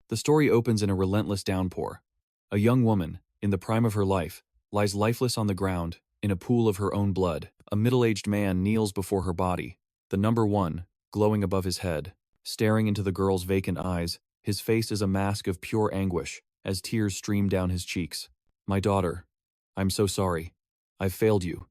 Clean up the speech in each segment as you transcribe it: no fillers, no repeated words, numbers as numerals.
The story opens in a relentless downpour. A young woman, in the prime of her life, lies lifeless on the ground, in a pool of her own blood. A middle-aged man kneels before her body, the number 1, glowing above his head. Staring into the girl's vacant eyes, his face is a mask of pure anguish, as tears stream down his cheeks. My daughter, I'm so sorry. I've failed you.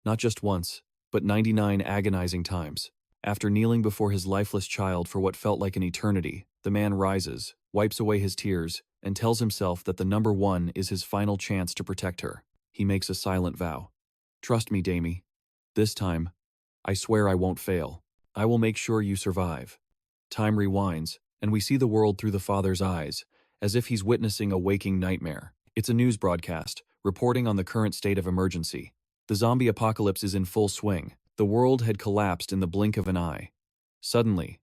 Not just once, but 99 agonizing times. After kneeling before his lifeless child for what felt like an eternity, the man rises, wipes away his tears, and tells himself that the number 1 is his final chance to protect her. He makes a silent vow. Trust me, Damy. This time, I swear I won't fail. I will make sure you survive. Time rewinds, and we see the world through the father's eyes, as if he's witnessing a waking nightmare. It's a news broadcast, reporting on the current state of emergency. The zombie apocalypse is in full swing. The world had collapsed in the blink of an eye. Suddenly,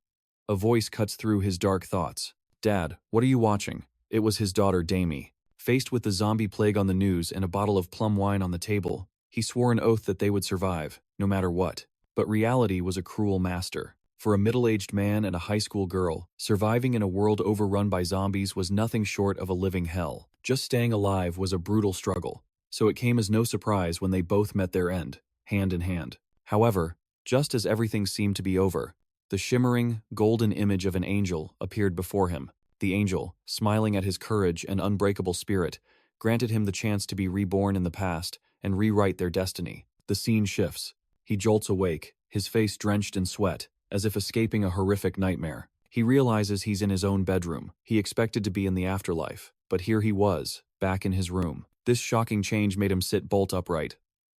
a voice cuts through his dark thoughts. Dad, what are you watching? It was his daughter, Damy. Faced with the zombie plague on the news and a bottle of plum wine on the table, he swore an oath that they would survive, no matter what. But reality was a cruel master. For a middle-aged man and a high school girl, surviving in a world overrun by zombies was nothing short of a living hell. Just staying alive was a brutal struggle. So it came as no surprise when they both met their end, hand in hand. However, just as everything seemed to be over, the shimmering, golden image of an angel appeared before him. The angel, smiling at his courage and unbreakable spirit, granted him the chance to be reborn in the past and rewrite their destiny. The scene shifts. He jolts awake, his face drenched in sweat, as if escaping a horrific nightmare. He realizes he's in his own bedroom. He expected to be in the afterlife, but here he was, back in his room. This shocking change made him sit bolt upright.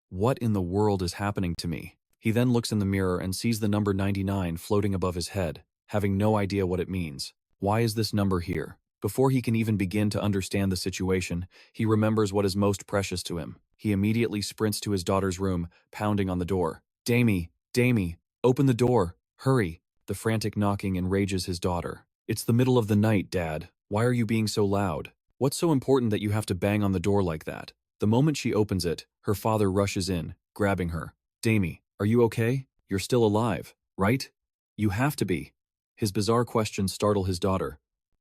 What in the world is happening to me? He then looks in the mirror and sees the number 99 floating above his head, having no idea what it means. Why is this number here? Before he can even begin to understand the situation, he remembers what is most precious to him. He immediately sprints to his daughter's room, pounding on the door. Damy, Damy, open the door, hurry. The frantic knocking enrages his daughter. It's the middle of the night, Dad. Why are you being so loud? What's so important that you have to bang on the door like that? The moment she opens it, her father rushes in, grabbing her. Damy, are you okay? You're still alive, right? You have to be. His bizarre questions startle his daughter.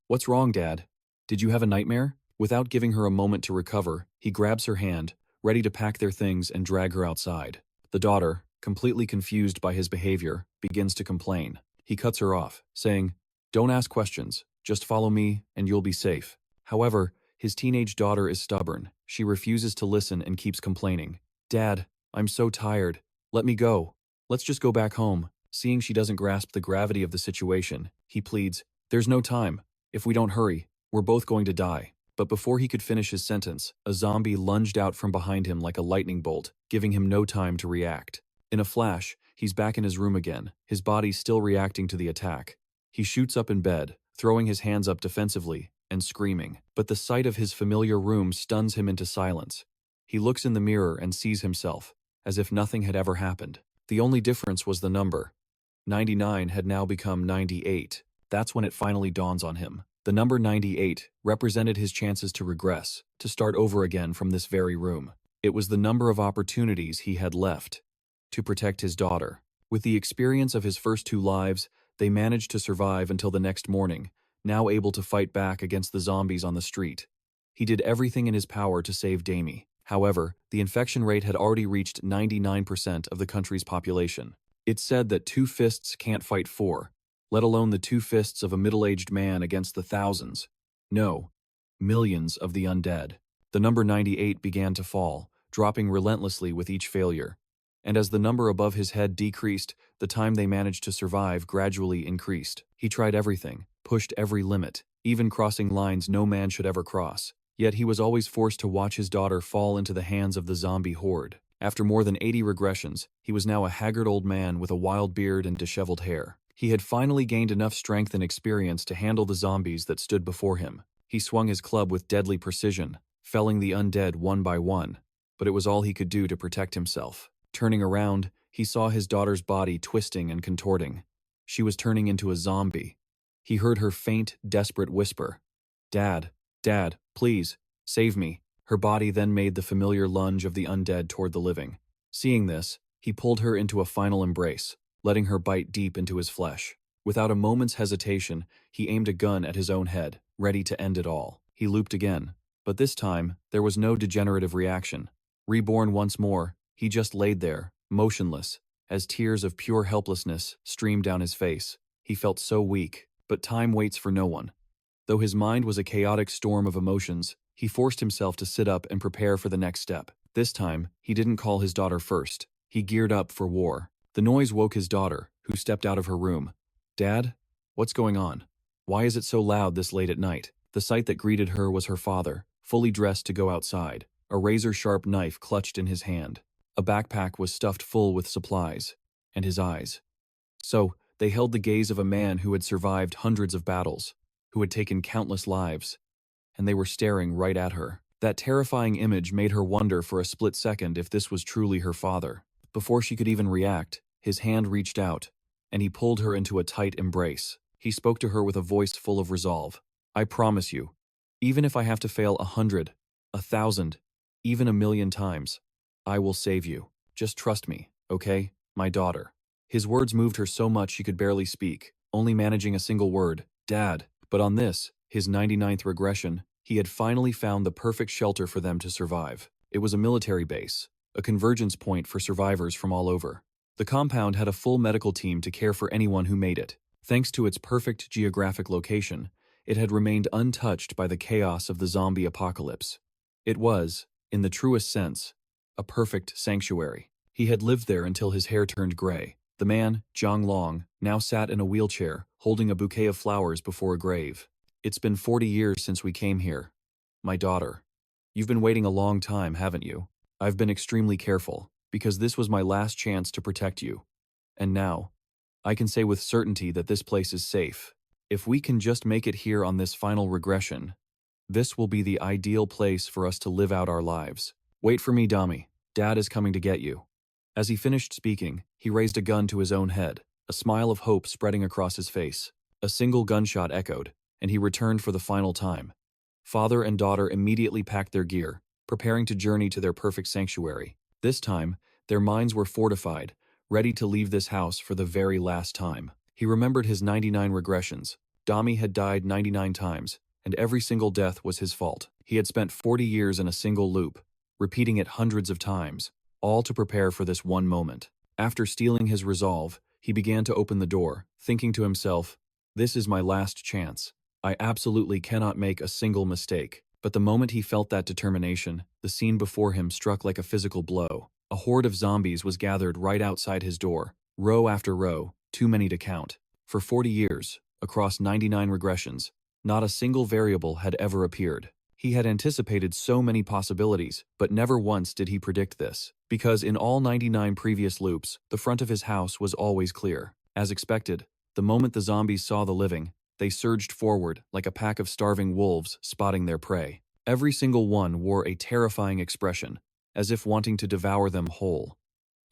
What's wrong, Dad? Did you have a nightmare? Without giving her a moment to recover, he grabs her hand, ready to pack their things and drag her outside. The daughter, completely confused by his behavior, begins to complain. He cuts her off, saying, Don't ask questions, just follow me and you'll be safe. However, his teenage daughter is stubborn. She refuses to listen and keeps complaining. Dad, I'm so tired. Let me go. Let's just go back home. Seeing she doesn't grasp the gravity of the situation, he pleads, There's no time. If we don't hurry, we're both going to die. But before he could finish his sentence, a zombie lunged out from behind him like a lightning bolt, giving him no time to react. In a flash, he's back in his room again, his body still reacting to the attack. He shoots up in bed, throwing his hands up defensively, and screaming. But the sight of his familiar room stuns him into silence. He looks in the mirror and sees himself, as if nothing had ever happened. The only difference was the number. 99 had now become 98. That's when it finally dawns on him. The number 98 represented his chances to regress, to start over again from this very room. It was the number of opportunities he had left to protect his daughter. With the experience of his first 2 lives, they managed to survive until the next morning, now able to fight back against the zombies on the street. He did everything in his power to save Damy. However, the infection rate had already reached 99% of the country's population. It's said that 2 fists can't fight 4, let alone the 2 fists of a middle-aged man against the thousands. No, millions of the undead. The number 98 began to fall, dropping relentlessly with each failure. And as the number above his head decreased, the time they managed to survive gradually increased. He tried everything, pushed every limit, even crossing lines no man should ever cross. Yet he was always forced to watch his daughter fall into the hands of the zombie horde. After more than 80 regressions, he was now a haggard old man with a wild beard and disheveled hair. He had finally gained enough strength and experience to handle the zombies that stood before him. He swung his club with deadly precision, felling the undead one by one, but it was all he could do to protect himself. Turning around, he saw his daughter's body twisting and contorting. She was turning into a zombie. He heard her faint, desperate whisper, Dad, Dad, please, save me. Her body then made the familiar lunge of the undead toward the living. Seeing this, he pulled her into a final embrace, letting her bite deep into his flesh. Without a moment's hesitation, he aimed a gun at his own head, ready to end it all. He looped again, but this time, there was no degenerative reaction. Reborn once more, he just laid there, motionless, as tears of pure helplessness streamed down his face. He felt so weak, but time waits for no one. Though his mind was a chaotic storm of emotions, he forced himself to sit up and prepare for the next step. This time, he didn't call his daughter first. He geared up for war. The noise woke his daughter, who stepped out of her room. "Dad? What's going on? Why is it so loud this late at night?" The sight that greeted her was her father, fully dressed to go outside, a razor-sharp knife clutched in his hand. A backpack was stuffed full with supplies, and his eyes. So, they held the gaze of a man who had survived hundreds of battles, who had taken countless lives, and they were staring right at her. That terrifying image made her wonder for a split second if this was truly her father. Before she could even react, his hand reached out, and he pulled her into a tight embrace. He spoke to her with a voice full of resolve. "I promise you, even if I have to fail 100, 1,000, even 1,000,000 times, I will save you. Just trust me, okay, my daughter." His words moved her so much she could barely speak, only managing a single word, "Dad." But on this, his 99th regression, he had finally found the perfect shelter for them to survive. It was a military base, a convergence point for survivors from all over. The compound had a full medical team to care for anyone who made it. Thanks to its perfect geographic location, it had remained untouched by the chaos of the zombie apocalypse. It was, in the truest sense, a perfect sanctuary. He had lived there until his hair turned gray. The man, Zhang Long, now sat in a wheelchair, holding a bouquet of flowers before a grave. "It's been 40 years since we came here. My daughter. You've been waiting a long time, haven't you? I've been extremely careful, because this was my last chance to protect you. And now, I can say with certainty that this place is safe. If we can just make it here on this final regression, this will be the ideal place for us to live out our lives. Wait for me, Damy. Dad is coming to get you." As he finished speaking, he raised a gun to his own head, a smile of hope spreading across his face. A single gunshot echoed, and he returned for the final time. Father and daughter immediately packed their gear, preparing to journey to their perfect sanctuary. This time, their minds were fortified, ready to leave this house for the very last time. He remembered his 99 regressions. Damy had died 99 times, and every single death was his fault. He had spent 40 years in a single loop, repeating it hundreds of times, all to prepare for this one moment. After steeling his resolve, he began to open the door, thinking to himself, "This is my last chance. I absolutely cannot make a single mistake." But the moment he felt that determination, the scene before him struck like a physical blow. A horde of zombies was gathered right outside his door, row after row, too many to count. For 40 years, across 99 regressions, not a single variable had ever appeared. He had anticipated so many possibilities, but never once did he predict this, because in all 99 previous loops, the front of his house was always clear. As expected, the moment the zombies saw the living, they surged forward like a pack of starving wolves spotting their prey. Every single one wore a terrifying expression, as if wanting to devour them whole.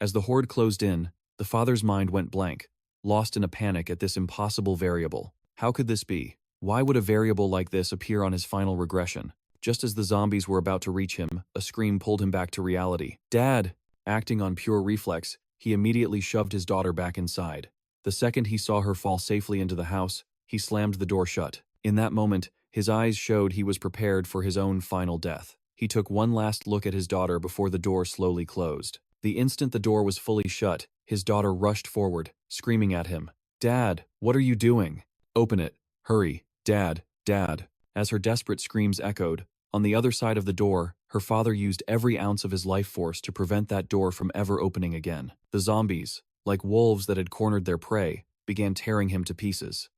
As the horde closed in, the father's mind went blank, lost in a panic at this impossible variable. How could this be? Why would a variable like this appear on his final regression? Just as the zombies were about to reach him, a scream pulled him back to reality. "Dad!" Acting on pure reflex, he immediately shoved his daughter back inside. The second he saw her fall safely into the house, he slammed the door shut. In that moment, his eyes showed he was prepared for his own final death. He took one last look at his daughter before the door slowly closed. The instant the door was fully shut, his daughter rushed forward, screaming at him. "Dad, what are you doing? Open it. Hurry. Dad, Dad." As her desperate screams echoed, on the other side of the door, her father used every ounce of his life force to prevent that door from ever opening again. The zombies, like wolves that had cornered their prey, began tearing him to pieces.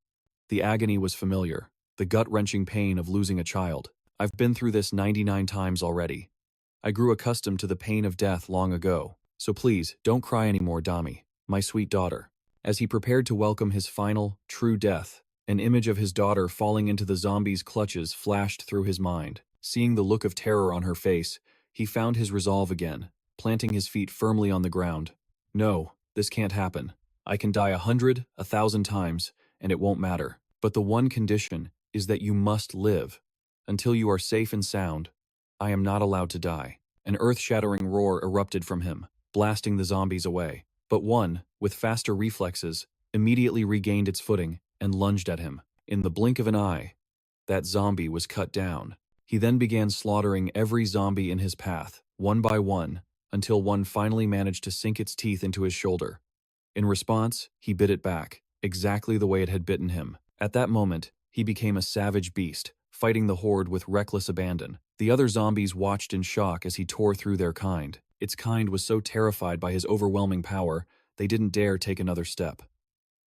The agony was familiar, the gut-wrenching pain of losing a child. I've been through this 99 times already. I grew accustomed to the pain of death long ago. So please, don't cry anymore, Damy, my sweet daughter. As he prepared to welcome his final, true death, an image of his daughter falling into the zombie's clutches flashed through his mind. Seeing the look of terror on her face, he found his resolve again, planting his feet firmly on the ground. "No, this can't happen. I can die 100, 1,000 times, and it won't matter. But the one condition is that you must live. Until you are safe and sound, I am not allowed to die." An earth-shattering roar erupted from him, blasting the zombies away. But one, with faster reflexes, immediately regained its footing and lunged at him. In the blink of an eye, that zombie was cut down. He then began slaughtering every zombie in his path, one by one, until one finally managed to sink its teeth into his shoulder. In response, he bit it back, exactly the way it had bitten him. At that moment, he became a savage beast, fighting the horde with reckless abandon. The other zombies watched in shock as he tore through their kind. Its kind was so terrified by his overwhelming power, they didn't dare take another step.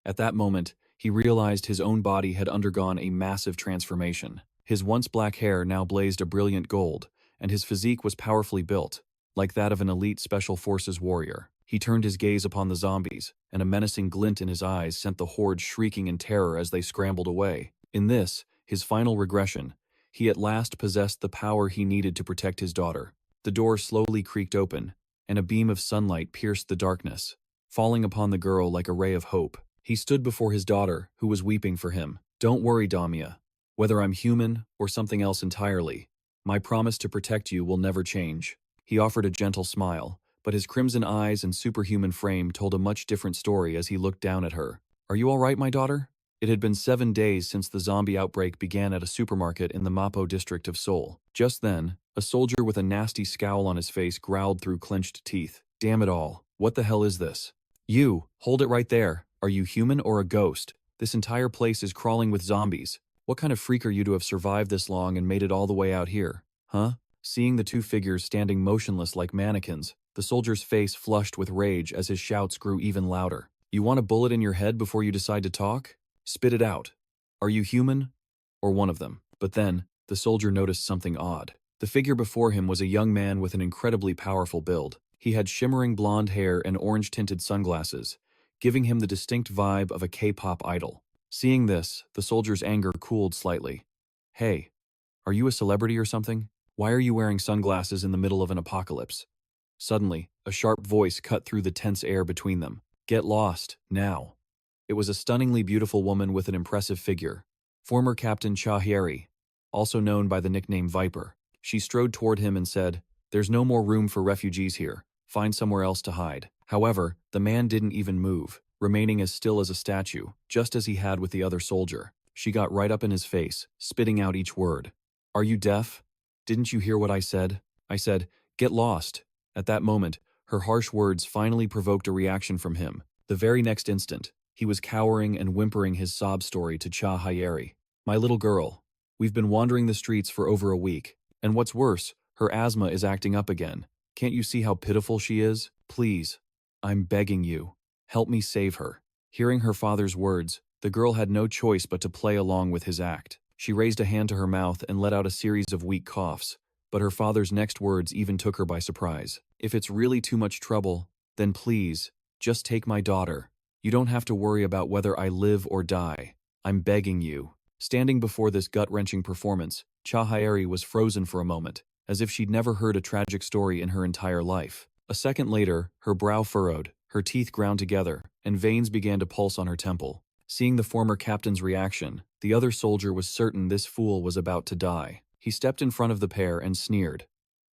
At that moment, he realized his own body had undergone a massive transformation. His once black hair now blazed a brilliant gold, and his physique was powerfully built, like that of an elite special forces warrior. He turned his gaze upon the zombies, and a menacing glint in his eyes sent the horde shrieking in terror as they scrambled away. In this, his final regression, he at last possessed the power he needed to protect his daughter. The door slowly creaked open, and a beam of sunlight pierced the darkness, falling upon the girl like a ray of hope. He stood before his daughter, who was weeping for him. "Don't worry, Damy. Whether I'm human or something else entirely, my promise to protect you will never change." He offered a gentle smile, but his crimson eyes and superhuman frame told a much different story as he looked down at her. "Are you all right, my daughter?" It had been 7 days since the zombie outbreak began at a supermarket in the Mapo district of Seoul. Just then, a soldier with a nasty scowl on his face growled through clenched teeth. "Damn it all, what the hell is this? You, hold it right there. Are you human or a ghost? This entire place is crawling with zombies. What kind of freak are you to have survived this long and made it all the way out here? Huh?" Seeing the two figures standing motionless like mannequins, the soldier's face flushed with rage as his shouts grew even louder. "You want a bullet in your head before you decide to talk? Spit it out. Are you human? Or one of them?" But then, the soldier noticed something odd. The figure before him was a young man with an incredibly powerful build. He had shimmering blonde hair and orange-tinted sunglasses, giving him the distinct vibe of a K-pop idol. Seeing this, the soldier's anger cooled slightly. "Hey, are you a celebrity or something? Why are you wearing sunglasses in the middle of an apocalypse?" Suddenly, a sharp voice cut through the tense air between them. "Get lost, now." It was a stunningly beautiful woman with an impressive figure. Former Captain Cha Hyeri, also known by the nickname Viper. She strode toward him and said, "There's no more room for refugees here. Find somewhere else to hide." However, the man didn't even move, remaining as still as a statue, just as he had with the other soldier. She got right up in his face, spitting out each word. "Are you deaf? Didn't you hear what I said? I said, get lost." At that moment, her harsh words finally provoked a reaction from him. The very next instant, he was cowering and whimpering his sob story to Cha Hyeri. "My little girl, we've been wandering the streets for over a week, and what's worse, her asthma is acting up again. Can't you see how pitiful she is? Please, I'm begging you, help me save her." Hearing her father's words, the girl had no choice but to play along with his act. She raised a hand to her mouth and let out a series of weak coughs, but her father's next words even took her by surprise. "If it's really too much trouble, then please, just take my daughter. You don't have to worry about whether I live or die. I'm begging you." Standing before this gut-wrenching performance, Cha Hyeri was frozen for a moment, as if she'd never heard a tragic story in her entire life. A second later, her brow furrowed, her teeth ground together, and veins began to pulse on her temple. Seeing the former captain's reaction, the other soldier was certain this fool was about to die. He stepped in front of the pair and sneered.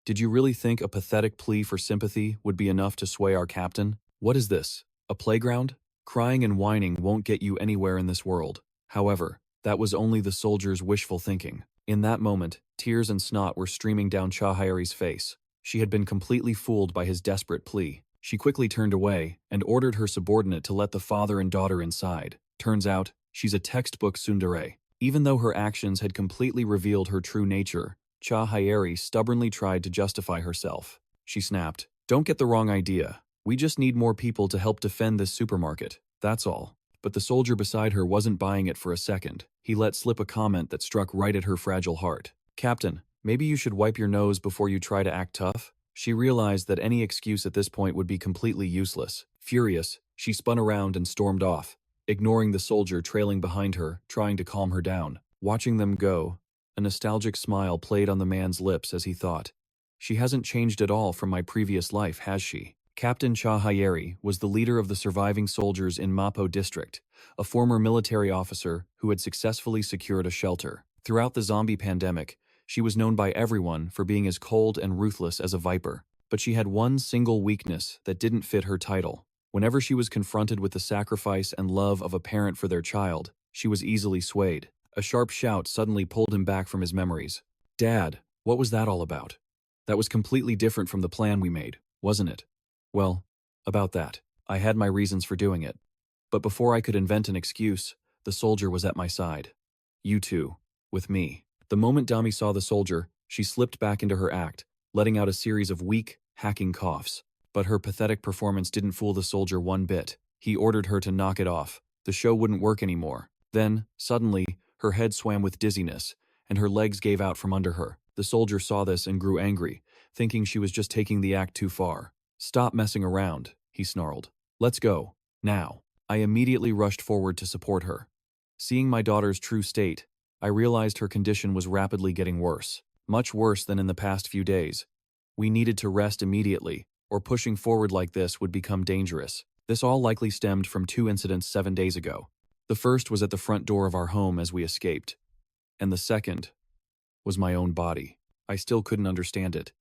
"Did you really think a pathetic plea for sympathy would be enough to sway our captain? What is this? A playground? Crying and whining won't get you anywhere in this world." However, that was only the soldier's wishful thinking. In that moment, tears and snot were streaming down Cha Hyeri's face. She had been completely fooled by his desperate plea. She quickly turned away and ordered her subordinate to let the father and daughter inside. Turns out, she's a textbook tsundere. Even though her actions had completely revealed her true nature, Cha Hyeri stubbornly tried to justify herself. She snapped, "Don't get the wrong idea. We just need more people to help defend this supermarket. That's all." But the soldier beside her wasn't buying it for a second. He let slip a comment that struck right at her fragile heart. "Captain, maybe you should wipe your nose before you try to act tough." She realized that any excuse at this point would be completely useless. Furious, she spun around and stormed off, ignoring the soldier trailing behind her, trying to calm her down. Watching them go, a nostalgic smile played on the man's lips as he thought, "She hasn't changed at all from my previous life, has she?" Captain Cha Hyeri was the leader of the surviving soldiers in Mapo district, a former military officer who had successfully secured a shelter. Throughout the zombie pandemic, she was known by everyone for being as cold and ruthless as a viper. But she had one single weakness that didn't fit her title. Whenever she was confronted with the sacrifice and love of a parent for their child, she was easily swayed. A sharp shout suddenly pulled him back from his memories. Dad, what was that all about? That was completely different from the plan we made, wasn't it? Well, about that. I had my reasons for doing it. But before I could invent an excuse, the soldier was at my side. You too, with me. The moment Damy saw the soldier, she slipped back into her act, letting out a series of weak, hacking coughs. But her pathetic performance didn't fool the soldier one bit. He ordered her to knock it off. The show wouldn't work anymore. Then, suddenly, her head swam with dizziness, and her legs gave out from under her. The soldier saw this and grew angry, thinking she was just taking the act too far. Stop messing around, he snarled. Let's go, now. I immediately rushed forward to support her. Seeing my daughter's true state, I realized her condition was rapidly getting worse, much worse than in the past few days. We needed to rest immediately, or pushing forward like this would become dangerous. This all likely stemmed from 2 incidents 7 days ago. The first was at the front door of our home as we escaped, and the second was my own body. I still couldn't understand it.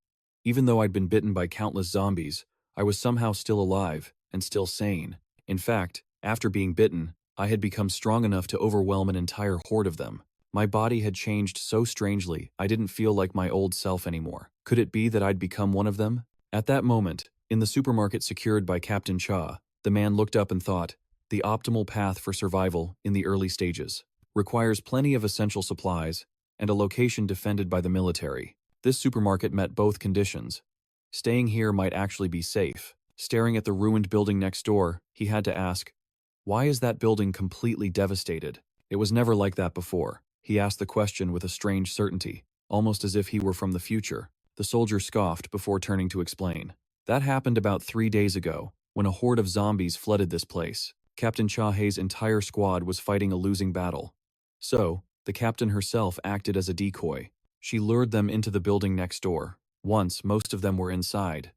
Even though I'd been bitten by countless zombies, I was somehow still alive and still sane. In fact, after being bitten, I had become strong enough to overwhelm an entire horde of them. My body had changed so strangely, I didn't feel like my old self anymore. Could it be that I'd become one of them? At that moment, in the supermarket secured by Captain Cha, the man looked up and thought, the optimal path for survival in the early stages requires plenty of essential supplies and a location defended by the military. This supermarket met both conditions. Staying here might actually be safe. Staring at the ruined building next door, he had to ask, why is that building completely devastated? It was never like that before. He asked the question with a strange certainty, almost as if he were from the future. The soldier scoffed before turning to explain. That happened about 3 days ago, when a horde of zombies flooded this place. Captain Chahe's entire squad was fighting a losing battle. So, the captain herself acted as a decoy. She lured them into the building next door. Once, most of them were inside.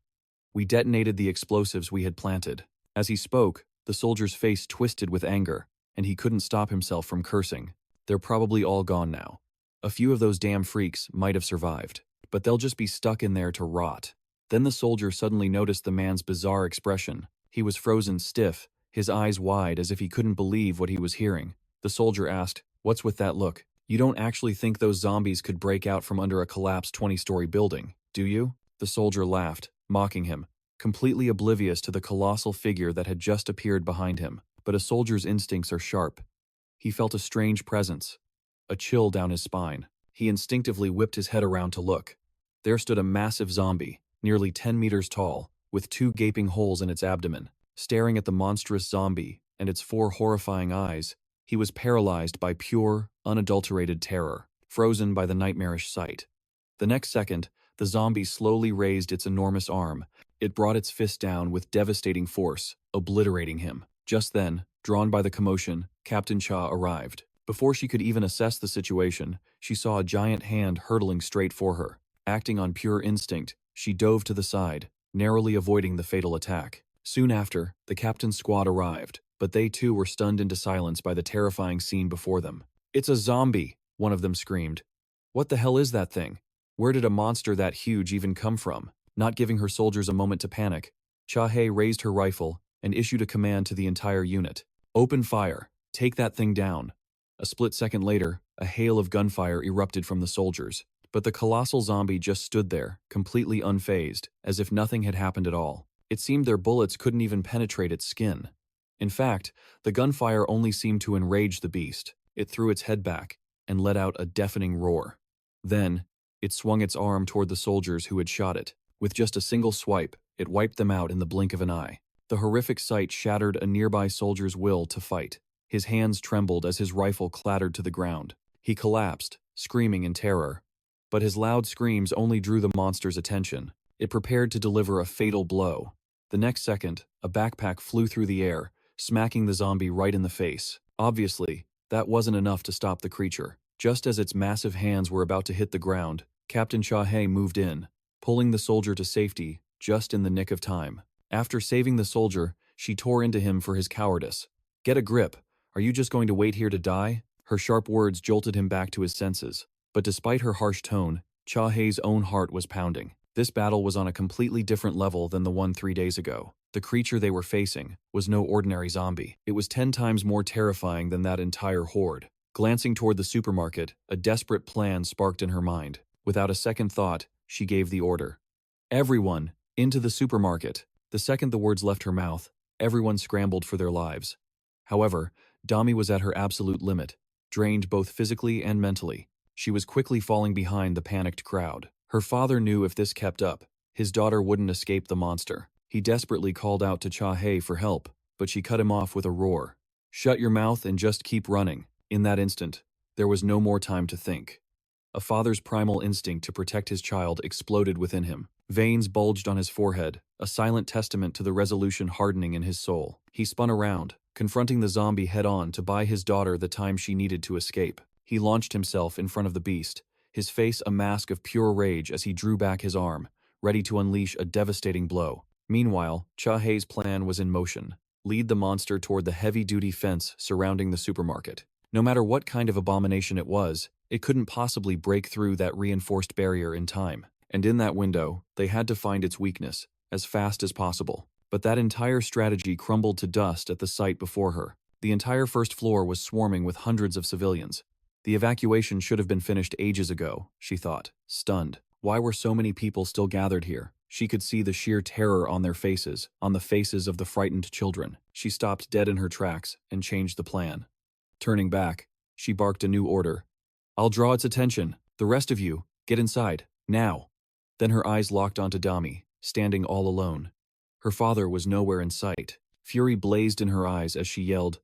We detonated the explosives we had planted. As he spoke, the soldier's face twisted with anger, and he couldn't stop himself from cursing. They're probably all gone now. A few of those damn freaks might have survived, but they'll just be stuck in there to rot. Then the soldier suddenly noticed the man's bizarre expression. He was frozen stiff, his eyes wide as if he couldn't believe what he was hearing. The soldier asked, "What's with that look? You don't actually think those zombies could break out from under a collapsed 20-story building, do you?" The soldier laughed, mocking him, completely oblivious to the colossal figure that had just appeared behind him. But a soldier's instincts are sharp. He felt a strange presence, a chill down his spine. He instinctively whipped his head around to look. There stood a massive zombie, nearly 10 meters tall, with 2 gaping holes in its abdomen. Staring at the monstrous zombie and its 4 horrifying eyes, he was paralyzed by pure, unadulterated terror, frozen by the nightmarish sight. The next second, the zombie slowly raised its enormous arm. It brought its fist down with devastating force, obliterating him. Just then, drawn by the commotion, Captain Cha arrived. Before she could even assess the situation, she saw a giant hand hurtling straight for her. Acting on pure instinct, she dove to the side, narrowly avoiding the fatal attack. Soon after, the captain's squad arrived, but they too were stunned into silence by the terrifying scene before them. "It's a zombie!" one of them screamed. "What the hell is that thing? Where did a monster that huge even come from?" Not giving her soldiers a moment to panic, Chahe raised her rifle and issued a command to the entire unit. "Open fire! Take that thing down!" A split second later, a hail of gunfire erupted from the soldiers. But the colossal zombie just stood there, completely unfazed, as if nothing had happened at all. It seemed their bullets couldn't even penetrate its skin. In fact, the gunfire only seemed to enrage the beast. It threw its head back and let out a deafening roar. Then, it swung its arm toward the soldiers who had shot it. With just a single swipe, it wiped them out in the blink of an eye. The horrific sight shattered a nearby soldier's will to fight. His hands trembled as his rifle clattered to the ground. He collapsed, screaming in terror. But his loud screams only drew the monster's attention. It prepared to deliver a fatal blow. The next second, a backpack flew through the air, smacking the zombie right in the face. Obviously, that wasn't enough to stop the creature. Just as its massive hands were about to hit the ground, Captain Chahe moved in, pulling the soldier to safety just in the nick of time. After saving the soldier, she tore into him for his cowardice. "Get a grip. Are you just going to wait here to die?" Her sharp words jolted him back to his senses. But despite her harsh tone, Chahe's own heart was pounding. This battle was on a completely different level than the one 3 days ago. The creature they were facing was no ordinary zombie. It was 10 times more terrifying than that entire horde. Glancing toward the supermarket, a desperate plan sparked in her mind. Without a second thought, she gave the order. Everyone, into the supermarket. The second the words left her mouth, everyone scrambled for their lives. However, Damy was at her absolute limit, drained both physically and mentally. She was quickly falling behind the panicked crowd. Her father knew if this kept up, his daughter wouldn't escape the monster. He desperately called out to Cha-hae for help, but she cut him off with a roar. "Shut your mouth and just keep running." In that instant, there was no more time to think. A father's primal instinct to protect his child exploded within him. Veins bulged on his forehead, a silent testament to the resolution hardening in his soul. He spun around, confronting the zombie head-on to buy his daughter the time she needed to escape. He launched himself in front of the beast, his face a mask of pure rage as he drew back his arm, ready to unleash a devastating blow. Meanwhile, Cha-hae's plan was in motion. Lead the monster toward the heavy-duty fence surrounding the supermarket. No matter what kind of abomination it was, it couldn't possibly break through that reinforced barrier in time. And in that window, they had to find its weakness, as fast as possible. But that entire strategy crumbled to dust at the sight before her. The entire first floor was swarming with hundreds of civilians. The evacuation should have been finished ages ago, she thought, stunned. Why were so many people still gathered here? She could see the sheer terror on their faces, on the faces of the frightened children. She stopped dead in her tracks and changed the plan. Turning back, she barked a new order. "I'll draw its attention. The rest of you, get inside, now." Then her eyes locked onto Damy, standing all alone. Her father was nowhere in sight. Fury blazed in her eyes as she yelled,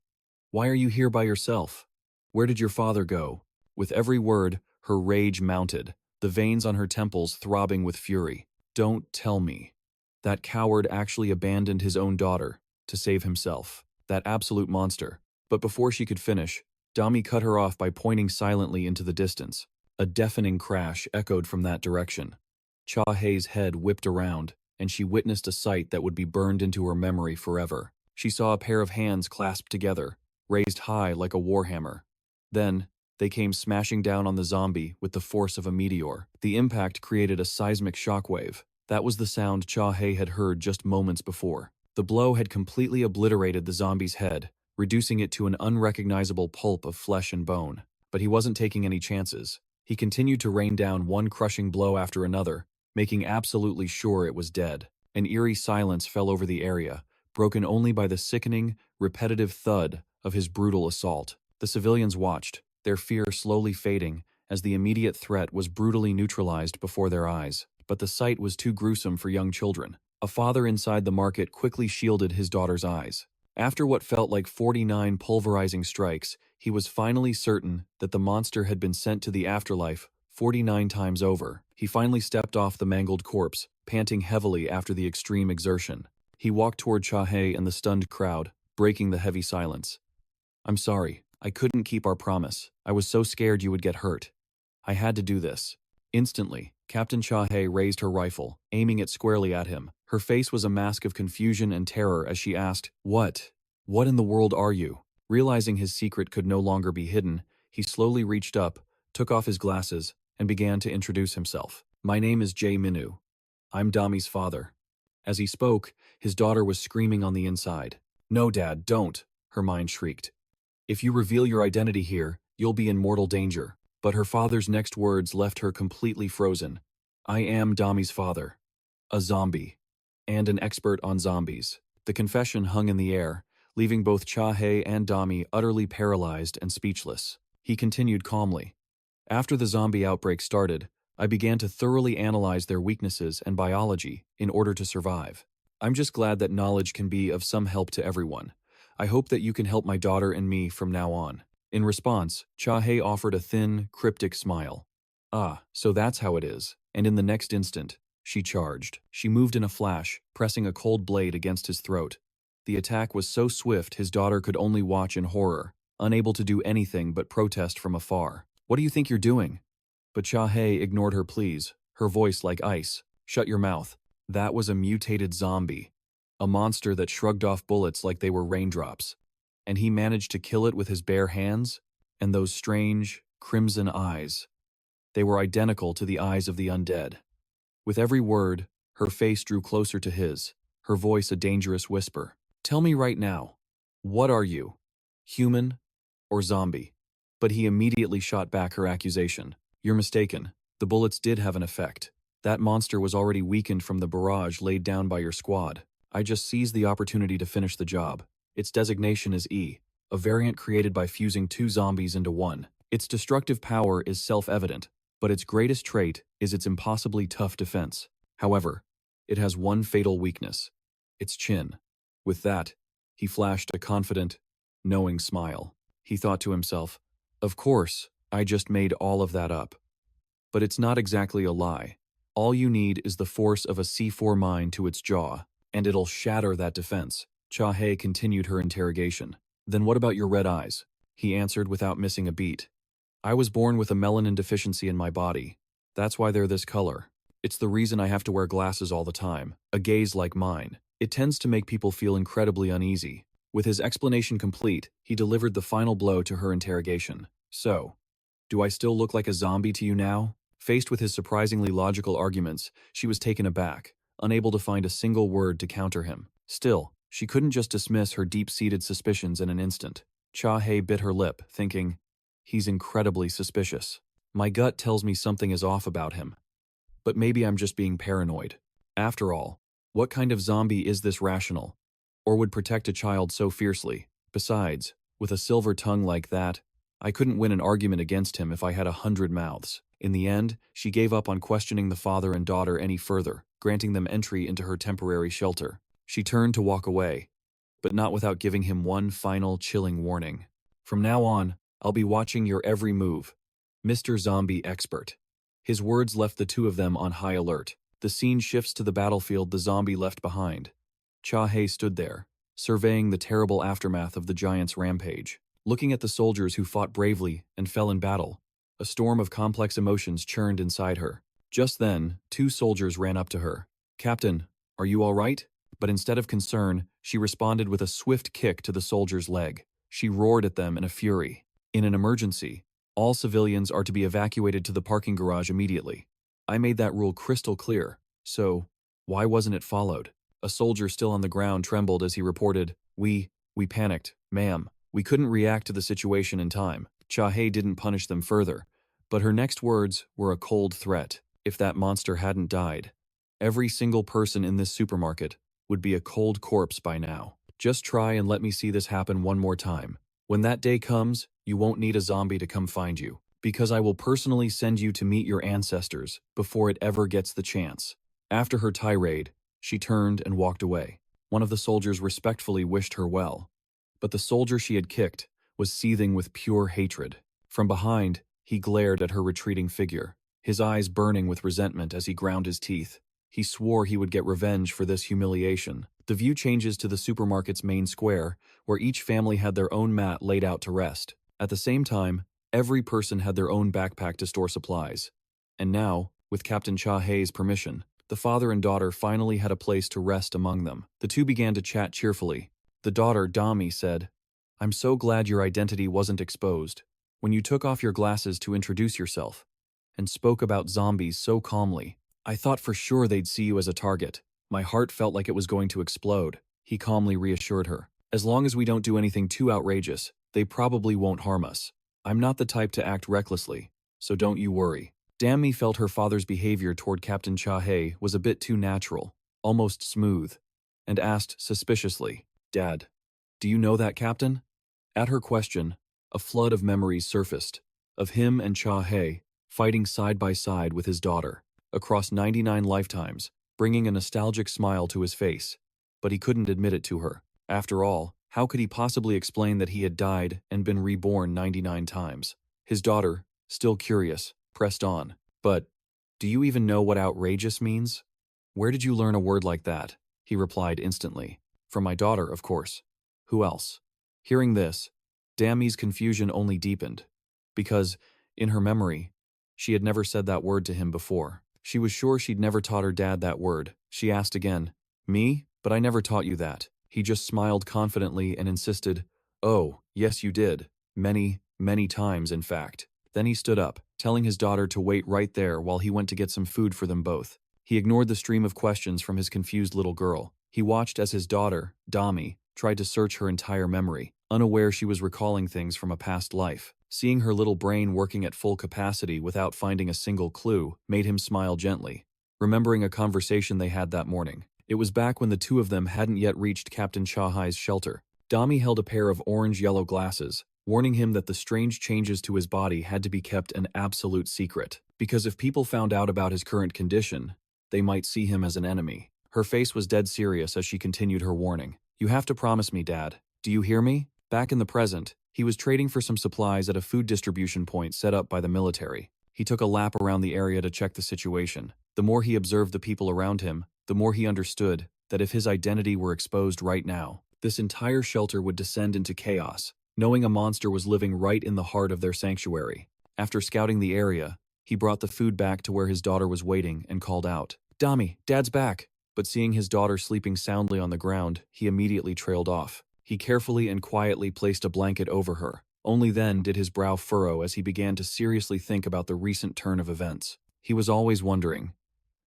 "Why are you here by yourself? Where did your father go?" With every word, her rage mounted, the veins on her temples throbbing with fury. "Don't tell me. That coward actually abandoned his own daughter to save himself. That absolute monster." But before she could finish, Damy cut her off by pointing silently into the distance. A deafening crash echoed from that direction. Cha-hae's head whipped around, and she witnessed a sight that would be burned into her memory forever. She saw a pair of hands clasped together, raised high like a warhammer. Then, they came smashing down on the zombie with the force of a meteor. The impact created a seismic shockwave. That was the sound Cha-hae had heard just moments before. The blow had completely obliterated the zombie's head, reducing it to an unrecognizable pulp of flesh and bone. But he wasn't taking any chances. He continued to rain down one crushing blow after another, making absolutely sure it was dead. An eerie silence fell over the area, broken only by the sickening, repetitive thud of his brutal assault. The civilians watched, their fear slowly fading as the immediate threat was brutally neutralized before their eyes. But the sight was too gruesome for young children. A father inside the market quickly shielded his daughter's eyes. After what felt like 49 pulverizing strikes, he was finally certain that the monster had been sent to the afterlife 49 times over. He finally stepped off the mangled corpse, panting heavily after the extreme exertion. He walked toward Cha-hae and the stunned crowd, breaking the heavy silence. "I'm sorry. I couldn't keep our promise. I was so scared you would get hurt. I had to do this." Instantly, Captain Cha-hae raised her rifle, aiming it squarely at him. Her face was a mask of confusion and terror as she asked, What in the world are you?" Realizing his secret could no longer be hidden, he slowly reached up, took off his glasses, and began to introduce himself. "My name is Yoo Min. I'm Damy's father." As he spoke, his daughter was screaming on the inside. "No, Dad, don't," her mind shrieked. "If you reveal your identity here, you'll be in mortal danger." But her father's next words left her completely frozen. "I am Damy's father. A zombie. And an expert on zombies." The confession hung in the air, leaving both Cha-hae and Damy utterly paralyzed and speechless. He continued calmly. "After the zombie outbreak started, I began to thoroughly analyze their weaknesses and biology in order to survive. I'm just glad that knowledge can be of some help to everyone. I hope that you can help my daughter and me from now on." In response, Cha-hae offered a thin, cryptic smile. "Ah, so that's how it is." And in the next instant, she charged. She moved in a flash, pressing a cold blade against his throat. The attack was so swift his daughter could only watch in horror, unable to do anything but protest from afar. "What do you think you're doing?" But Cha-hae ignored her pleas, her voice like ice. "Shut your mouth. That was a mutated zombie. A monster that shrugged off bullets like they were raindrops. And he managed to kill it with his bare hands? And those strange, crimson eyes. They were identical to the eyes of the undead." With every word, her face drew closer to his, her voice a dangerous whisper. "Tell me right now, what are you? Human or zombie?" But he immediately shot back her accusation. You're mistaken. The bullets did have an effect. That monster was already weakened from the barrage laid down by your squad. I just seized the opportunity to finish the job. Its designation is E, a variant created by fusing two zombies into one. Its destructive power is self-evident, but its greatest trait is its impossibly tough defense. However, it has one fatal weakness: its chin. With that, he flashed a confident, knowing smile. He thought to himself, of course, I just made all of that up. But it's not exactly a lie. All you need is the force of a C4 mine to its jaw, and it'll shatter that defense. Cha-Hae continued her interrogation. Then what about your red eyes? He answered without missing a beat. I was born with a melanin deficiency in my body. That's why they're this color. It's the reason I have to wear glasses all the time. A gaze like mine. It tends to make people feel incredibly uneasy. With his explanation complete, he delivered the final blow to her interrogation. So, do I still look like a zombie to you now? Faced with his surprisingly logical arguments, she was taken aback, unable to find a single word to counter him. Still, she couldn't just dismiss her deep-seated suspicions in an instant. Cha-Hae bit her lip, thinking, he's incredibly suspicious. My gut tells me something is off about him. But maybe I'm just being paranoid. After all, what kind of zombie is this rational? Or would protect a child so fiercely? Besides, with a silver tongue like that, I couldn't win an argument against him if I had 100 mouths. In the end, she gave up on questioning the father and daughter any further, granting them entry into her temporary shelter. She turned to walk away, but not without giving him one final chilling warning. From now on, I'll be watching your every move. Mr. Zombie Expert. His words left the two of them on high alert. The scene shifts to the battlefield the zombie left behind. Cha-Hae stood there, surveying the terrible aftermath of the giant's rampage. Looking at the soldiers who fought bravely and fell in battle, a storm of complex emotions churned inside her. Just then, two soldiers ran up to her. Captain, are you all right? But instead of concern, she responded with a swift kick to the soldier's leg. She roared at them in a fury. In an emergency, all civilians are to be evacuated to the parking garage immediately. I made that rule crystal clear, so why wasn't it followed? A soldier still on the ground trembled as he reported, We panicked, ma'am. We couldn't react to the situation in time. Cha-Hae didn't punish them further, but her next words were a cold threat. If that monster hadn't died, every single person in this supermarket would be a cold corpse by now. Just try and let me see this happen one more time. When that day comes, you won't need a zombie to come find you, because I will personally send you to meet your ancestors before it ever gets the chance. After her tirade, she turned and walked away. One of the soldiers respectfully wished her well, but the soldier she had kicked was seething with pure hatred. From behind, he glared at her retreating figure, his eyes burning with resentment as he ground his teeth. He swore he would get revenge for this humiliation. The view changes to the supermarket's main square, where each family had their own mat laid out to rest. At the same time, every person had their own backpack to store supplies. And now, with Captain Cha-Hae's permission, the father and daughter finally had a place to rest among them. The two began to chat cheerfully. The daughter, Damy, said, I'm so glad your identity wasn't exposed. When you took off your glasses to introduce yourself, and spoke about zombies so calmly, I thought for sure they'd see you as a target. My heart felt like it was going to explode. He calmly reassured her. As long as we don't do anything too outrageous, they probably won't harm us. I'm not the type to act recklessly, so don't you worry. Damy felt her father's behavior toward Captain Cha-Hae was a bit too natural, almost smooth, and asked suspiciously, Dad, do you know that captain? At her question, a flood of memories surfaced, of him and Cha-Hae fighting side by side with his daughter, across 99 lifetimes, bringing a nostalgic smile to his face, but he couldn't admit it to her. After all, how could he possibly explain that he had died and been reborn 99 times? His daughter, still curious, pressed on. But, do you even know what outrageous means? Where did you learn a word like that? He replied instantly. From my daughter, of course. Who else? Hearing this, Damy's confusion only deepened, because, in her memory, she had never said that word to him before. She was sure she'd never taught her dad that word. She asked again, Me? But I never taught you that. He just smiled confidently and insisted, Oh, yes you did. Many, many times, in fact. Then he stood up, telling his daughter to wait right there while he went to get some food for them both. He ignored the stream of questions from his confused little girl. He watched as his daughter, Damy, tried to search her entire memory, unaware she was recalling things from a past life. Seeing her little brain working at full capacity without finding a single clue made him smile gently, remembering a conversation they had that morning. It was back when the two of them hadn't yet reached Captain Chahai's shelter. Damy held a pair of orange-yellow glasses, warning him that the strange changes to his body had to be kept an absolute secret, because if people found out about his current condition, they might see him as an enemy. Her face was dead serious as she continued her warning. "You have to promise me, Dad. Do you hear me?" Back in the present, he was trading for some supplies at a food distribution point set up by the military. He took a lap around the area to check the situation. The more he observed the people around him, the more he understood that if his identity were exposed right now, this entire shelter would descend into chaos, knowing a monster was living right in the heart of their sanctuary. After scouting the area, he brought the food back to where his daughter was waiting and called out, "Damy, Dad's back!" But seeing his daughter sleeping soundly on the ground, he immediately trailed off. He carefully and quietly placed a blanket over her. Only then did his brow furrow as he began to seriously think about the recent turn of events. He was always wondering,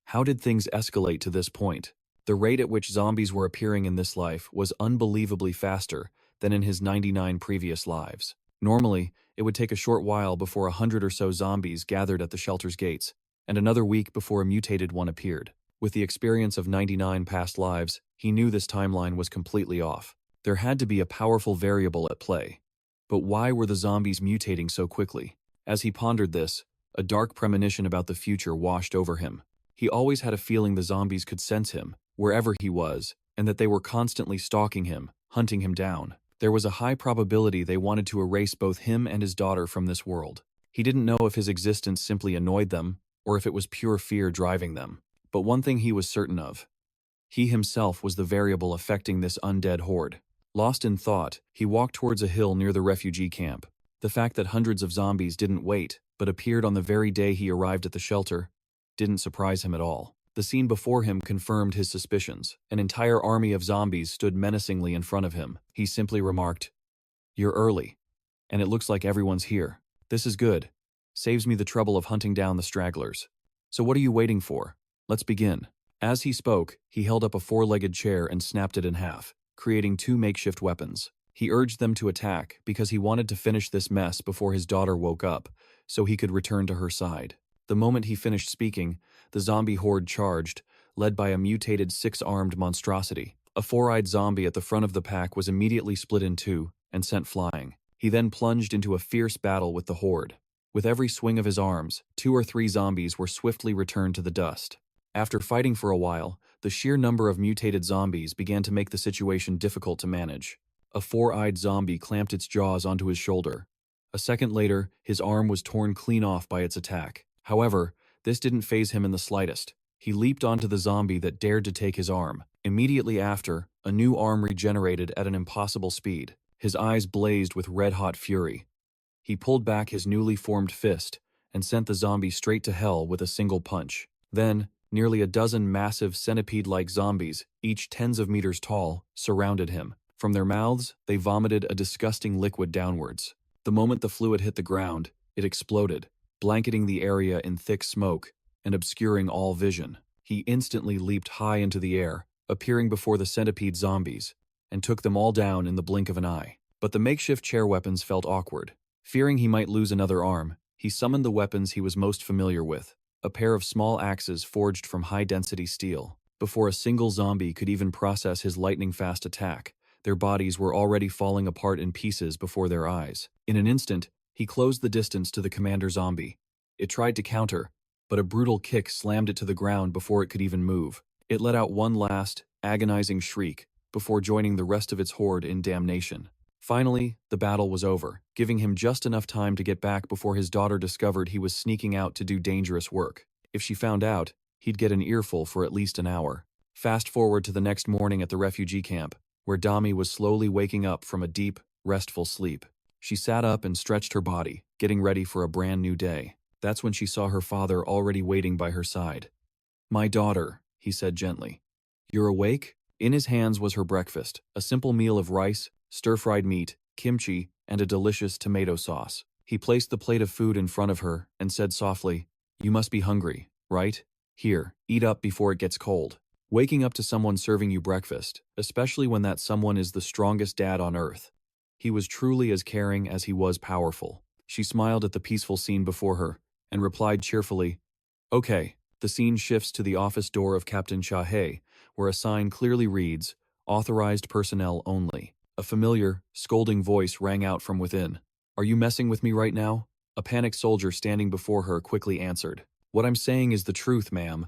how did things escalate to this point? The rate at which zombies were appearing in this life was unbelievably faster than in his 99 previous lives. Normally, it would take a short while before 100 or so zombies gathered at the shelter's gates, and another week before a mutated one appeared. With the experience of 99 past lives, he knew this timeline was completely off. There had to be a powerful variable at play. But why were the zombies mutating so quickly? As he pondered this, a dark premonition about the future washed over him. He always had a feeling the zombies could sense him, wherever he was, and that they were constantly stalking him, hunting him down. There was a high probability they wanted to erase both him and his daughter from this world. He didn't know if his existence simply annoyed them, or if it was pure fear driving them. But one thing he was certain of. He himself was the variable affecting this undead horde. Lost in thought, he walked towards a hill near the refugee camp. The fact that hundreds of zombies didn't wait, but appeared on the very day he arrived at the shelter, didn't surprise him at all. The scene before him confirmed his suspicions. An entire army of zombies stood menacingly in front of him. He simply remarked, "You're early, and it looks like everyone's here. This is good. Saves me the trouble of hunting down the stragglers. So what are you waiting for? Let's begin." As he spoke, he held up a four-legged chair and snapped it in half, creating two makeshift weapons. He urged them to attack because he wanted to finish this mess before his daughter woke up, so he could return to her side. The moment he finished speaking, the zombie horde charged, led by a mutated six-armed monstrosity. A four-eyed zombie at the front of the pack was immediately split in two and sent flying. He then plunged into a fierce battle with the horde. With every swing of his arms, 2 or 3 zombies were swiftly returned to the dust. After fighting for a while, the sheer number of mutated zombies began to make the situation difficult to manage. A four-eyed zombie clamped its jaws onto his shoulder. A second later, his arm was torn clean off by its attack. However, this didn't faze him in the slightest. He leaped onto the zombie that dared to take his arm. Immediately after, a new arm regenerated at an impossible speed. His eyes blazed with red-hot fury. He pulled back his newly formed fist and sent the zombie straight to hell with a single punch. Then, nearly a dozen massive centipede-like zombies, each tens of meters tall, surrounded him. From their mouths, they vomited a disgusting liquid downwards. The moment the fluid hit the ground, it exploded, blanketing the area in thick smoke and obscuring all vision. He instantly leaped high into the air, appearing before the centipede zombies, and took them all down in the blink of an eye. But the makeshift chair weapons felt awkward. Fearing he might lose another arm, he summoned the weapons he was most familiar with, a pair of small axes forged from high-density steel. Before a single zombie could even process his lightning-fast attack, their bodies were already falling apart in pieces before their eyes. In an instant, he closed the distance to the commander zombie. It tried to counter, but a brutal kick slammed it to the ground before it could even move. It let out one last, agonizing shriek before joining the rest of its horde in damnation. Finally, the battle was over, giving him just enough time to get back before his daughter discovered he was sneaking out to do dangerous work. If she found out, he'd get an earful for at least an hour. Fast forward to the next morning at the refugee camp, where Damy was slowly waking up from a deep, restful sleep. She sat up and stretched her body, getting ready for a brand new day. That's when she saw her father already waiting by her side. "My daughter," he said gently. "You're awake?" In his hands was her breakfast, a simple meal of rice, stir-fried meat, kimchi, and a delicious tomato sauce. He placed the plate of food in front of her and said softly, "You must be hungry, right? Here, eat up before it gets cold." Waking up to someone serving you breakfast, especially when that someone is the strongest dad on earth. He was truly as caring as he was powerful. She smiled at the peaceful scene before her and replied cheerfully, "Okay." The scene shifts to the office door of Captain Chahe, where a sign clearly reads, "Authorized personnel only." A familiar, scolding voice rang out from within. "Are you messing with me right now?" A panicked soldier standing before her quickly answered. "What I'm saying is the truth, ma'am."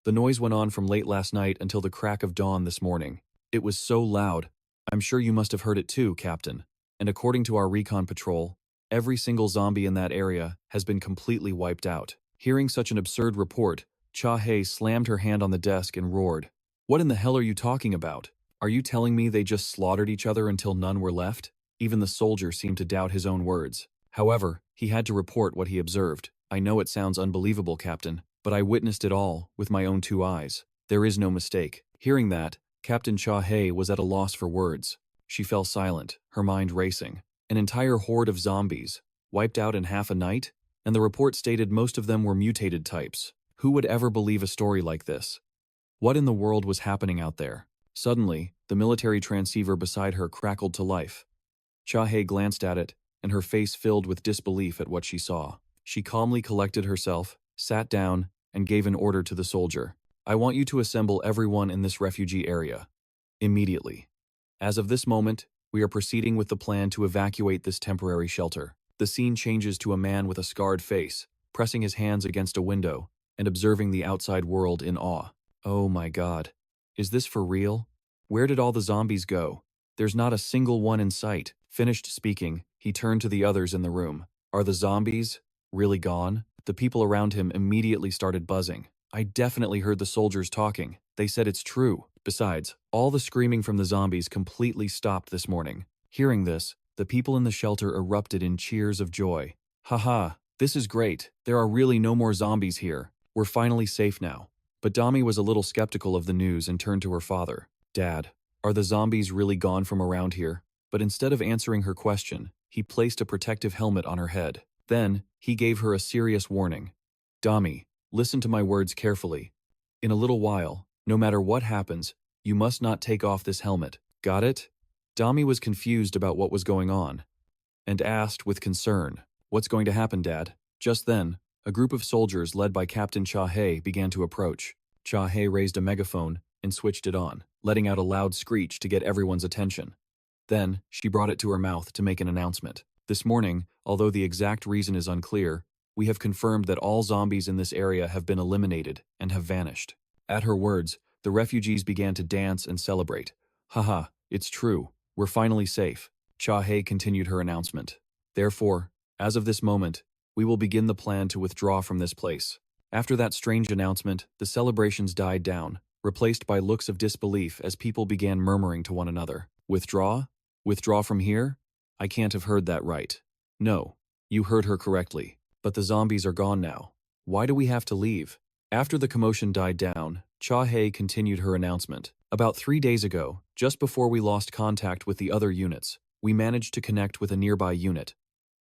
The noise went on from late last night until the crack of dawn this morning. It was so loud. I'm sure you must have heard it too, Captain. And according to our recon patrol, every single zombie in that area has been completely wiped out. Hearing such an absurd report, Chahe slammed her hand on the desk and roared. "What in the hell are you talking about? Are you telling me they just slaughtered each other until none were left?" Even the soldier seemed to doubt his own words. However, he had to report what he observed. "I know it sounds unbelievable, Captain, but I witnessed it all with my own 2 eyes. There is no mistake." Hearing that, Captain Chahe was at a loss for words. She fell silent, her mind racing. An entire horde of zombies, wiped out in half a night? And the report stated most of them were mutated types. Who would ever believe a story like this? What in the world was happening out there? Suddenly, the military transceiver beside her crackled to life. Chahe glanced at it, and her face filled with disbelief at what she saw. She calmly collected herself, sat down, and gave an order to the soldier. "I want you to assemble everyone in this refugee area. Immediately. As of this moment, we are proceeding with the plan to evacuate this temporary shelter." The scene changes to a man with a scarred face, pressing his hands against a window, and observing the outside world in awe. "Oh my God. Is this for real? Where did all the zombies go? There's not a single one in sight." Finished speaking, he turned to the others in the room. "Are the zombies really gone?" The people around him immediately started buzzing. "I definitely heard the soldiers talking. They said it's true. Besides, all the screaming from the zombies completely stopped this morning." Hearing this, the people in the shelter erupted in cheers of joy. "Haha, this is great. There are really no more zombies here. We're finally safe now." But Damy was a little skeptical of the news and turned to her father. "Dad, are the zombies really gone from around here?" But instead of answering her question, he placed a protective helmet on her head. Then, he gave her a serious warning. "Damy, listen to my words carefully. In a little while, no matter what happens, you must not take off this helmet. Got it?" Damy was confused about what was going on, and asked with concern, "What's going to happen, Dad?" Just then, a group of soldiers led by Captain Chahe began to approach. Chahe raised a megaphone and switched it on, letting out a loud screech to get everyone's attention. Then, she brought it to her mouth to make an announcement. "This morning, although the exact reason is unclear, we have confirmed that all zombies in this area have been eliminated and have vanished." At her words, the refugees began to dance and celebrate. "Haha, it's true. We're finally safe." Chahe continued her announcement. "Therefore, as of this moment, we will begin the plan to withdraw from this place." After that strange announcement, the celebrations died down, replaced by looks of disbelief as people began murmuring to one another. "Withdraw? Withdraw from here? I can't have heard that right." "No, you heard her correctly. But the zombies are gone now. Why do we have to leave?" After the commotion died down, Chahe continued her announcement. "About 3 days ago, just before we lost contact with the other units, we managed to connect with a nearby unit,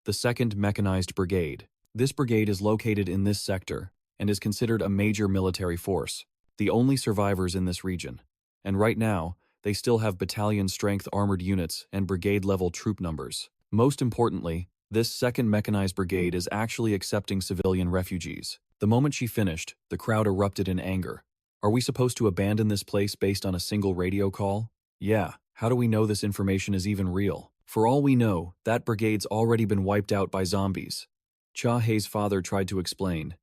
the 2nd Mechanized Brigade. This brigade is located in this sector and is considered a major military force, the only survivors in this region. And right now, they still have battalion-strength armored units and brigade-level troop numbers. Most importantly, this 2nd Mechanized Brigade is actually accepting civilian refugees." The moment she finished, the crowd erupted in anger. "Are we supposed to abandon this place based on a single radio call? Yeah, how do we know this information is even real? For all we know, that brigade's already been wiped out by zombies." Chahe's father tried to explain.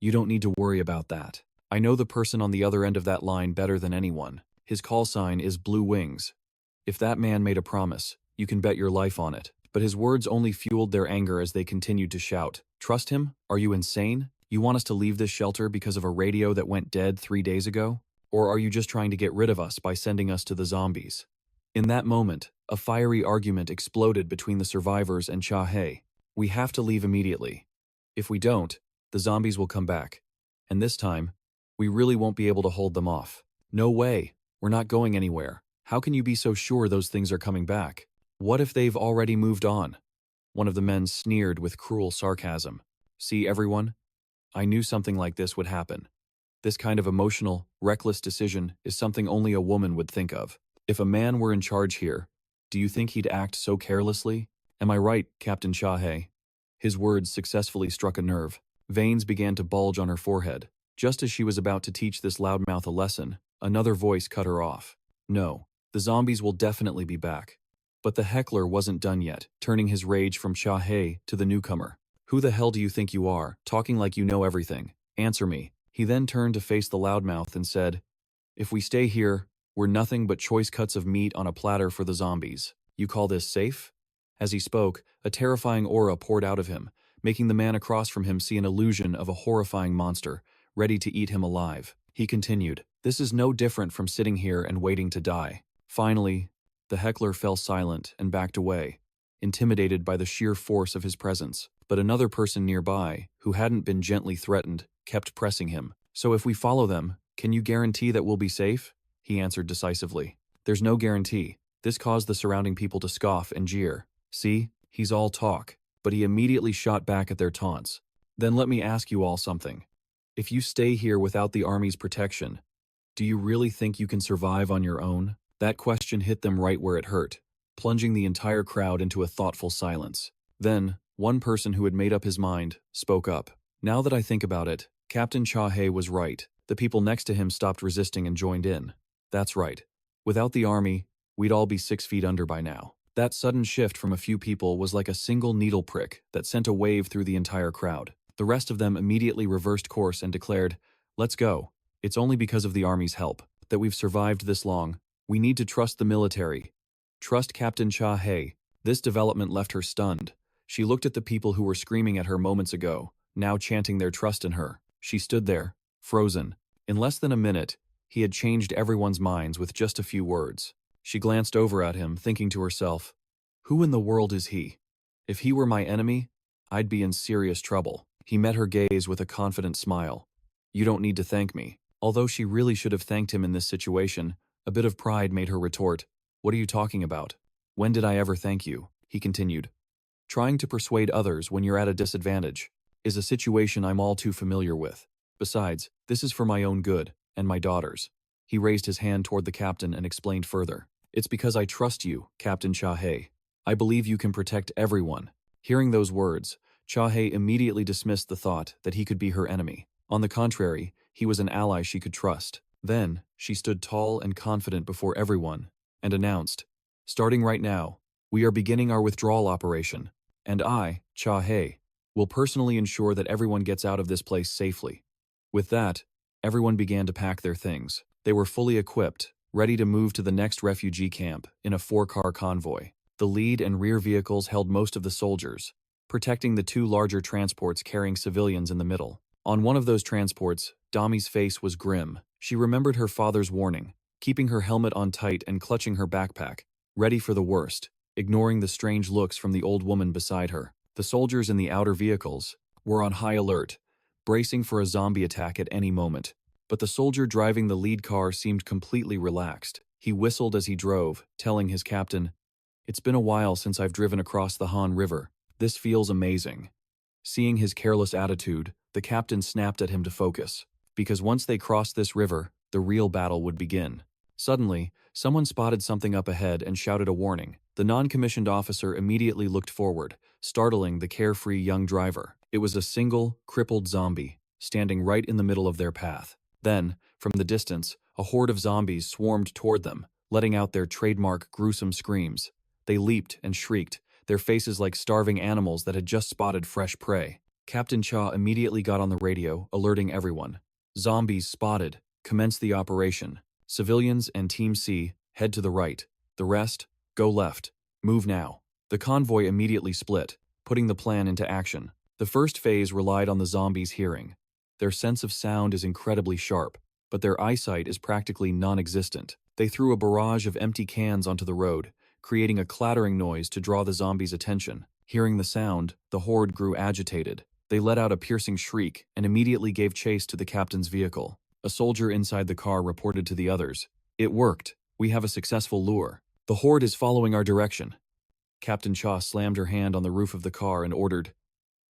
"You don't need to worry about that. I know the person on the other end of that line better than anyone. His call sign is Blue Wings. If that man made a promise, you can bet your life on it." But his words only fueled their anger as they continued to shout. "Trust him? Are you insane? You want us to leave this shelter because of a radio that went dead 3 days ago? Or are you just trying to get rid of us by sending us to the zombies?" In that moment, a fiery argument exploded between the survivors and Chahe. "We have to leave immediately. If we don't, the zombies will come back. And this time, we really won't be able to hold them off." "No way. We're not going anywhere. How can you be so sure those things are coming back? What if they've already moved on?" One of the men sneered with cruel sarcasm. "See, everyone? I knew something like this would happen. This kind of emotional, reckless decision is something only a woman would think of. If a man were in charge here, do you think he'd act so carelessly? Am I right, Captain Chahe?" His words successfully struck a nerve. Veins began to bulge on her forehead. Just as she was about to teach this loudmouth a lesson, another voice cut her off. No, the zombies will definitely be back. But the heckler wasn't done yet, turning his rage from Cha-Hae to the newcomer. Who the hell do you think you are, talking like you know everything? Answer me. He then turned to face the loudmouth and said, if we stay here, we're nothing but choice cuts of meat on a platter for the zombies. You call this safe? As he spoke, a terrifying aura poured out of him, making the man across from him see an illusion of a horrifying monster, ready to eat him alive. He continued, this is no different from sitting here and waiting to die. Finally, the heckler fell silent and backed away, intimidated by the sheer force of his presence. But another person nearby, who hadn't been gently threatened, kept pressing him. So if we follow them, can you guarantee that we'll be safe? He answered decisively. There's no guarantee. This caused the surrounding people to scoff and jeer. See, he's all talk. But he immediately shot back at their taunts. Then let me ask you all something. If you stay here without the army's protection, do you really think you can survive on your own? That question hit them right where it hurt, plunging the entire crowd into a thoughtful silence. Then, one person who had made up his mind spoke up. Now that I think about it, Captain Cha-Hae was right. The people next to him stopped resisting and joined in. That's right. Without the army, we'd all be 6 feet under by now. That sudden shift from a few people was like a single needle prick that sent a wave through the entire crowd. The rest of them immediately reversed course and declared, let's go. It's only because of the army's help that we've survived this long. We need to trust the military. Trust Captain Cha-Hae. This development left her stunned. She looked at the people who were screaming at her moments ago, now chanting their trust in her. She stood there, frozen. In less than a minute, he had changed everyone's minds with just a few words. She glanced over at him, thinking to herself, who in the world is he? If he were my enemy, I'd be in serious trouble. He met her gaze with a confident smile. You don't need to thank me. Although she really should have thanked him in this situation, a bit of pride made her retort, what are you talking about? When did I ever thank you? He continued. Trying to persuade others when you're at a disadvantage is a situation I'm all too familiar with. Besides, this is for my own good, and my daughter's. He raised his hand toward the captain and explained further. It's because I trust you, Captain Cha-Hae. I believe you can protect everyone. Hearing those words, Cha-Hae immediately dismissed the thought that he could be her enemy. On the contrary, he was an ally she could trust. Then, she stood tall and confident before everyone, and announced, starting right now, we are beginning our withdrawal operation, and I, Cha-Hae, will personally ensure that everyone gets out of this place safely. With that, everyone began to pack their things. They were fully equipped, ready to move to the next refugee camp in a 4-car convoy. The lead and rear vehicles held most of the soldiers, protecting the 2 larger transports carrying civilians in the middle. On one of those transports, Damy's face was grim. She remembered her father's warning, keeping her helmet on tight and clutching her backpack, ready for the worst, ignoring the strange looks from the old woman beside her. The soldiers in the outer vehicles were on high alert, bracing for a zombie attack at any moment. But the soldier driving the lead car seemed completely relaxed. He whistled as he drove, telling his captain, it's been a while since I've driven across the Han River. This feels amazing. Seeing his careless attitude, the captain snapped at him to focus, because once they crossed this river, the real battle would begin. Suddenly, someone spotted something up ahead and shouted a warning. The non-commissioned officer immediately looked forward, startling the carefree young driver. It was a single, crippled zombie, standing right in the middle of their path. Then, from the distance, a horde of zombies swarmed toward them, letting out their trademark gruesome screams. They leaped and shrieked, their faces like starving animals that had just spotted fresh prey. Captain Cha immediately got on the radio, alerting everyone. Zombies spotted. Commence the operation. Civilians and Team C, head to the right. The rest, go left. Move now. The convoy immediately split, putting the plan into action. The first phase relied on the zombies' hearing. Their sense of sound is incredibly sharp, but their eyesight is practically non-existent. They threw a barrage of empty cans onto the road, creating a clattering noise to draw the zombies' attention. Hearing the sound, the horde grew agitated. They let out a piercing shriek and immediately gave chase to the captain's vehicle. A soldier inside the car reported to the others, "It worked. We have a successful lure. The horde is following our direction." Captain Cha slammed her hand on the roof of the car and ordered,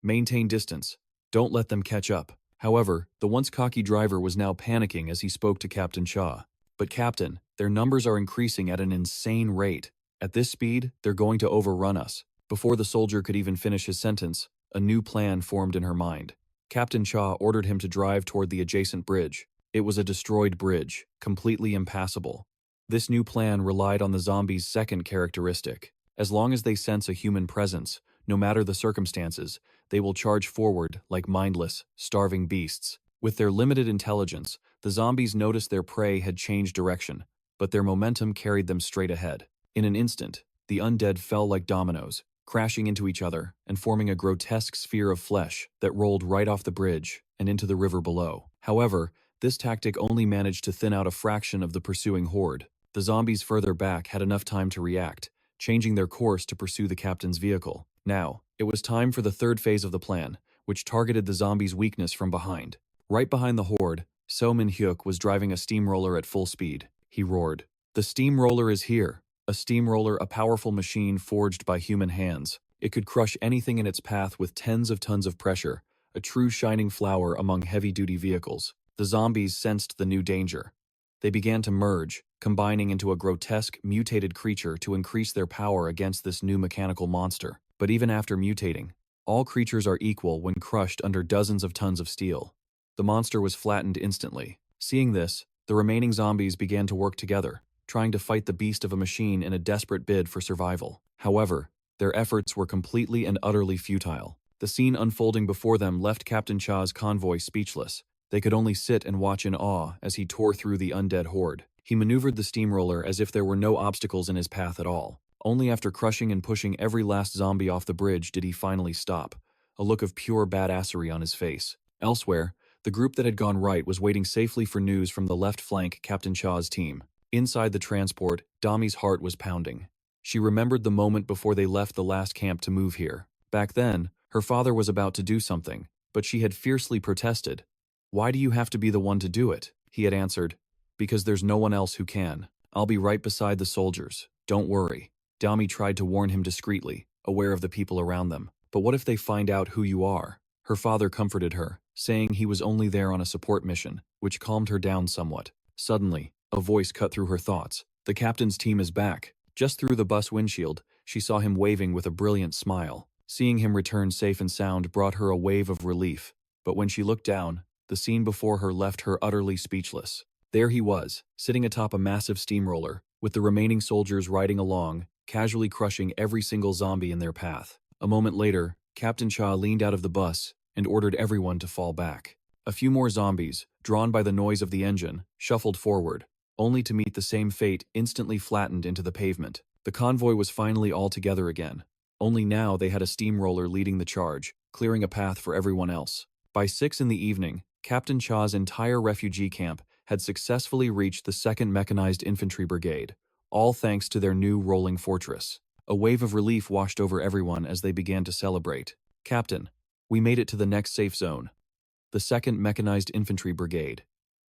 "Maintain distance. Don't let them catch up." However, the once cocky driver was now panicking as he spoke to Captain Cha. "But Captain, their numbers are increasing at an insane rate. At this speed, they're going to overrun us." Before the soldier could even finish his sentence, A new plan formed in her mind. Captain Cha ordered him to drive toward the adjacent bridge. It was a destroyed bridge, completely impassable. This new plan relied on the zombies' second characteristic. As long as they sense a human presence, no matter the circumstances, they will charge forward like mindless, starving beasts. With their limited intelligence, the zombies noticed their prey had changed direction, but their momentum carried them straight ahead. In an instant, the undead fell like dominoes, crashing into each other and forming a grotesque sphere of flesh that rolled right off the bridge and into the river below. However, this tactic only managed to thin out a fraction of the pursuing horde. The zombies further back had enough time to react, changing their course to pursue the captain's vehicle. Now, it was time for the third phase of the plan, which targeted the zombies' weakness from behind. Right behind the horde, Yoo Min was driving a steamroller at full speed. He roared, "The steamroller is here!" A steamroller, a powerful machine forged by human hands. It could crush anything in its path with tens of tons of pressure, a true shining flower among heavy-duty vehicles. The zombies sensed the new danger. They began to merge, combining into a grotesque, mutated creature to increase their power against this new mechanical monster. But even after mutating, all creatures are equal when crushed under dozens of tons of steel. The monster was flattened instantly. Seeing this, the remaining zombies began to work together, trying to fight the beast of a machine in a desperate bid for survival. However, their efforts were completely and utterly futile. The scene unfolding before them left Captain Cha's convoy speechless. They could only sit and watch in awe as he tore through the undead horde. He maneuvered the steamroller as if there were no obstacles in his path at all. Only after crushing and pushing every last zombie off the bridge did he finally stop, a look of pure badassery on his face. Elsewhere, the group that had gone right was waiting safely for news from the left flank Captain Cha's team. Inside the transport, Damy's heart was pounding. She remembered the moment before they left the last camp to move here. Back then, her father was about to do something, but she had fiercely protested. "Why do you have to be the one to do it?" He had answered, "Because there's no one else who can. I'll be right beside the soldiers. Don't worry." Damy tried to warn him discreetly, aware of the people around them. "But what if they find out who you are?" Her father comforted her, saying he was only there on a support mission, which calmed her down somewhat. Suddenly, a voice cut through her thoughts. "The captain's team is back." Just through the bus windshield, she saw him waving with a brilliant smile. Seeing him return safe and sound brought her a wave of relief. But when she looked down, the scene before her left her utterly speechless. There he was, sitting atop a massive steamroller, with the remaining soldiers riding along, casually crushing every single zombie in their path. A moment later, Captain Cha leaned out of the bus and ordered everyone to fall back. A few more zombies, drawn by the noise of the engine, shuffled forward, only to meet the same fate, instantly flattened into the pavement. The convoy was finally all together again. Only now they had a steamroller leading the charge, clearing a path for everyone else. By 6 in the evening, Captain Cha's entire refugee camp had successfully reached the 2nd Mechanized Infantry Brigade, all thanks to their new rolling fortress. A wave of relief washed over everyone as they began to celebrate. "Captain, we made it to the next safe zone. The 2nd Mechanized Infantry Brigade.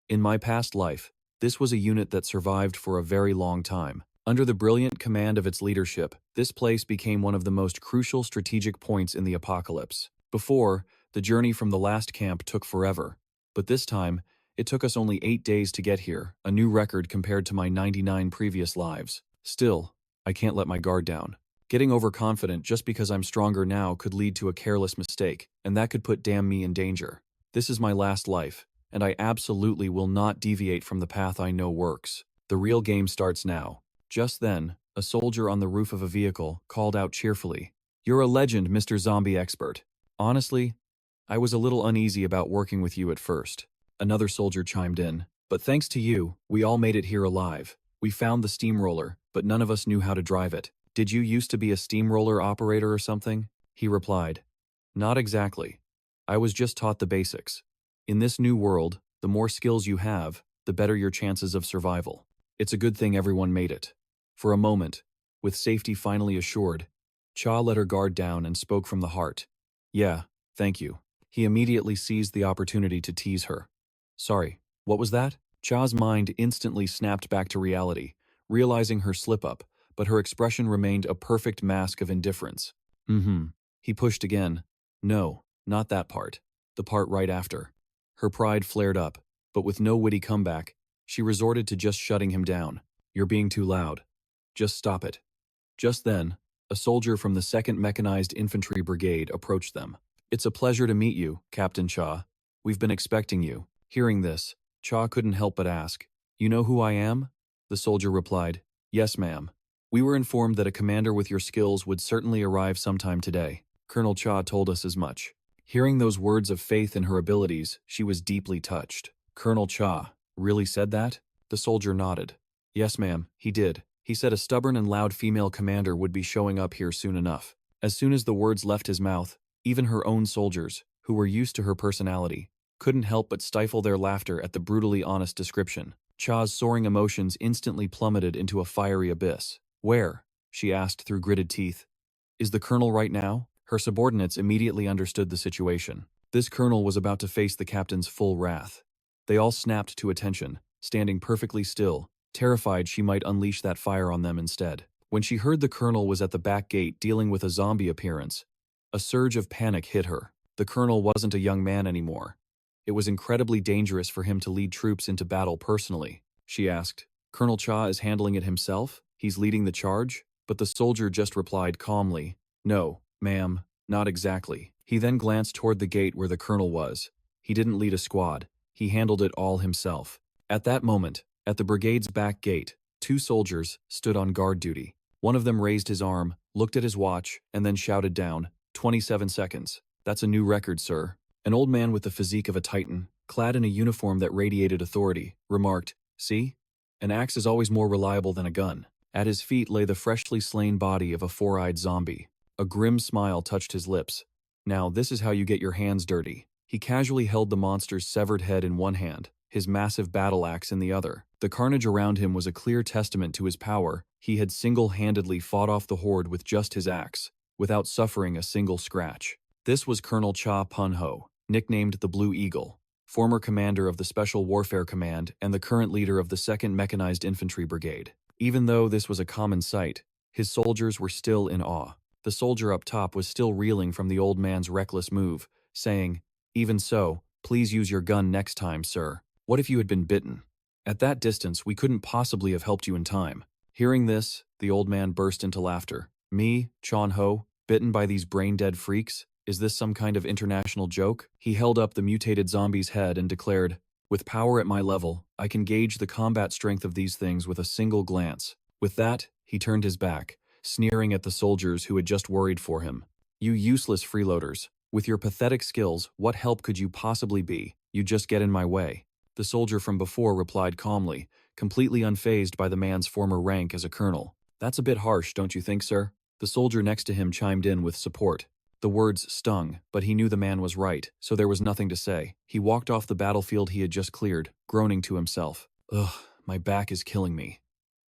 In my past life, this was a unit that survived for a very long time. Under the brilliant command of its leadership, this place became one of the most crucial strategic points in the apocalypse. Before, the journey from the last camp took forever, but this time, it took us only 8 days to get here, a new record compared to my 99 previous lives. Still, I can't let my guard down. Getting overconfident just because I'm stronger now could lead to a careless mistake, and that could put Damy in danger. This is my last life, and I absolutely will not deviate from the path I know works. The real game starts now." Just then, a soldier on the roof of a vehicle called out cheerfully, "You're a legend, Mr. Zombie Expert. Honestly, I was a little uneasy about working with you at first." Another soldier chimed in, "But thanks to you, we all made it here alive. We found the steamroller, but none of us knew how to drive it." "Did you used to be a steamroller operator or something?" He replied, "Not exactly. I was just taught the basics. In this new world, the more skills you have, the better your chances of survival. It's a good thing everyone made it." For a moment, with safety finally assured, Cha let her guard down and spoke from the heart. "Yeah, thank you." He immediately seized the opportunity to tease her. "Sorry, what was that?" Cha's mind instantly snapped back to reality, realizing her slip-up, but her expression remained a perfect mask of indifference. He pushed again. "No, not that part. The part right after." Her pride flared up, but with no witty comeback, she resorted to just shutting him down. "You're being too loud. Just stop it." Just then, a soldier from the 2nd Mechanized Infantry Brigade approached them. It's a pleasure to meet you, Captain Cha. We've been expecting you. Hearing this, Cha couldn't help but ask, "You know who I am?" The soldier replied, "Yes, ma'am. We were informed that a commander with your skills would certainly arrive sometime today. Colonel Cha told us as much." Hearing those words of faith in her abilities, she was deeply touched. "Colonel Cha really said that?" The soldier nodded. "Yes, ma'am, he did. He said a stubborn and loud female commander would be showing up here soon enough." As soon as the words left his mouth, even her own soldiers, who were used to her personality, couldn't help but stifle their laughter at the brutally honest description. Cha's soaring emotions instantly plummeted into a fiery abyss. "Where?" she asked through gritted teeth. "Is the colonel right now?" Her subordinates immediately understood the situation. This colonel was about to face the captain's full wrath. They all snapped to attention, standing perfectly still, terrified she might unleash that fire on them instead. When she heard the colonel was at the back gate dealing with a zombie appearance, a surge of panic hit her. The colonel wasn't a young man anymore. It was incredibly dangerous for him to lead troops into battle personally. She asked, "Colonel Cha is handling it himself? He's leading the charge?" But the soldier just replied calmly, "No, ma'am, not exactly." He then glanced toward the gate where the colonel was. He didn't lead a squad. He handled it all himself. At that moment, at the brigade's back gate, two soldiers stood on guard duty. One of them raised his arm, looked at his watch, and then shouted down, 27 seconds. "That's a new record, sir." An old man with the physique of a titan, clad in a uniform that radiated authority, remarked, "See? An axe is always more reliable than a gun." At his feet lay the freshly slain body of a four-eyed zombie. A grim smile touched his lips. "Now this is how you get your hands dirty." He casually held the monster's severed head in one hand, his massive battle axe in the other. The carnage around him was a clear testament to his power. He had single-handedly fought off the horde with just his axe, without suffering a single scratch. This was Colonel Cha Punho, nicknamed the Blue Eagle, former commander of the Special Warfare Command and the current leader of the 2nd Mechanized Infantry Brigade. Even though this was a common sight, his soldiers were still in awe. The soldier up top was still reeling from the old man's reckless move, saying, "Even so, please use your gun next time, sir. What if you had been bitten? At that distance, we couldn't possibly have helped you in time." Hearing this, the old man burst into laughter. "Me, Chon Ho, bitten by these brain-dead freaks? Is this some kind of international joke?" He held up the mutated zombie's head and declared, "With power at my level, I can gauge the combat strength of these things with a single glance." With that, he turned his back, sneering at the soldiers who had just worried for him. "You useless freeloaders. With your pathetic skills, what help could you possibly be? You just get in my way." The soldier from before replied calmly, completely unfazed by the man's former rank as a colonel. "That's a bit harsh, don't you think, sir?" The soldier next to him chimed in with support. The words stung, but he knew the man was right, so there was nothing to say. He walked off the battlefield he had just cleared, groaning to himself, "Ugh, my back is killing me."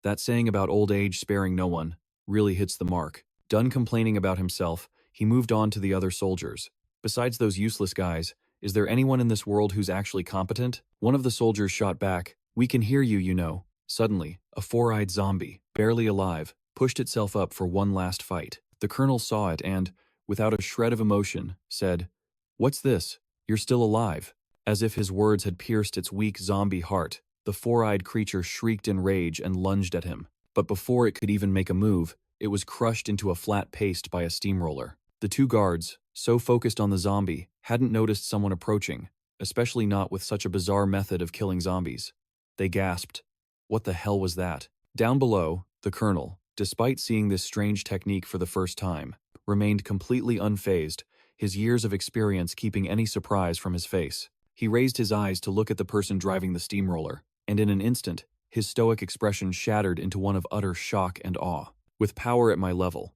That saying about old age sparing no one really hits the mark. Done complaining about himself, he moved on to the other soldiers. "Besides those useless guys, is there anyone in this world who's actually competent?" One of the soldiers shot back, "We can hear you, you know." Suddenly, a four-eyed zombie, barely alive, pushed itself up for one last fight. The colonel saw it and, without a shred of emotion, said, "What's this? You're still alive." As if his words had pierced its weak zombie heart, the four-eyed creature shrieked in rage and lunged at him. But before it could even make a move, it was crushed into a flat paste by a steamroller. The two guards, so focused on the zombie, hadn't noticed someone approaching, especially not with such a bizarre method of killing zombies. They gasped. What the hell was that? Down below, the colonel, despite seeing this strange technique for the first time, remained completely unfazed, his years of experience keeping any surprise from his face. He raised his eyes to look at the person driving the steamroller, and in an instant, his stoic expression shattered into one of utter shock and awe. "With power at my level,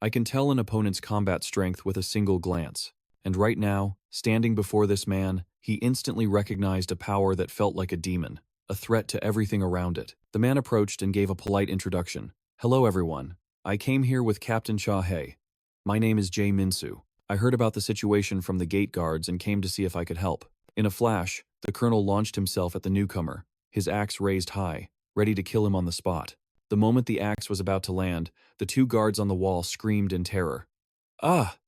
I can tell an opponent's combat strength with a single glance. And right now, standing before this man, he instantly recognized a power that felt like a demon, a threat to everything around it." The man approached and gave a polite introduction. "Hello everyone. I came here with Captain Cha He. My name is Jae Minsu. I heard about the situation from the gate guards and came to see if I could help." In a flash, the colonel launched himself at the newcomer, his axe raised high, ready to kill him on the spot. The moment the axe was about to land, the two guards on the wall screamed in terror. "Ah!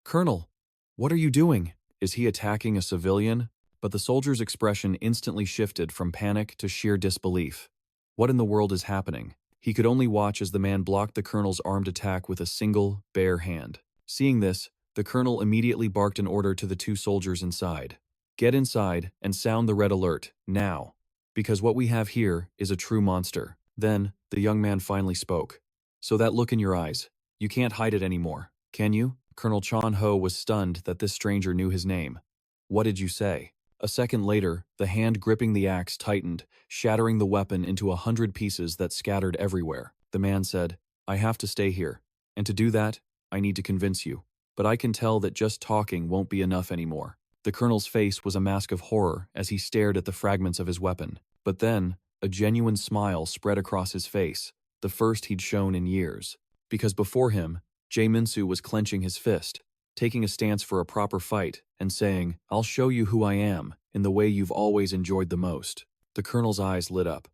Colonel, what are you doing? Is he attacking a civilian?" But the soldier's expression instantly shifted from panic to sheer disbelief. What in the world is happening? He could only watch as the man blocked the colonel's armed attack with a single, bare hand. Seeing this, The colonel immediately barked an order to the two soldiers inside. Get inside and sound the red alert, now. Because what we have here is a true monster. Then, the young man finally spoke. So that look in your eyes, you can't hide it anymore, can you? Colonel Chan Ho was stunned that this stranger knew his name. What did you say? A second later, the hand gripping the axe tightened, shattering the weapon into 100 pieces that scattered everywhere. The man said, I have to stay here. And to do that, I need to convince you. But I can tell that just talking won't be enough anymore. The colonel's face was a mask of horror as he stared at the fragments of his weapon. But then, a genuine smile spread across his face, the first he'd shown in years. Because before him, Jae-min-soo was clenching his fist, taking a stance for a proper fight, and saying, I'll show you who I am, in the way you've always enjoyed the most. The colonel's eyes lit up.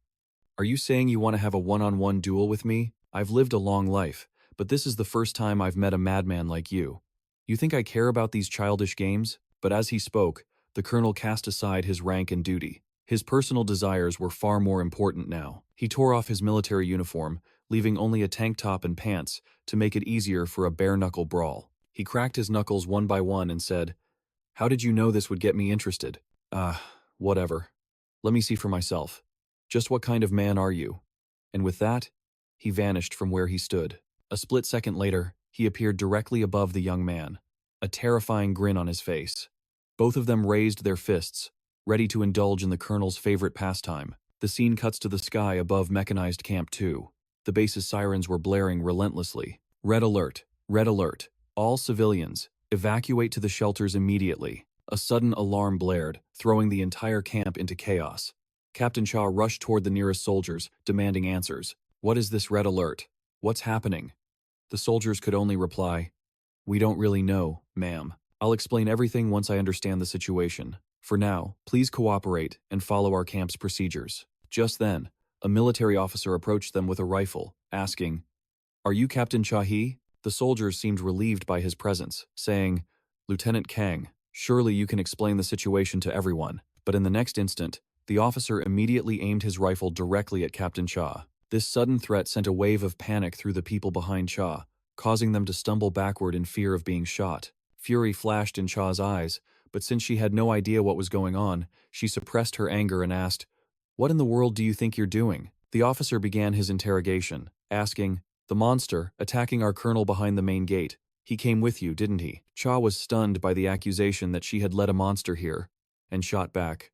Are you saying you want to have a one-on-one duel with me? I've lived a long life, but this is the first time I've met a madman like you. You think I care about these childish games? But as he spoke, the colonel cast aside his rank and duty. His personal desires were far more important now. He tore off his military uniform, leaving only a tank top and pants to make it easier for a bare-knuckle brawl. He cracked his knuckles one by one and said, How did you know this would get me interested? Whatever. Let me see for myself. Just what kind of man are you? And with that, he vanished from where he stood. A split second later, he appeared directly above the young man, a terrifying grin on his face. Both of them raised their fists, ready to indulge in the colonel's favorite pastime. The scene cuts to the sky above mechanized Camp 2. The base's sirens were blaring relentlessly. Red alert! Red alert! All civilians, evacuate to the shelters immediately. A sudden alarm blared, throwing the entire camp into chaos. Captain Cha rushed toward the nearest soldiers, demanding answers. What is this red alert? What's happening? The soldiers could only reply, We don't really know, ma'am. I'll explain everything once I understand the situation. For now, please cooperate and follow our camp's procedures. Just then, a military officer approached them with a rifle, asking, Are you Captain Cha-hee? The soldiers seemed relieved by his presence, saying, Lieutenant Kang, surely you can explain the situation to everyone. But in the next instant, the officer immediately aimed his rifle directly at Captain Cha. This sudden threat sent a wave of panic through the people behind Cha, causing them to stumble backward in fear of being shot. Fury flashed in Cha's eyes, but since she had no idea what was going on, she suppressed her anger and asked, What in the world do you think you're doing? The officer began his interrogation, asking, The monster, attacking our colonel behind the main gate. He came with you, didn't he? Cha was stunned by the accusation that she had let a monster here, and shot back,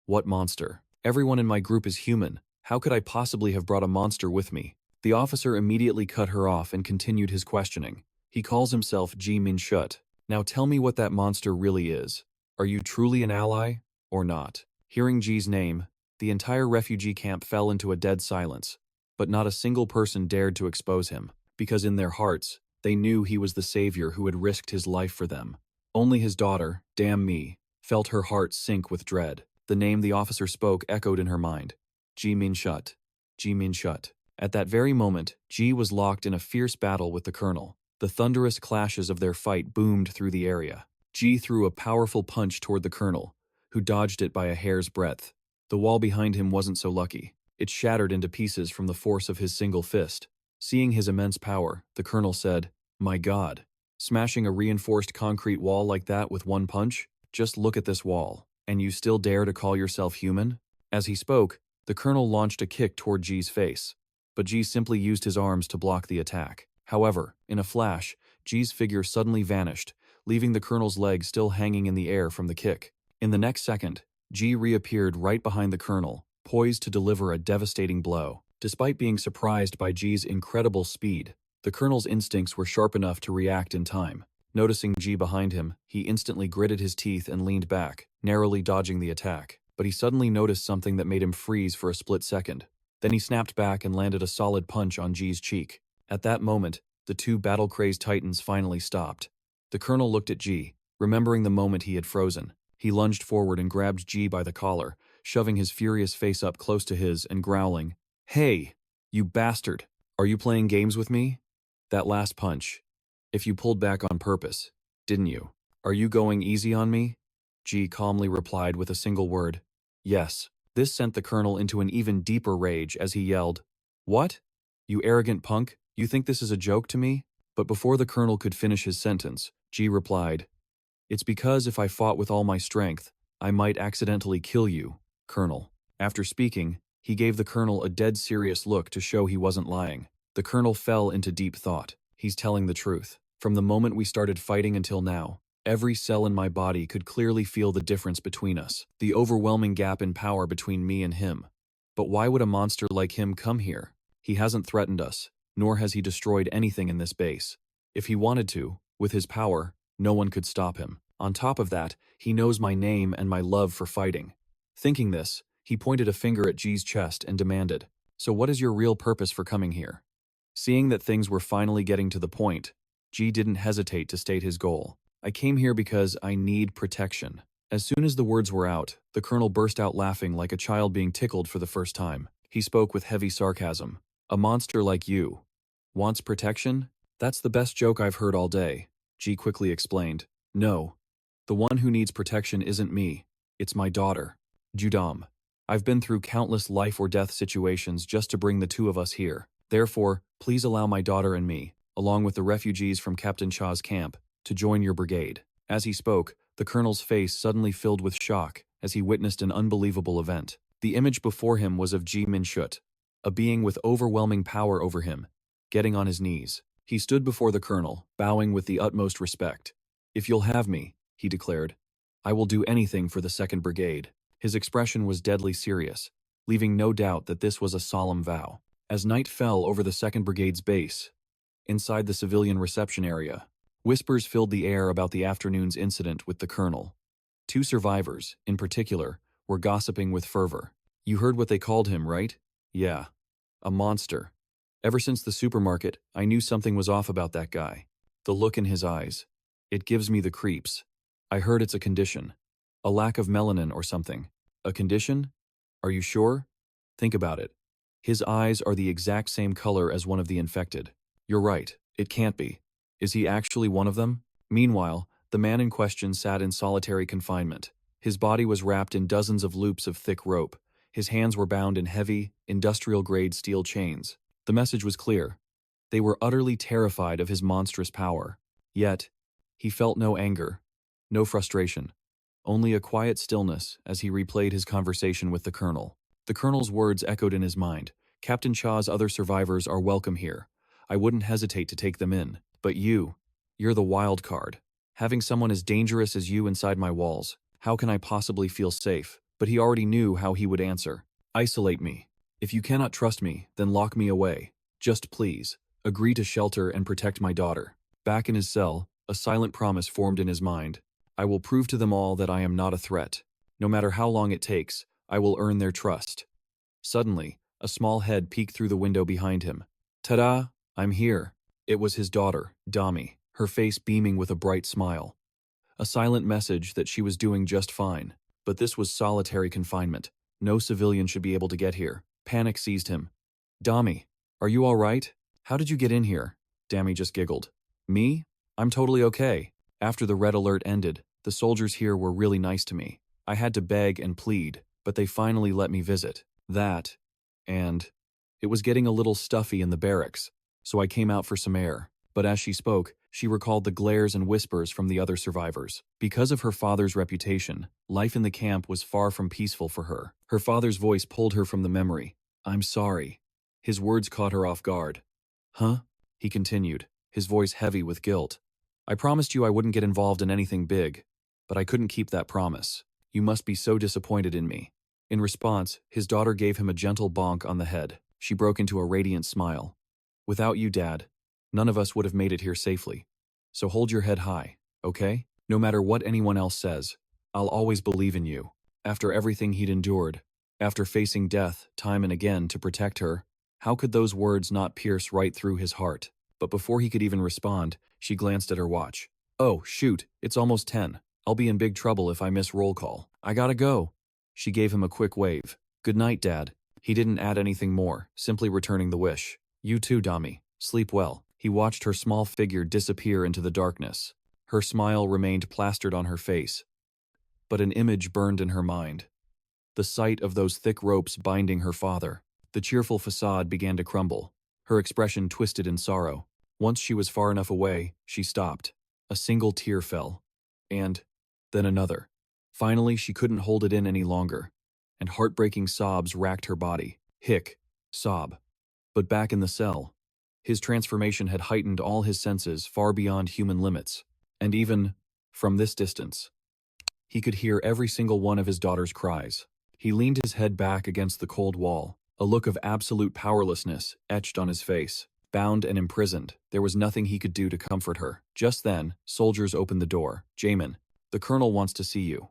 What monster? Everyone in my group is human. How could I possibly have brought a monster with me? The officer immediately cut her off and continued his questioning. He calls himself Yoo Min. Now tell me what that monster really is. Are you truly an ally, or not? Hearing Ji's name, the entire refugee camp fell into a dead silence, but not a single person dared to expose him, because in their hearts, they knew he was the savior who had risked his life for them. Only his daughter, Damy, felt her heart sink with dread. The name the officer spoke echoed in her mind. Yoo Min. Yoo Min. At that very moment, Ji was locked in a fierce battle with the colonel. The thunderous clashes of their fight boomed through the area. Ji threw a powerful punch toward the colonel, who dodged it by a hair's breadth. The wall behind him wasn't so lucky. It shattered into pieces from the force of his single fist. Seeing his immense power, the colonel said, My God, smashing a reinforced concrete wall like that with one punch? Just look at this wall, and you still dare to call yourself human? As he spoke, the colonel launched a kick toward Ji's face, but Ji simply used his arms to block the attack. However, in a flash, Ji's figure suddenly vanished, leaving the colonel's leg still hanging in the air from the kick. In the next second, Ji reappeared right behind the colonel, poised to deliver a devastating blow. Despite being surprised by Ji's incredible speed, the colonel's instincts were sharp enough to react in time. Noticing Ji behind him, he instantly gritted his teeth and leaned back, narrowly dodging the attack. But he suddenly noticed something that made him freeze for a split second. Then he snapped back and landed a solid punch on Ji's cheek. At that moment, the two battle-crazed titans finally stopped. The colonel looked at Ji, remembering the moment he had frozen. He lunged forward and grabbed Ji by the collar, shoving his furious face up close to his and growling, Hey, you bastard! Are you playing games with me? That last punch. If you pulled back on purpose, didn't you? Are you going easy on me? Ji calmly replied with a single word, Yes. This sent the colonel into an even deeper rage as he yelled, What? You arrogant punk, you think this is a joke to me? But before the colonel could finish his sentence, Ji replied, "It's because if I fought with all my strength, I might accidentally kill you, Colonel." After speaking, he gave the Colonel a dead serious look to show he wasn't lying. The Colonel fell into deep thought. He's telling the truth. From the moment we started fighting until now, every cell in my body could clearly feel the difference between us, the overwhelming gap in power between me and him. But why would a monster like him come here? He hasn't threatened us, nor has he destroyed anything in this base. If he wanted to, with his power, no one could stop him. On top of that, he knows my name and my love for fighting. Thinking this, he pointed a finger at Ji's chest and demanded, "So what is your real purpose for coming here?" Seeing that things were finally getting to the point, Ji didn't hesitate to state his goal. "I came here because I need protection." As soon as the words were out, the Colonel burst out laughing like a child being tickled for the first time. He spoke with heavy sarcasm. "A monster like you wants protection? That's the best joke I've heard all day," Ji quickly explained. "No, the one who needs protection isn't me. It's my daughter, Judam. I've been through countless life or death situations just to bring the two of us here. Therefore, please allow my daughter and me, along with the refugees from Captain Cha's camp, to join your brigade." As he spoke, the Colonel's face suddenly filled with shock as he witnessed an unbelievable event. The image before him was of Yoo Min, a being with overwhelming power over him, getting on his knees. He stood before the Colonel, bowing with the utmost respect. "If you'll have me," he declared, "I will do anything for the 2nd Brigade." His expression was deadly serious, leaving no doubt that this was a solemn vow. As night fell over the 2nd Brigade's base, inside the civilian reception area, whispers filled the air about the afternoon's incident with the Colonel. 2 survivors, in particular, were gossiping with fervor. "You heard what they called him, right?" "Yeah. A monster. Ever since the supermarket, I knew something was off about that guy. The look in his eyes. It gives me the creeps. I heard it's a condition. A lack of melanin or something." "A condition? Are you sure? Think about it. His eyes are the exact same color as one of the infected." "You're right. It can't be. Is he actually one of them?" Meanwhile, the man in question sat in solitary confinement. His body was wrapped in dozens of loops of thick rope. His hands were bound in heavy, industrial-grade steel chains. The message was clear. They were utterly terrified of his monstrous power. Yet, he felt no anger, no frustration, only a quiet stillness as he replayed his conversation with the Colonel. The Colonel's words echoed in his mind. "Captain Cha's other survivors are welcome here. I wouldn't hesitate to take them in. But you're the wild card. Having someone as dangerous as you inside my walls, how can I possibly feel safe?" But he already knew how he would answer. "Isolate me. If you cannot trust me, then lock me away. Just please, agree to shelter and protect my daughter." Back in his cell, a silent promise formed in his mind. "I will prove to them all that I am not a threat. No matter how long it takes, I will earn their trust." Suddenly, a small head peeked through the window behind him. "Ta-da! I'm here." It was his daughter, Damy, her face beaming with a bright smile. A silent message that she was doing just fine. But this was solitary confinement. No civilian should be able to get here. Panic seized him. "Damy, are you all right? How did you get in here?" Damy just giggled. "Me? I'm totally okay. After the red alert ended, the soldiers here were really nice to me. I had to beg and plead, but they finally let me visit. That, and it was getting a little stuffy in the barracks, so I came out for some air." But as she spoke, she recalled the glares and whispers from the other survivors. Because of her father's reputation, life in the camp was far from peaceful for her. Her father's voice pulled her from the memory. "I'm sorry." His words caught her off guard. "Huh?" he continued, his voice heavy with guilt. "I promised you I wouldn't get involved in anything big, but I couldn't keep that promise. You must be so disappointed in me." In response, his daughter gave him a gentle bonk on the head. She broke into a radiant smile. "Without you, Dad, none of us would have made it here safely. So hold your head high, okay? No matter what anyone else says, I'll always believe in you." After everything he'd endured, after facing death time and again to protect her, how could those words not pierce right through his heart? But before he could even respond, she glanced at her watch. "Oh, shoot, it's almost 10. I'll be in big trouble if I miss roll call. I gotta go." She gave him a quick wave. "Good night, Dad." He didn't add anything more, simply returning the wish. "You too, Damy. Sleep well." He watched her small figure disappear into the darkness. Her smile remained plastered on her face, but an image burned in her mind. The sight of those thick ropes binding her father. The cheerful facade began to crumble, her expression twisted in sorrow. Once she was far enough away, she stopped. A single tear fell. And then another. Finally, she couldn't hold it in any longer, and heartbreaking sobs racked her body. Hic, sob. But back in the cell, his transformation had heightened all his senses far beyond human limits, and even, from this distance, he could hear every single one of his daughter's cries. He leaned his head back against the cold wall, a look of absolute powerlessness etched on his face. Bound and imprisoned, there was nothing he could do to comfort her. Just then, soldiers opened the door. "Jamin, the colonel wants to see you."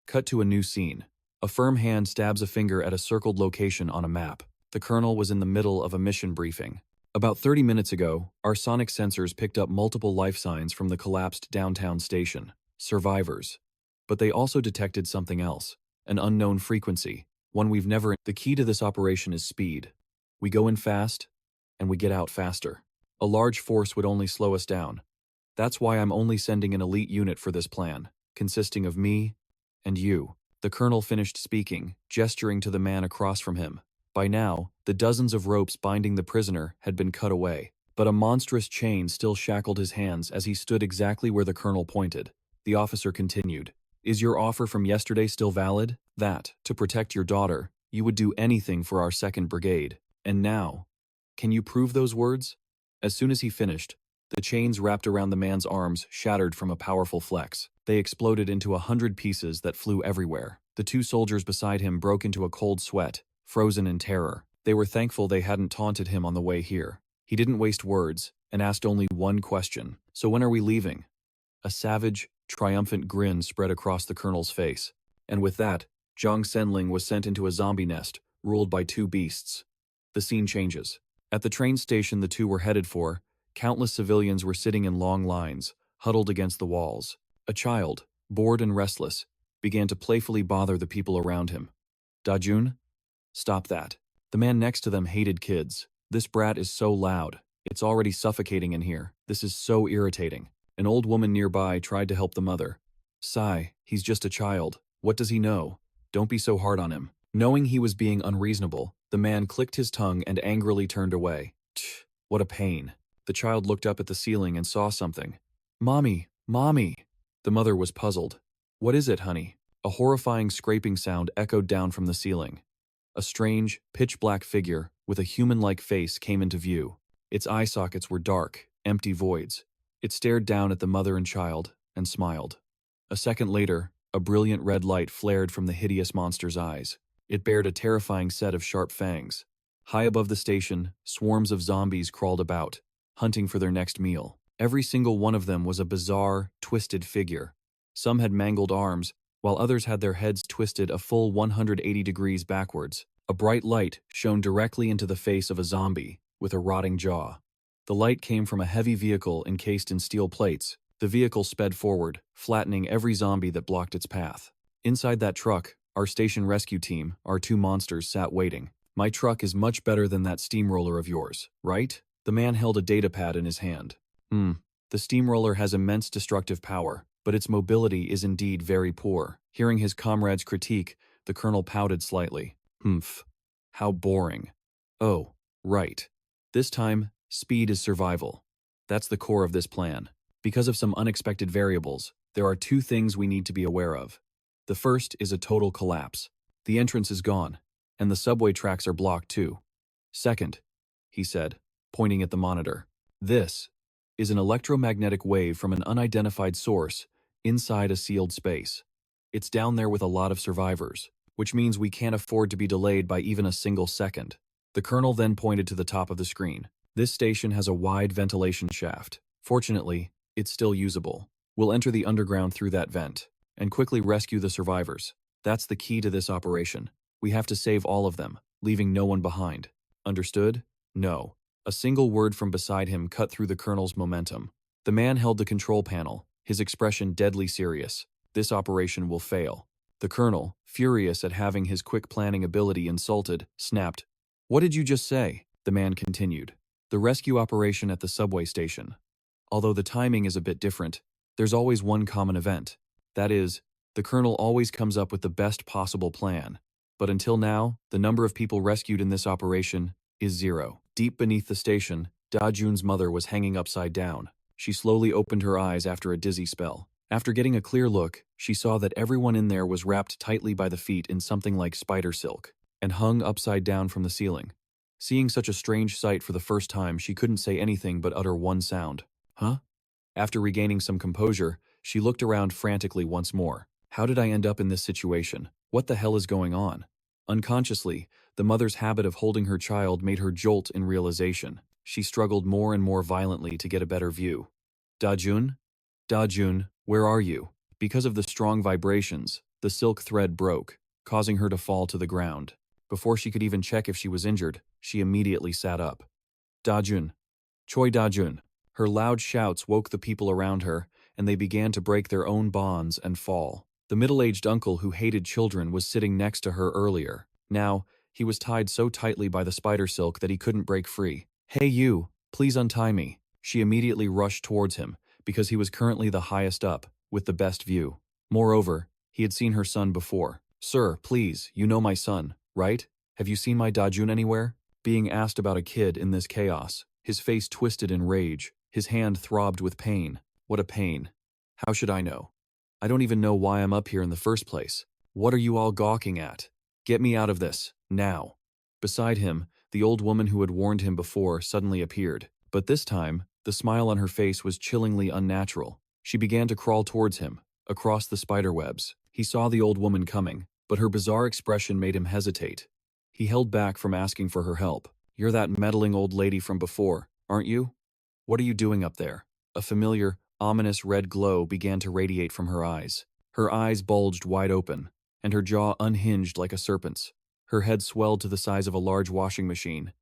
Cut to a new scene. A firm hand stabs a finger at a circled location on a map. The colonel was in the middle of a mission briefing. About 30 minutes ago, our sonic sensors picked up multiple life signs from the collapsed downtown station. Survivors. But they also detected something else. An unknown frequency. One we've never... The key to this operation is speed. We go in fast, and we get out faster. A large force would only slow us down. That's why I'm only sending an elite unit for this plan, consisting of me and you. The colonel finished speaking, gesturing to the man across from him. By now, the dozens of ropes binding the prisoner had been cut away, but a monstrous chain still shackled his hands as he stood exactly where the colonel pointed. The officer continued, "Is your offer from yesterday still valid? That, to protect your daughter, you would do anything for our 2nd Brigade. And now, can you prove those words?" As soon as he finished, the chains wrapped around the man's arms shattered from a powerful flex. They exploded into 100 pieces that flew everywhere. The 2 soldiers beside him broke into a cold sweat, frozen in terror. They were thankful they hadn't taunted him on the way here. He didn't waste words, and asked only one question. "So when are we leaving?" A savage, triumphant grin spread across the colonel's face. And with that, Zhang Senling was sent into a zombie nest, ruled by 2 beasts. The scene changes. At the train station the 2 were headed for, countless civilians were sitting in long lines, huddled against the walls. A child, bored and restless, began to playfully bother the people around him. "Dajun? Stop that." The man next to them hated kids. "This brat is so loud. It's already suffocating in here. This is so irritating." An old woman nearby tried to help the mother. "Sigh, he's just a child. What does he know? Don't be so hard on him." Knowing he was being unreasonable, the man clicked his tongue and angrily turned away. Tch, what a pain. The child looked up at the ceiling and saw something. "Mommy, mommy." The mother was puzzled. "What is it, honey?" A horrifying scraping sound echoed down from the ceiling. A strange, pitch-black figure with a human-like face came into view. Its eye sockets were dark, empty voids. It stared down at the mother and child and smiled. A second later, a brilliant red light flared from the hideous monster's eyes. It bared a terrifying set of sharp fangs. High above the station, swarms of zombies crawled about, hunting for their next meal. Every single one of them was a bizarre, twisted figure. Some had mangled arms, while others had their heads twisted a full 180 degrees backwards. A bright light shone directly into the face of a zombie, with a rotting jaw. The light came from a heavy vehicle encased in steel plates. The vehicle sped forward, flattening every zombie that blocked its path. Inside that truck, our station rescue team, our 2 monsters, sat waiting. "My truck is much better than that steamroller of yours, right?" The man held a datapad in his hand. The steamroller has immense destructive power, but its mobility is indeed very poor." Hearing his comrade's critique, the colonel pouted slightly. "Humph. How boring." "Oh, right. This time, speed is survival. That's the core of this plan. Because of some unexpected variables, there are 2 things we need to be aware of. The first is a total collapse. The entrance is gone, and the subway tracks are blocked too. Second," he said, pointing at the monitor, "this is an electromagnetic wave from an unidentified source inside a sealed space. It's down there with a lot of survivors, which means we can't afford to be delayed by even a single second." The colonel then pointed to the top of the screen. "This station has a wide ventilation shaft. Fortunately, it's still usable. We'll enter the underground through that vent and quickly rescue the survivors. That's the key to this operation. We have to save all of them, leaving no one behind. Understood?" "No." A single word from beside him cut through the colonel's momentum. The man held the control panel, his expression deadly serious. "This operation will fail." The colonel, furious at having his quick planning ability insulted, snapped. "What did you just say?" The man continued. "The rescue operation at the subway station. Although the timing is a bit different, there's always one common event. That is, the colonel always comes up with the best possible plan. But until now, the number of people rescued in this operation is 0. Deep beneath the station, Da Jun's mother was hanging upside down. She slowly opened her eyes after a dizzy spell. After getting a clear look, she saw that everyone in there was wrapped tightly by the feet in something like spider silk and hung upside down from the ceiling. Seeing such a strange sight for the first time, she couldn't say anything but utter one sound. Huh? After regaining some composure, she looked around frantically once more. How did I end up in this situation? What the hell is going on? Unconsciously, the mother's habit of holding her child made her jolt in realization. She struggled more and more violently to get a better view. Da-jun? Da-jun, where are you? Because of the strong vibrations, the silk thread broke, causing her to fall to the ground. Before she could even check if she was injured, she immediately sat up. Da-jun. Choi Da-jun. Her loud shouts woke the people around her, and they began to break their own bonds and fall. The middle-aged uncle who hated children was sitting next to her earlier. Now, he was tied so tightly by the spider silk that he couldn't break free. Hey you, please untie me. She immediately rushed towards him, because he was currently the highest up, with the best view. Moreover, he had seen her son before. Sir, please, you know my son, right? Have you seen my Da-jun anywhere? Being asked about a kid in this chaos, his face twisted in rage, his hand throbbed with pain. What a pain. How should I know? I don't even know why I'm up here in the first place. What are you all gawking at? Get me out of this, now. Beside him, the old woman who had warned him before suddenly appeared. But this time, the smile on her face was chillingly unnatural. She began to crawl towards him, across the spiderwebs. He saw the old woman coming, but her bizarre expression made him hesitate. He held back from asking for her help. You're that meddling old lady from before, aren't you? What are you doing up there? A familiar, ominous red glow began to radiate from her eyes. Her eyes bulged wide open, and her jaw unhinged like a serpent's. Her head swelled to the size of a large washing machine.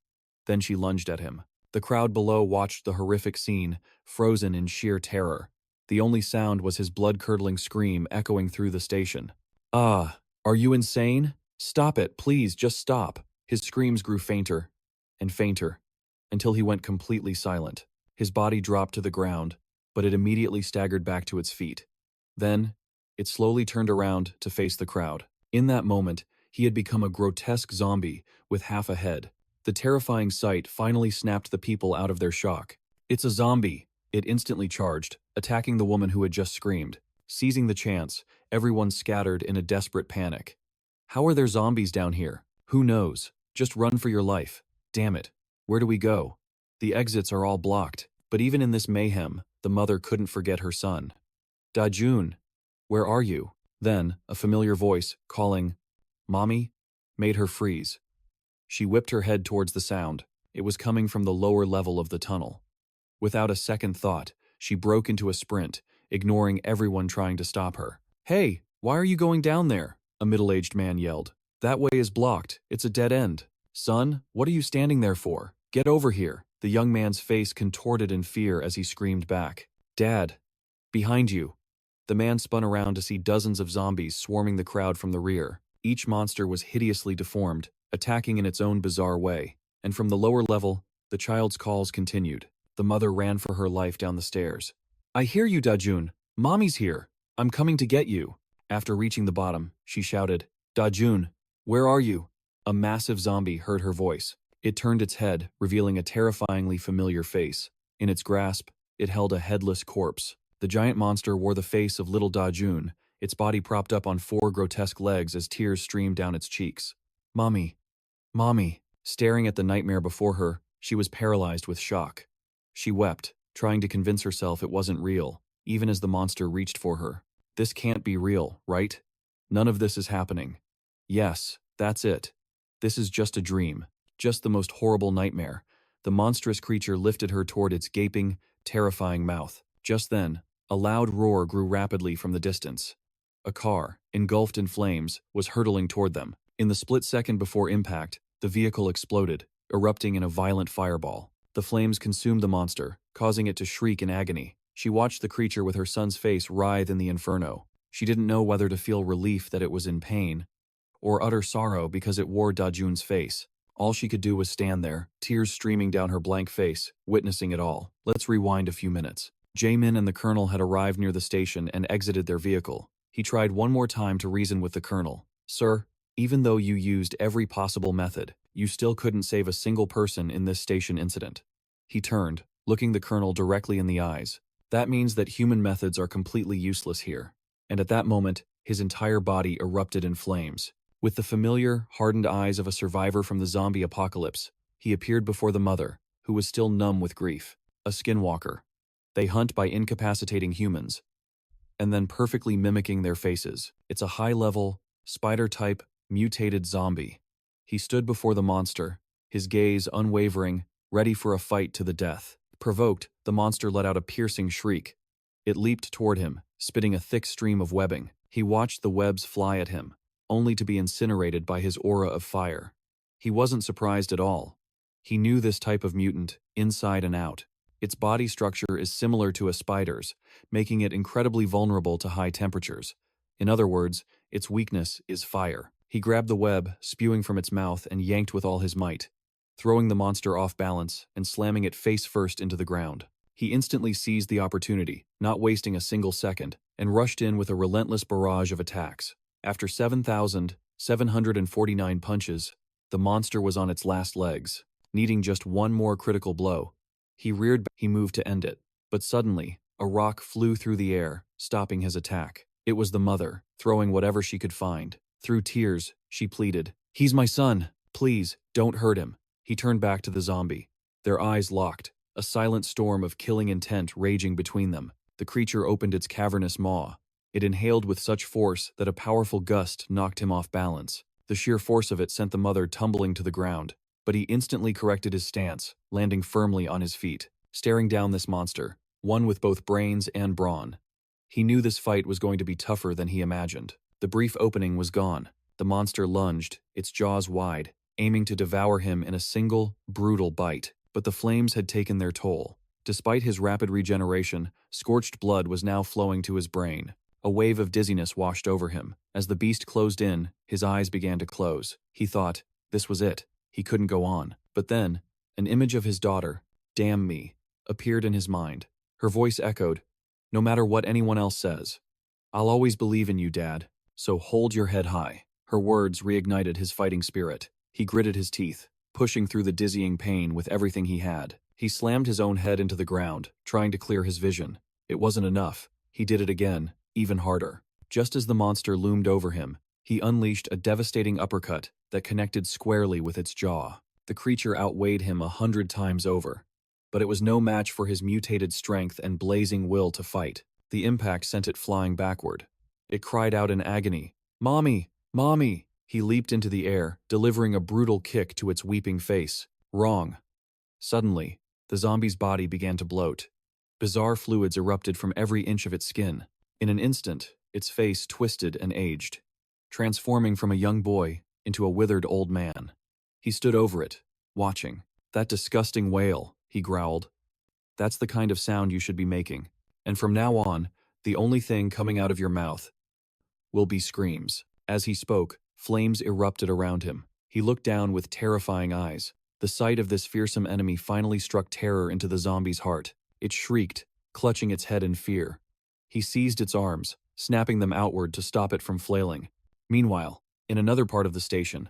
Then she lunged at him. The crowd below watched the horrific scene, frozen in sheer terror. The only sound was his blood-curdling scream echoing through the station. Ah, are you insane? Stop it, please, just stop. His screams grew fainter and fainter, until he went completely silent. His body dropped to the ground, but it immediately staggered back to its feet. Then, it slowly turned around to face the crowd. In that moment, he had become a grotesque zombie with half a head. The terrifying sight finally snapped the people out of their shock. It's a zombie! It instantly charged, attacking the woman who had just screamed. Seizing the chance, everyone scattered in a desperate panic. How are there zombies down here? Who knows? Just run for your life. Damn it. Where do we go? The exits are all blocked, but even in this mayhem, the mother couldn't forget her son. Da-jun, where are you? Then, a familiar voice, calling, Mommy, made her freeze. She whipped her head towards the sound. It was coming from the lower level of the tunnel. Without a second thought, she broke into a sprint, ignoring everyone trying to stop her. Hey, why are you going down there? A middle-aged man yelled. That way is blocked. It's a dead end. Son, what are you standing there for? Get over here. The young man's face contorted in fear as he screamed back. Dad, behind you. The man spun around to see dozens of zombies swarming the crowd from the rear. Each monster was hideously deformed, attacking in its own bizarre way. And from the lower level, the child's calls continued. The mother ran for her life down the stairs. I hear you, Da-jun. Mommy's here. I'm coming to get you. After reaching the bottom, she shouted, Da-jun, where are you? A massive zombie heard her voice. It turned its head, revealing a terrifyingly familiar face. In its grasp, it held a headless corpse. The giant monster wore the face of little Da-jun, its body propped up on 4 grotesque legs as tears streamed down its cheeks. Mommy. Mommy. Staring at the nightmare before her, she was paralyzed with shock. She wept, trying to convince herself it wasn't real, even as the monster reached for her. This can't be real, right? None of this is happening. Yes, that's it. This is just a dream. Just the most horrible nightmare. The monstrous creature lifted her toward its gaping, terrifying mouth. Just then, a loud roar grew rapidly from the distance. A car, engulfed in flames, was hurtling toward them. In the split second before impact, the vehicle exploded, erupting in a violent fireball. The flames consumed the monster, causing it to shriek in agony. She watched the creature with her son's face writhe in the inferno. She didn't know whether to feel relief that it was in pain, or utter sorrow because it wore Da-jun's face. All she could do was stand there, tears streaming down her blank face, witnessing it all. Let's rewind a few minutes. Yoo-min and the colonel had arrived near the station and exited their vehicle. He tried one more time to reason with the colonel. Sir, even though you used every possible method, you still couldn't save a single person in this station incident. He turned, looking the colonel directly in the eyes. That means that human methods are completely useless here. And at that moment, his entire body erupted in flames. With the familiar, hardened eyes of a survivor from the zombie apocalypse, he appeared before the mother, who was still numb with grief. A skinwalker. They hunt by incapacitating humans, and then perfectly mimicking their faces. It's a high-level, spider-type, mutated zombie. He stood before the monster, his gaze unwavering, ready for a fight to the death. Provoked, the monster let out a piercing shriek. It leaped toward him, spitting a thick stream of webbing. He watched the webs fly at him, only to be incinerated by his aura of fire. He wasn't surprised at all. He knew this type of mutant, inside and out. Its body structure is similar to a spider's, making it incredibly vulnerable to high temperatures. In other words, its weakness is fire. He grabbed the web, spewing from its mouth, and yanked with all his might, throwing the monster off balance and slamming it face first into the ground. He instantly seized the opportunity, not wasting a single second, and rushed in with a relentless barrage of attacks. After 7,749 punches, the monster was on its last legs, needing just one more critical blow. He reared back. He moved to end it, but suddenly, a rock flew through the air, stopping his attack. It was the mother, throwing whatever she could find. Through tears, she pleaded, "He's my son. Please, don't hurt him." He turned back to the zombie. Their eyes locked, a silent storm of killing intent raging between them. The creature opened its cavernous maw. It inhaled with such force that a powerful gust knocked him off balance. The sheer force of it sent the mother tumbling to the ground, but he instantly corrected his stance, landing firmly on his feet, staring down this monster, one with both brains and brawn. He knew this fight was going to be tougher than he imagined. The brief opening was gone. The monster lunged, its jaws wide, aiming to devour him in a single, brutal bite. But the flames had taken their toll. Despite his rapid regeneration, scorched blood was now flowing to his brain. A wave of dizziness washed over him. As the beast closed in, his eyes began to close. He thought, this was it. He couldn't go on. But then, an image of his daughter, Damy, appeared in his mind. Her voice echoed, "No matter what anyone else says, I'll always believe in you, Dad, so hold your head high." Her words reignited his fighting spirit. He gritted his teeth, pushing through the dizzying pain with everything he had. He slammed his own head into the ground, trying to clear his vision. It wasn't enough. He did it again, even harder. Just as the monster loomed over him, he unleashed a devastating uppercut that connected squarely with its jaw. The creature outweighed him 100 times over, but it was no match for his mutated strength and blazing will to fight. The impact sent it flying backward. It cried out in agony, "Mommy! Mommy!" He leaped into the air, delivering a brutal kick to its weeping face. Wrong. Suddenly, the zombie's body began to bloat. Bizarre fluids erupted from every inch of its skin. In an instant, its face twisted and aged, transforming from a young boy into a withered old man. He stood over it, watching. "That disgusting wail," he growled. "That's the kind of sound you should be making. And from now on, the only thing coming out of your mouth will be screams." As he spoke, flames erupted around him. He looked down with terrifying eyes. The sight of this fearsome enemy finally struck terror into the zombie's heart. It shrieked, clutching its head in fear. He seized its arms, snapping them outward to stop it from flailing. Meanwhile, in another part of the station,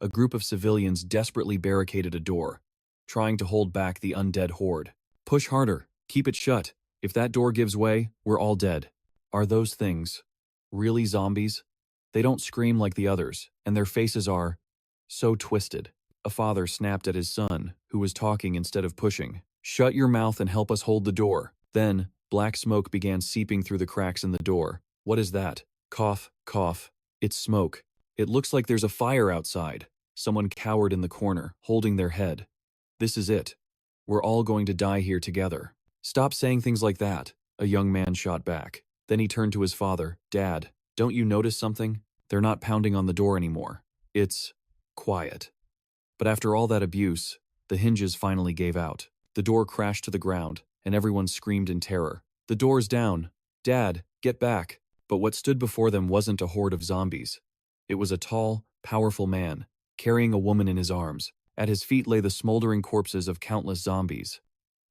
a group of civilians desperately barricaded a door, trying to hold back the undead horde. "Push harder, keep it shut. If that door gives way, we're all dead." Are those things really zombies? They don't scream like the others, and their faces are so twisted. A father snapped at his son, who was talking instead of pushing. "Shut your mouth and help us hold the door." Then, black smoke began seeping through the cracks in the door. "What is that?" Cough, cough. "It's smoke. It looks like there's a fire outside." Someone cowered in the corner, holding their head. "This is it. We're all going to die here together." "Stop saying things like that," a young man shot back. Then he turned to his father. "Dad, don't you notice something? They're not pounding on the door anymore. It's quiet." But after all that abuse, the hinges finally gave out. The door crashed to the ground, and everyone screamed in terror. "The door's down. Dad, get back." But what stood before them wasn't a horde of zombies. It was a tall, powerful man, carrying a woman in his arms. At his feet lay the smoldering corpses of countless zombies.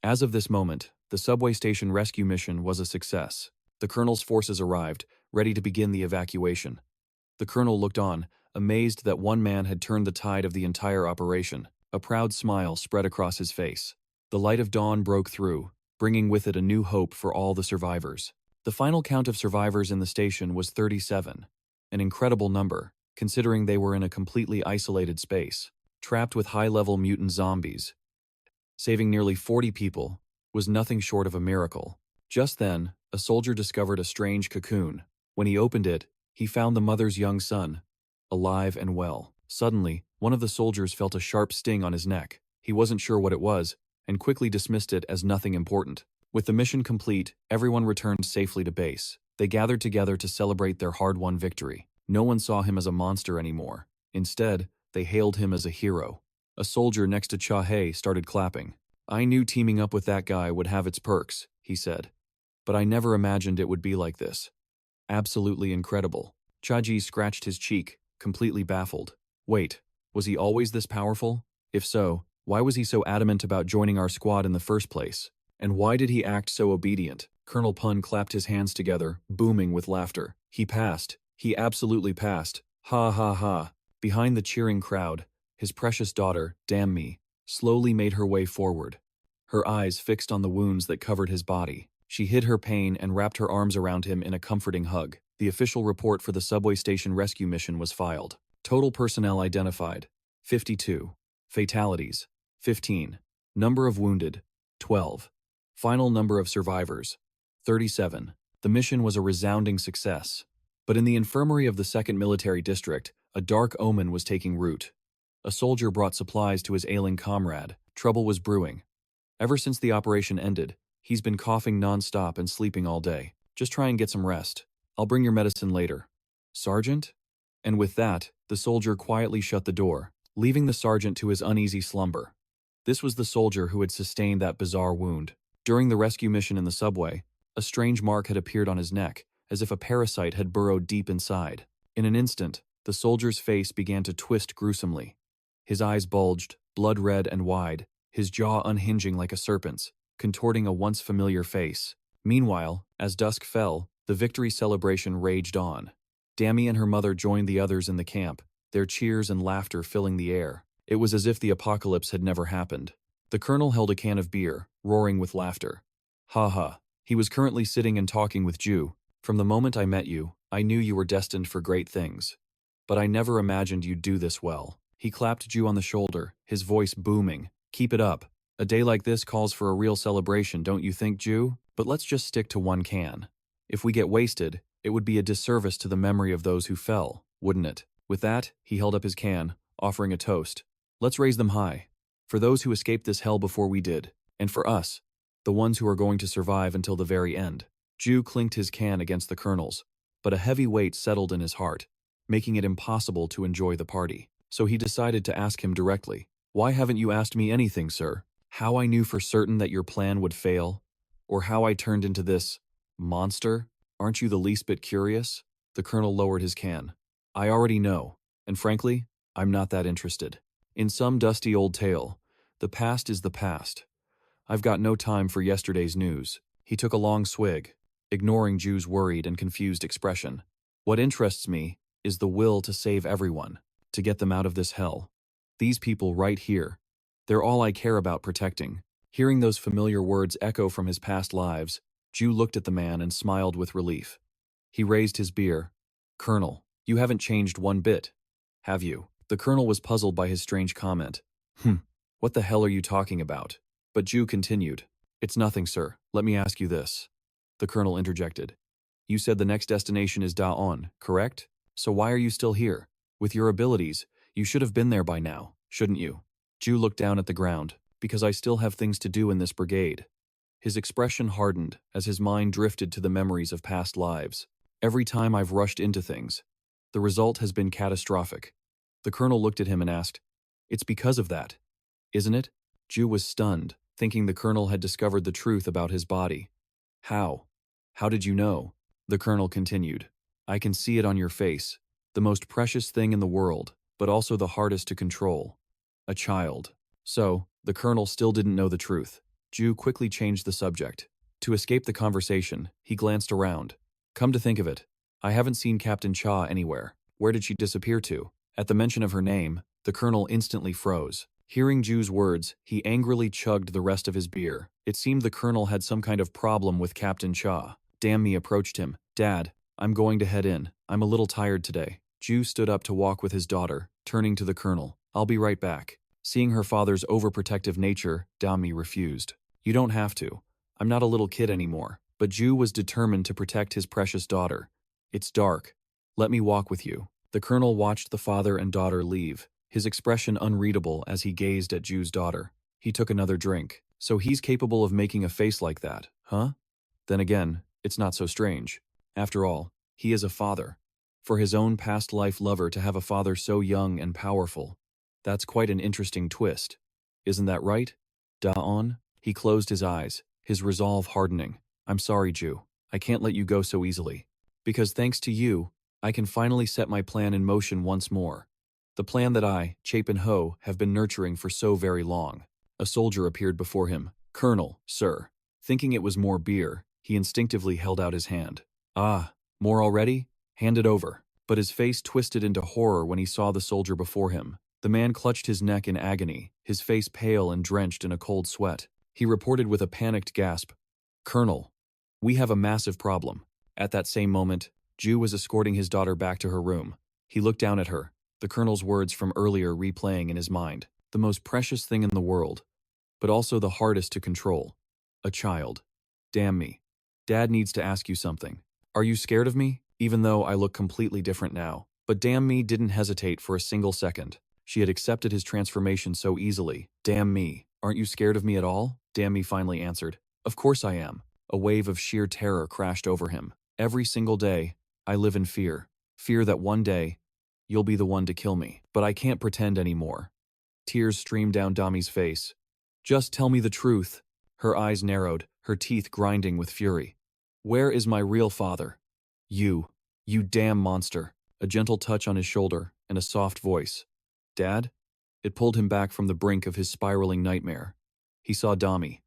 As of this moment, the subway station rescue mission was a success. The colonel's forces arrived, ready to begin the evacuation. The colonel looked on, amazed that one man had turned the tide of the entire operation. A proud smile spread across his face. The light of dawn broke through, bringing with it a new hope for all the survivors. The final count of survivors in the station was 37, an incredible number, considering they were in a completely isolated space, trapped with high-level mutant zombies. Saving nearly 40 people was nothing short of a miracle. Just then, a soldier discovered a strange cocoon. When he opened it, he found the mother's young son, alive and well. Suddenly, one of the soldiers felt a sharp sting on his neck. He wasn't sure what it was, and quickly dismissed it as nothing important. With the mission complete, everyone returned safely to base. They gathered together to celebrate their hard-won victory. No one saw him as a monster anymore. Instead, they hailed him as a hero. A soldier next to Cha-Hae started clapping. "I knew teaming up with that guy would have its perks," he said. "But I never imagined it would be like this. Absolutely incredible." Cha-Ji scratched his cheek, completely baffled. Wait, was he always this powerful? If so, why was he so adamant about joining our squad in the first place? And why did he act so obedient? Colonel Pun clapped his hands together, booming with laughter. He passed. He absolutely passed. Ha ha ha. Behind the cheering crowd, his precious daughter, Damy, slowly made her way forward. Her eyes fixed on the wounds that covered his body. She hid her pain and wrapped her arms around him in a comforting hug. The official report for the subway station rescue mission was filed. Total personnel identified: 52. Fatalities: 15. Number of wounded: 12. Final number of survivors: 37. The mission was a resounding success. But in the infirmary of the 2nd Military District, a dark omen was taking root. A soldier brought supplies to his ailing comrade. Trouble was brewing. Ever since the operation ended, he's been coughing non-stop and sleeping all day. "Just try and get some rest. I'll bring your medicine later." "Sergeant?" And with that, the soldier quietly shut the door, leaving the sergeant to his uneasy slumber. This was the soldier who had sustained that bizarre wound. During the rescue mission in the subway, a strange mark had appeared on his neck, as if a parasite had burrowed deep inside. In an instant, the soldier's face began to twist gruesomely. His eyes bulged, blood red and wide, his jaw unhinging like a serpent's, contorting a once familiar face. Meanwhile, as dusk fell, the victory celebration raged on. Damy and her mother joined the others in the camp, their cheers and laughter filling the air. It was as if the apocalypse had never happened. The colonel held a can of beer, roaring with laughter. "Ha ha." He was currently sitting and talking with Ju. "From the moment I met you, I knew you were destined for great things. But I never imagined you'd do this well." He clapped Ju on the shoulder, his voice booming. "Keep it up. A day like this calls for a real celebration, don't you think, Ju? But let's just stick to one can. If we get wasted, it would be a disservice to the memory of those who fell, wouldn't it?" With that, he held up his can, offering a toast. "Let's raise them high. For those who escaped this hell before we did, and for us, the ones who are going to survive until the very end." Ju clinked his can against the colonel's, but a heavy weight settled in his heart, making it impossible to enjoy the party. So he decided to ask him directly. "Why haven't you asked me anything, sir? How I knew for certain that your plan would fail? Or how I turned into this monster? Aren't you the least bit curious?" The colonel lowered his can. "I already know, and frankly, I'm not that interested. In some dusty old tale, the past is the past. I've got no time for yesterday's news." He took a long swig, ignoring Ju's worried and confused expression. "What interests me is the will to save everyone, to get them out of this hell. These people right here, they're all I care about protecting." Hearing those familiar words echo from his past lives, Ju looked at the man and smiled with relief. He raised his beer. "Colonel, you haven't changed one bit, have you?" The colonel was puzzled by his strange comment. What the hell are you talking about?" But Ju continued. "It's nothing, sir. Let me ask you this." The colonel interjected. "You said the next destination is Daon, correct? So why are you still here? With your abilities, you should have been there by now, shouldn't you?" Ju looked down at the ground. "Because I still have things to do in this brigade." His expression hardened as his mind drifted to the memories of past lives. "Every time I've rushed into things, the result has been catastrophic." The colonel looked at him and asked, "It's because of that, isn't it?" Ju was stunned, thinking the colonel had discovered the truth about his body. "How? How did you know?" The colonel continued. "I can see it on your face. The most precious thing in the world, but also the hardest to control. A child." So, the colonel still didn't know the truth. Ju quickly changed the subject. To escape the conversation, he glanced around. "Come to think of it, I haven't seen Captain Cha anywhere. Where did she disappear to?" At the mention of her name, the colonel instantly froze. Hearing Ju's words, he angrily chugged the rest of his beer. It seemed the colonel had some kind of problem with Captain Cha. Damy approached him. Dad, I'm going to head in. I'm a little tired today. Joo stood up to walk with his daughter, turning to the colonel. I'll be right back. Seeing her father's overprotective nature, Damy refused. You don't have to. I'm not a little kid anymore. But Joo was determined to protect his precious daughter. It's dark. Let me walk with you. The colonel watched the father and daughter leave, his expression unreadable as he gazed at Joo's daughter. He took another drink. So he's capable of making a face like that, huh? Then again, it's not so strange. After all, he is a father. For his own past life lover to have a father so young and powerful, that's quite an interesting twist. Isn't that right? Da-on? He closed his eyes, his resolve hardening. I'm sorry, Joo. I can't let you go so easily. Because thanks to you, I can finally set my plan in motion once more. The plan that I, Chapin Ho, have been nurturing for so very long. A soldier appeared before him. Colonel, sir. Thinking it was more beer, he instinctively held out his hand. Ah, more already? Hand it over. But his face twisted into horror when he saw the soldier before him. The man clutched his neck in agony, his face pale and drenched in a cold sweat. He reported with a panicked gasp, Colonel, we have a massive problem. At that same moment, Joo was escorting his daughter back to her room. He looked down at her, the colonel's words from earlier replaying in his mind. The most precious thing in the world, but also the hardest to control. A child. Damn me. Dad needs to ask you something. Are you scared of me? Even though I look completely different now. But damn me didn't hesitate for a single second. She had accepted his transformation so easily. Damn me. Aren't you scared of me at all? Damy finally answered. Of course I am. A wave of sheer terror crashed over him. Every single day, I live in fear. Fear that one day, you'll be the one to kill me. But I can't pretend anymore. Tears streamed down Damy's face. Just tell me the truth. Her eyes narrowed, her teeth grinding with fury. Where is my real father? You damn monster. A gentle touch on his shoulder and a soft voice. Dad? It pulled him back from the brink of his spiraling nightmare. He saw Damy,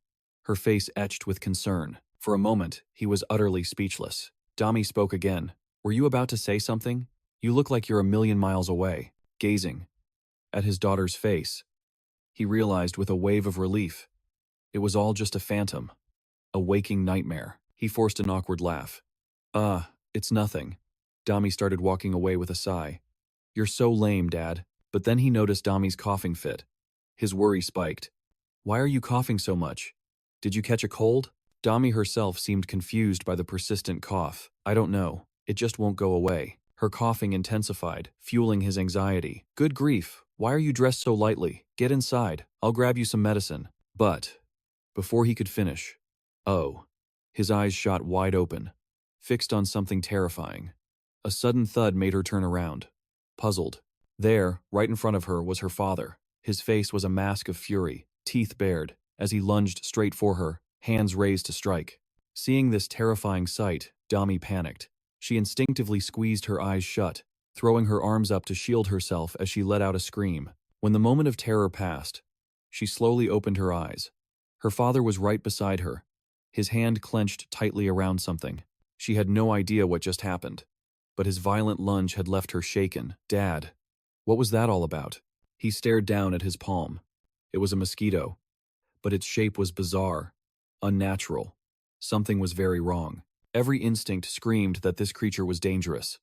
her face etched with concern. For a moment, he was utterly speechless. Damy spoke again. Were you about to say something? You look like you're a million miles away. Gazing at his daughter's face, he realized with a wave of relief. It was all just a phantom. A waking nightmare. He forced an awkward laugh. It's nothing. Damy started walking away with a sigh. You're so lame, Dad. But then he noticed Damy's coughing fit. His worry spiked. Why are you coughing so much? Did you catch a cold? Damy herself seemed confused by the persistent cough. I don't know. It just won't go away. Her coughing intensified, fueling his anxiety. Good grief. Why are you dressed so lightly? Get inside. I'll grab you some medicine. But before he could finish, his eyes shot wide open, fixed on something terrifying. A sudden thud made her turn around, puzzled. There, right in front of her, was her father. His face was a mask of fury, teeth bared, as he lunged straight for her, hands raised to strike. Seeing this terrifying sight, Damy panicked. She instinctively squeezed her eyes shut, throwing her arms up to shield herself as she let out a scream. When the moment of terror passed, she slowly opened her eyes. Her father was right beside her, his hand clenched tightly around something. She had no idea what just happened, but his violent lunge had left her shaken. Dad, what was that all about? He stared down at his palm. It was a mosquito, but its shape was bizarre, unnatural. Something was very wrong. Every instinct screamed that this creature was dangerous.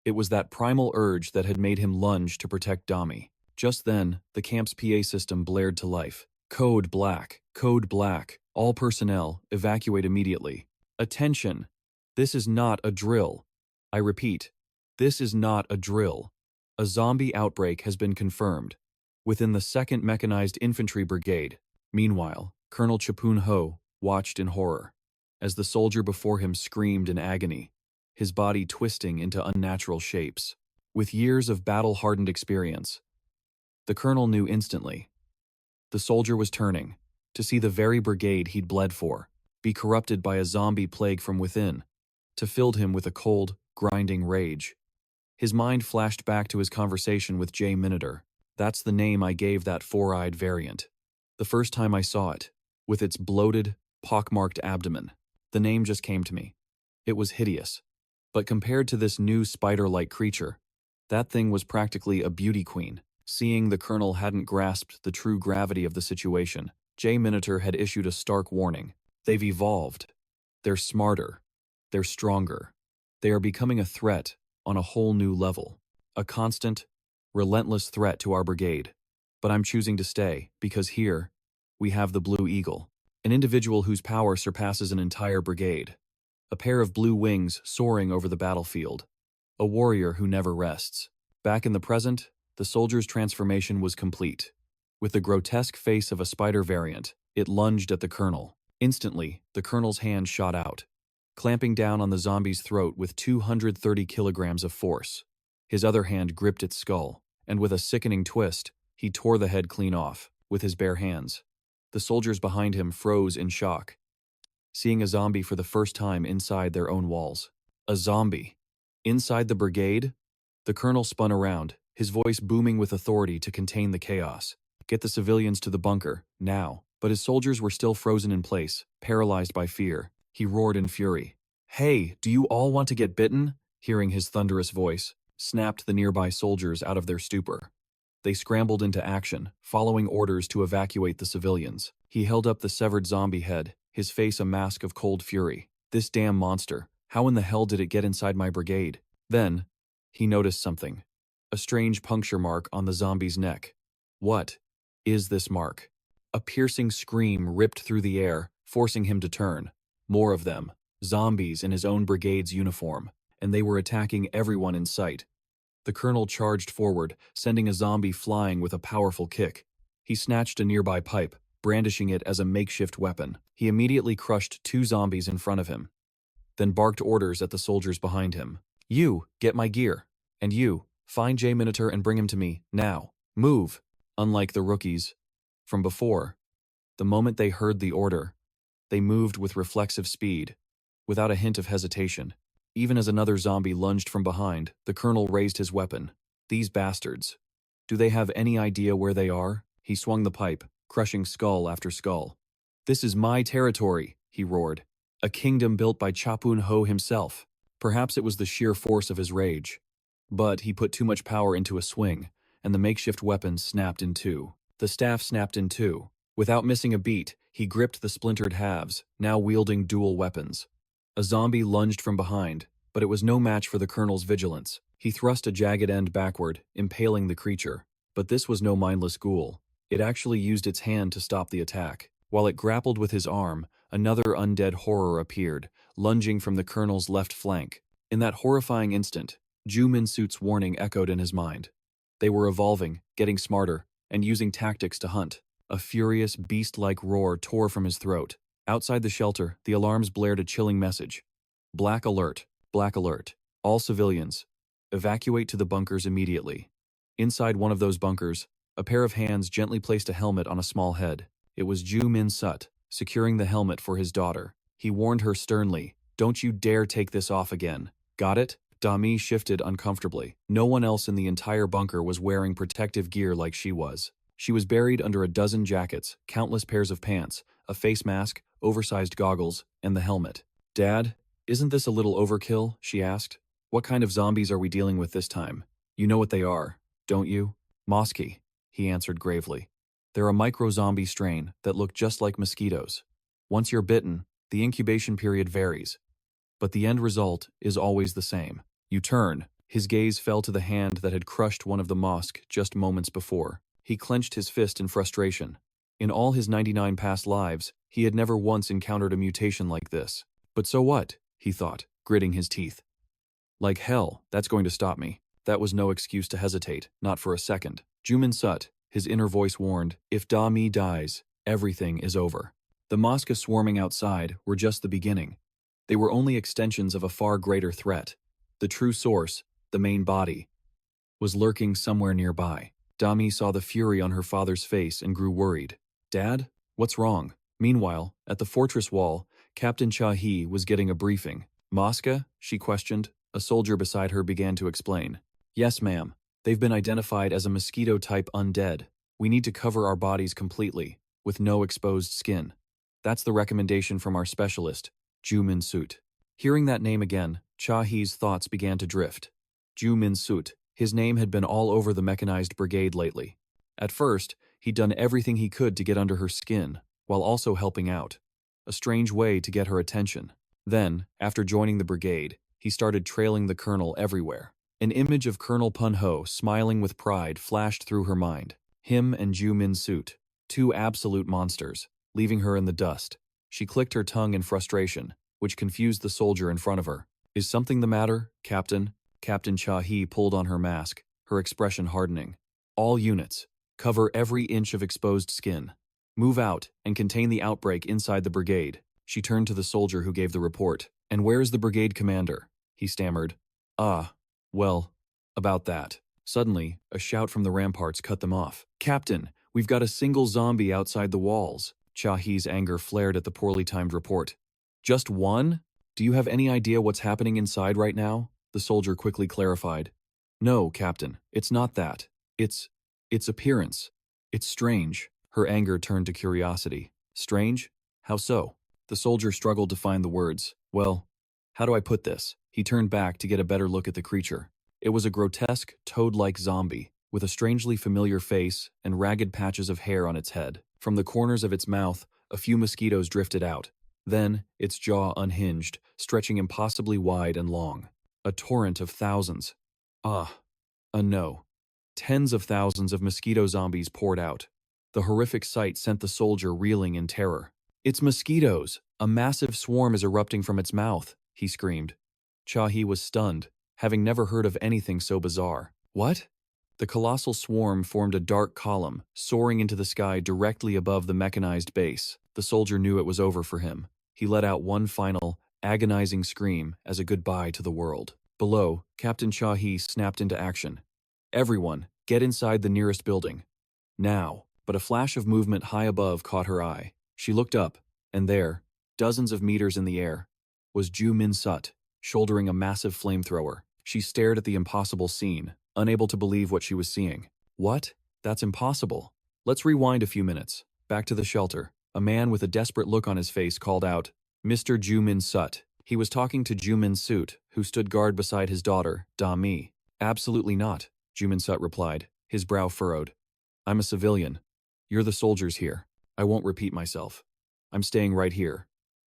It was that primal urge that had made him lunge to protect Damy. Just then, the camp's PA system blared to life. Code black. Code black. All personnel, evacuate immediately. Attention! This is not a drill. I repeat, this is not a drill. A zombie outbreak has been confirmed within the 2nd Mechanized Infantry Brigade. Meanwhile, Colonel Chapun Ho watched in horror as the soldier before him screamed in agony, his body twisting into unnatural shapes. With years of battle-hardened experience, the colonel knew instantly. The soldier was turning to see the very brigade he'd bled for be corrupted by a zombie plague from within, to filled him with a cold, grinding rage. His mind flashed back to his conversation with Jay Minotaur. That's the name I gave that four-eyed variant. The first time I saw it, with its bloated, pockmarked abdomen, the name just came to me. It was hideous. But compared to this new spider-like creature, that thing was practically a beauty queen. Seeing the colonel hadn't grasped the true gravity of the situation, J. Minotaur had issued a stark warning. They've evolved. They're smarter. They're stronger. They are becoming a threat on a whole new level. A constant, relentless threat to our brigade. But I'm choosing to stay, because here, we have the Blue Eagle. An individual whose power surpasses an entire brigade. A pair of blue wings soaring over the battlefield. A warrior who never rests. Back in the present, the soldier's transformation was complete. With the grotesque face of a spider variant, it lunged at the colonel. Instantly, the colonel's hand shot out, clamping down on the zombie's throat with 230 kilograms of force. His other hand gripped its skull, and with a sickening twist, he tore the head clean off, with his bare hands. The soldiers behind him froze in shock, seeing a zombie for the first time inside their own walls. A zombie. Inside the brigade? The colonel spun around, his voice booming with authority to contain the chaos. Get the civilians to the bunker, now. But his soldiers were still frozen in place, paralyzed by fear. He roared in fury. Hey, do you all want to get bitten? Hearing his thunderous voice, snapped the nearby soldiers out of their stupor. They scrambled into action, following orders to evacuate the civilians. He held up the severed zombie head, his face a mask of cold fury. This damn monster, how in the hell did it get inside my brigade? Then, he noticed something. A strange puncture mark on the zombie's neck. What is this mark? A piercing scream ripped through the air, forcing him to turn. More of them, zombies in his own brigade's uniform, and they were attacking everyone in sight. The colonel charged forward, sending a zombie flying with a powerful kick. He snatched a nearby pipe, brandishing it as a makeshift weapon. He immediately crushed 2 zombies in front of him, then barked orders at the soldiers behind him. You, get my gear. And you, find J. Minotaur and bring him to me, now. Move. Unlike the rookies from before, the moment they heard the order, they moved with reflexive speed, without a hint of hesitation. Even as another zombie lunged from behind, the colonel raised his weapon. These bastards. Do they have any idea where they are? He swung the pipe, crushing skull after skull. This is my territory, he roared. A kingdom built by Chapun Ho himself. Perhaps it was the sheer force of his rage. But he put too much power into a swing, and the makeshift weapon snapped in two. The staff snapped in two. Without missing a beat, he gripped the splintered halves, now wielding dual weapons. A zombie lunged from behind, but it was no match for the colonel's vigilance. He thrust a jagged end backward, impaling the creature. But this was no mindless ghoul. It actually used its hand to stop the attack. While it grappled with his arm, another undead horror appeared, lunging from the colonel's left flank. In that horrifying instant, Yoo Min suit's warning echoed in his mind. They were evolving, getting smarter, and using tactics to hunt. A furious, beast-like roar tore from his throat. Outside the shelter, the alarms blared a chilling message. Black alert, black alert. All civilians, evacuate to the bunkers immediately. Inside one of those bunkers, a pair of hands gently placed a helmet on a small head. It was Yoo Min Sut, securing the helmet for his daughter. He warned her sternly, "Don't you dare take this off again. Got it?" Damy shifted uncomfortably. No one else in the entire bunker was wearing protective gear like she was. She was buried under a dozen jackets, countless pairs of pants, a face mask, oversized goggles, and the helmet. "Dad, isn't this a little overkill?" she asked. "What kind of zombies are we dealing with this time? You know what they are, don't you?" "Mosky," he answered gravely. "They're a micro-zombie strain that look just like mosquitoes. Once you're bitten, the incubation period varies, but the end result is always the same. You turn." His gaze fell to the hand that had crushed one of the mosque just moments before. He clenched his fist in frustration. In all his 99 past lives, he had never once encountered a mutation like this. But so what, he thought, gritting his teeth. Like hell, that's going to stop me. That was no excuse to hesitate, not for a second. Yoo Min Sut, his inner voice warned, if Damy dies, everything is over. The mosque swarming outside were just the beginning. They were only extensions of a far greater threat. The true source, the main body, was lurking somewhere nearby. Damy saw the fury on her father's face and grew worried. "Dad, what's wrong?" Meanwhile, at the fortress wall, Captain Cha-hee was getting a briefing. "Mosca?" she questioned. A soldier beside her began to explain. "Yes, ma'am. They've been identified as a mosquito-type undead. We need to cover our bodies completely, with no exposed skin. That's the recommendation from our specialist, Yoo Min Sut." Hearing that name again, Cha-hee's thoughts began to drift. Yoo Min Sut. His name had been all over the mechanized brigade lately. At first, He'd done everything he could to get under her skin, while also helping out. A strange way to get her attention. Then, after joining the brigade, he started trailing the colonel everywhere. An image of Colonel Punho smiling with pride flashed through her mind. Him and Yoo Min's suit. Two absolute monsters, leaving her in the dust. She clicked her tongue in frustration, which confused the soldier in front of her. Is something the matter, Captain? Captain Cha-hee pulled on her mask, her expression hardening. All units, cover every inch of exposed skin. Move out and contain the outbreak inside the brigade. She turned to the soldier who gave the report. And where is the brigade commander? He stammered. Well, about that. Suddenly, a shout from the ramparts cut them off. Captain, we've got a single zombie outside the walls. Cha-hee's anger flared at the poorly timed report. Just one? Do you have any idea what's happening inside right now? The soldier quickly clarified. No, Captain, it's not that. It's appearance. It's strange. Her anger turned to curiosity. Strange? How so? The soldier struggled to find the words. Well, how do I put this? He turned back to get a better look at the creature. It was a grotesque, toad-like zombie, with a strangely familiar face and ragged patches of hair on its head. From the corners of its mouth, a few mosquitoes drifted out. Then, its jaw unhinged, stretching impossibly wide and long. A torrent of thousands. No. Tens of thousands of mosquito zombies poured out. The horrific sight sent the soldier reeling in terror. It's mosquitoes! A massive swarm is erupting from its mouth, he screamed. Cha-hee was stunned, having never heard of anything so bizarre. What? The colossal swarm formed a dark column, soaring into the sky directly above the mechanized base. The soldier knew it was over for him. He let out one final, agonizing scream as a goodbye to the world. Below, Captain Cha-hee snapped into action. Everyone, get inside the nearest building. Now. But a flash of movement high above caught her eye. She looked up, and there, dozens of meters in the air, was Yoo Min, shouldering a massive flamethrower. She stared at the impossible scene, unable to believe what she was seeing. What? That's impossible. Let's rewind a few minutes. Back to the shelter. A man with a desperate look on his face called out, Mr. Yoo Min. He was talking to Yoo Min, who stood guard beside his daughter, Damy. Absolutely not, Yoo Min replied, his brow furrowed. I'm a civilian. You're the soldiers here. I won't repeat myself. I'm staying right here.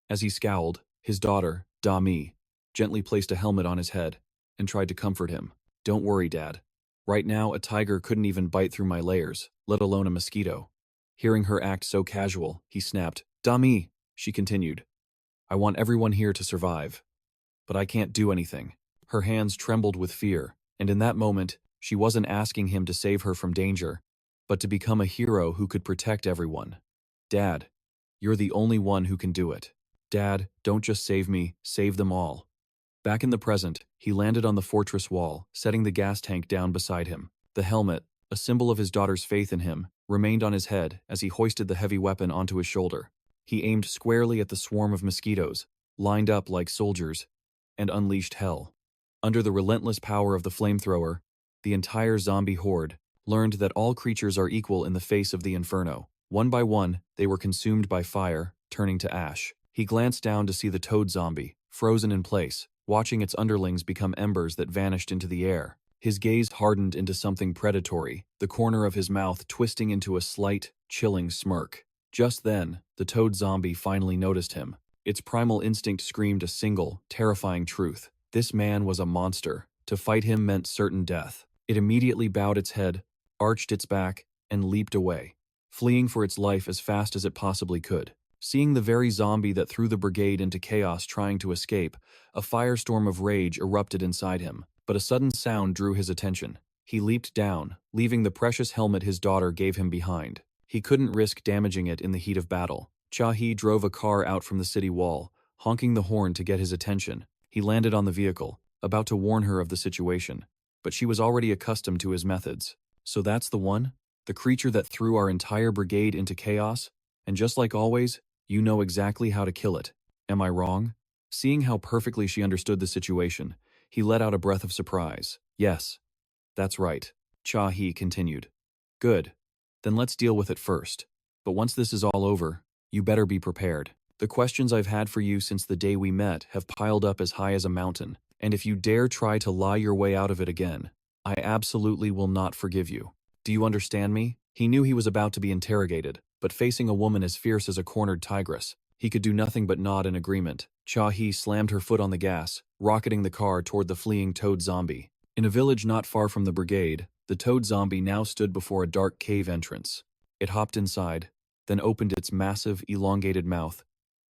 As he scowled, his daughter, Damy, gently placed a helmet on his head and tried to comfort him. Don't worry, Dad. Right now, a tiger couldn't even bite through my layers, let alone a mosquito. Hearing her act so casual, he snapped. Damy, she continued. I want everyone here to survive. But I can't do anything. Her hands trembled with fear, and in that moment, she wasn't asking him to save her from danger, but to become a hero who could protect everyone. Dad, you're the only one who can do it. Dad, don't just save me, save them all. Back in the present, he landed on the fortress wall, setting the gas tank down beside him. The helmet, a symbol of his daughter's faith in him, remained on his head as he hoisted the heavy weapon onto his shoulder. He aimed squarely at the swarm of mosquitoes, lined up like soldiers, and unleashed hell. Under the relentless power of the flamethrower, the entire zombie horde learned that all creatures are equal in the face of the inferno. One by one, they were consumed by fire, turning to ash. He glanced down to see the toad zombie, frozen in place, watching its underlings become embers that vanished into the air. His gaze hardened into something predatory, the corner of his mouth twisting into a slight, chilling smirk. Just then, the toad zombie finally noticed him. Its primal instinct screamed a single, terrifying truth. This man was a monster. To fight him meant certain death. It immediately bowed its head, arched its back, and leaped away, fleeing for its life as fast as it possibly could. Seeing the very zombie that threw the brigade into chaos trying to escape, a firestorm of rage erupted inside him. But a sudden sound drew his attention. He leaped down, leaving the precious helmet his daughter gave him behind. He couldn't risk damaging it in the heat of battle. Cha-hee drove a car out from the city wall, honking the horn to get his attention. He landed on the vehicle, about to warn her of the situation. But she was already accustomed to his methods. So that's the one? The creature that threw our entire brigade into chaos? And just like always, you know exactly how to kill it. Am I wrong? Seeing how perfectly she understood the situation, he let out a breath of surprise. Yes, that's right, Cha-hee continued. Good. Then let's deal with it first. But once this is all over, you better be prepared. The questions I've had for you since the day we met have piled up as high as a mountain, and if you dare try to lie your way out of it again, I absolutely will not forgive you. Do you understand me? He knew he was about to be interrogated, but facing a woman as fierce as a cornered tigress, he could do nothing but nod in agreement. Cha-hee slammed her foot on the gas, rocketing the car toward the fleeing toad zombie. In a village not far from the brigade, the toad zombie now stood before a dark cave entrance. It hopped inside, then opened its massive, elongated mouth,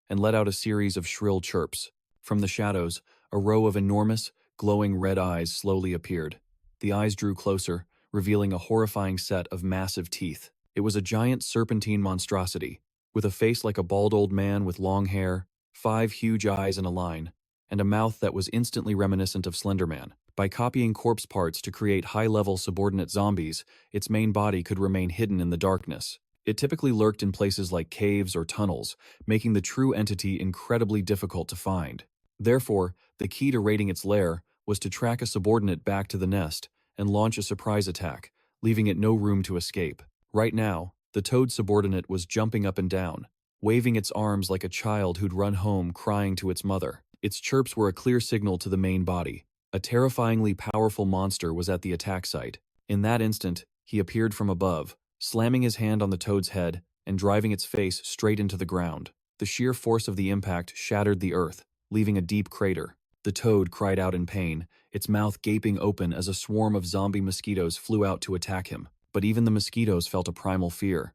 and let out a series of shrill chirps. From the shadows, a row of enormous, glowing red eyes slowly appeared. The eyes drew closer, revealing a horrifying set of massive teeth. It was a giant serpentine monstrosity, with a face like a bald old man with long hair, 5 huge eyes in a line, and a mouth that was instantly reminiscent of Slender Man. By copying corpse parts to create high-level subordinate zombies, its main body could remain hidden in the darkness. It typically lurked in places like caves or tunnels, making the true entity incredibly difficult to find. Therefore, the key to raiding its lair was to track a subordinate back to the nest and launch a surprise attack, leaving it no room to escape. Right now, the toad subordinate was jumping up and down, waving its arms like a child who'd run home crying to its mother. Its chirps were a clear signal to the main body. A terrifyingly powerful monster was at the attack site. In that instant, he appeared from above, slamming his hand on the toad's head and driving its face straight into the ground. The sheer force of the impact shattered the earth, leaving a deep crater. The toad cried out in pain, its mouth gaping open as a swarm of zombie mosquitoes flew out to attack him. But even the mosquitoes felt a primal fear.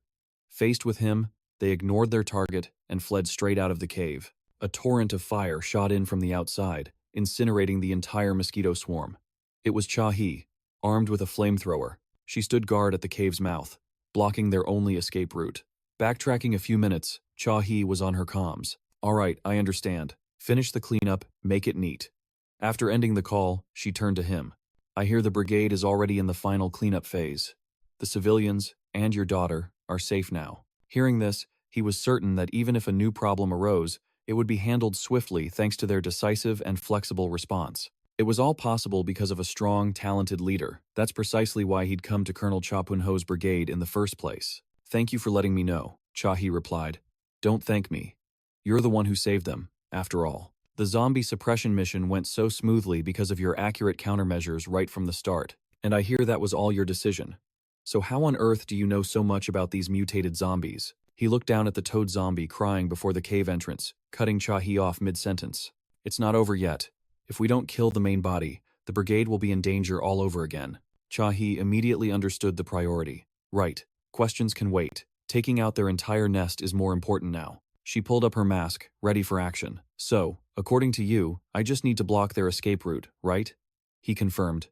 Faced with him, they ignored their target and fled straight out of the cave. A torrent of fire shot in from the outside, incinerating the entire mosquito swarm. It was Cha-hee, armed with a flamethrower. She stood guard at the cave's mouth, blocking their only escape route. Backtracking a few minutes, Cha-hee was on her comms. "All right, I understand. Finish the cleanup, make it neat." After ending the call, she turned to him. "I hear the brigade is already in the final cleanup phase. The civilians, and your daughter, are safe now." Hearing this, he was certain that even if a new problem arose, it would be handled swiftly thanks to their decisive and flexible response. It was all possible because of a strong, talented leader. That's precisely why he'd come to Colonel Cha Pun-ho's brigade in the first place. "Thank you for letting me know," Cha-hee replied. "Don't thank me. You're the one who saved them, after all. The zombie suppression mission went so smoothly because of your accurate countermeasures right from the start, and I hear that was all your decision. So how on earth do you know so much about these mutated zombies?" He looked down at the toad zombie crying before the cave entrance, cutting Cha-hee off mid-sentence. "It's not over yet. If we don't kill the main body, the brigade will be in danger all over again." Cha-hee immediately understood the priority. "Right. Questions can wait. Taking out their entire nest is more important now." She pulled up her mask, ready for action. "So, according to you, I just need to block their escape route, right?" He confirmed.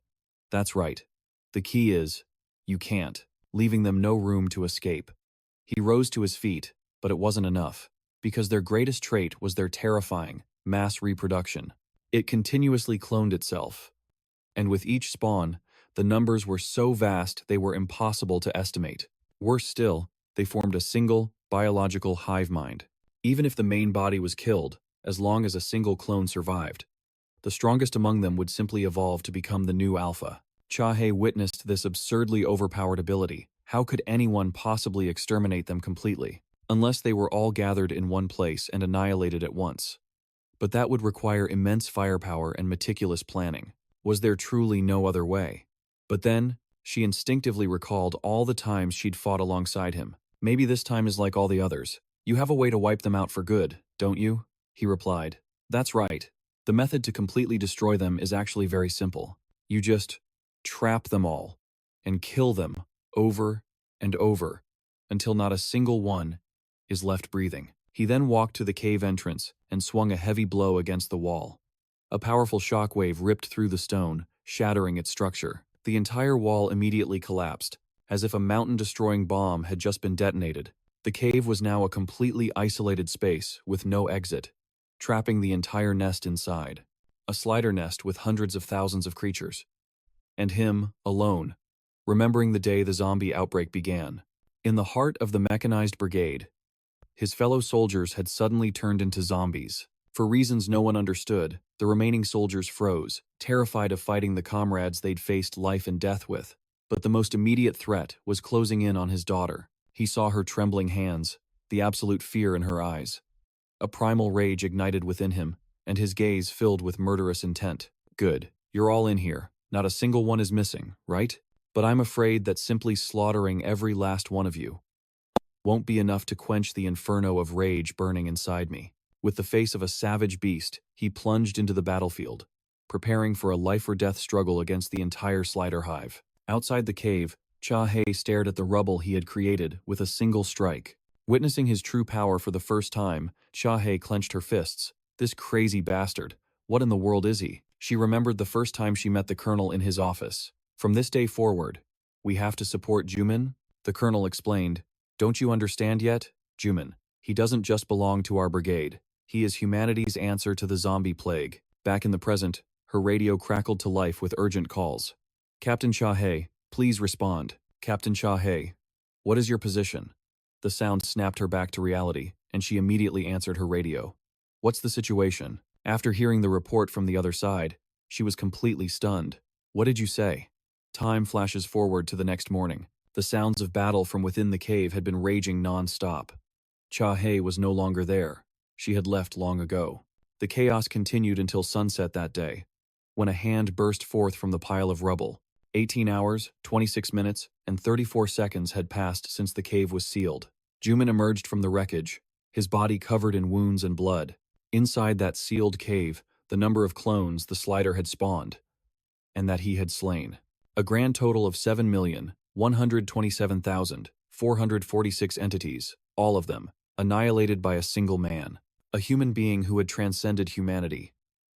"That's right. The key is, you can't, leaving them no room to escape." He rose to his feet, but it wasn't enough, because their greatest trait was their terrifying, mass reproduction. It continuously cloned itself. And with each spawn, the numbers were so vast they were impossible to estimate. Worse still, they formed a single, biological hive mind. Even if the main body was killed, as long as a single clone survived, the strongest among them would simply evolve to become the new alpha. Cha-hee witnessed this absurdly overpowered ability. How could anyone possibly exterminate them completely? Unless they were all gathered in one place and annihilated at once. But that would require immense firepower and meticulous planning. Was there truly no other way? But then, she instinctively recalled all the times she'd fought alongside him. "Maybe this time is like all the others. You have a way to wipe them out for good, don't you?" He replied. "That's right. The method to completely destroy them is actually very simple. You just trap them all and kill them over and over until not a single one is left breathing." He then walked to the cave entrance and swung a heavy blow against the wall. A powerful shockwave ripped through the stone, shattering its structure. The entire wall immediately collapsed, as if a mountain-destroying bomb had just been detonated. The cave was now a completely isolated space with no exit, trapping the entire nest inside. A slider nest with hundreds of thousands of creatures. And him, alone, remembering the day the zombie outbreak began. In the heart of the mechanized brigade, his fellow soldiers had suddenly turned into zombies. For reasons no one understood, the remaining soldiers froze, terrified of fighting the comrades they'd faced life and death with. But the most immediate threat was closing in on his daughter. He saw her trembling hands, the absolute fear in her eyes. A primal rage ignited within him, and his gaze filled with murderous intent. "Good. You're all in here. Not a single one is missing, right?" But I'm afraid that simply slaughtering every last one of you won't be enough to quench the inferno of rage burning inside me. With the face of a savage beast, he plunged into the battlefield, preparing for a life-or-death struggle against the entire Slider hive. Outside the cave, Cha-Hei stared at the rubble he had created with a single strike. Witnessing his true power for the first time, Cha-Hei clenched her fists. This crazy bastard. What in the world is he? She remembered the first time she met the colonel in his office. From this day forward, we have to support Yoo Min, the colonel explained. Don't you understand yet, Yoo Min? He doesn't just belong to our brigade. He is humanity's answer to the zombie plague. Back in the present, her radio crackled to life with urgent calls. Captain Cha-Hei, please respond. Captain Cha-Hei, what is your position? The sound snapped her back to reality, and she immediately answered her radio. What's the situation? After hearing the report from the other side, she was completely stunned. What did you say? Time flashes forward to the next morning. The sounds of battle from within the cave had been raging non-stop. Cha-Hei was no longer there. She had left long ago. The chaos continued until sunset that day, when a hand burst forth from the pile of rubble. 18 hours, 26 minutes, and 34 seconds had passed since the cave was sealed. Yoo Min emerged from the wreckage, his body covered in wounds and blood. Inside that sealed cave, the number of clones the Slider had spawned, and that he had slain. A grand total of 7,127,446 entities, all of them annihilated by a single man. A human being who had transcended humanity.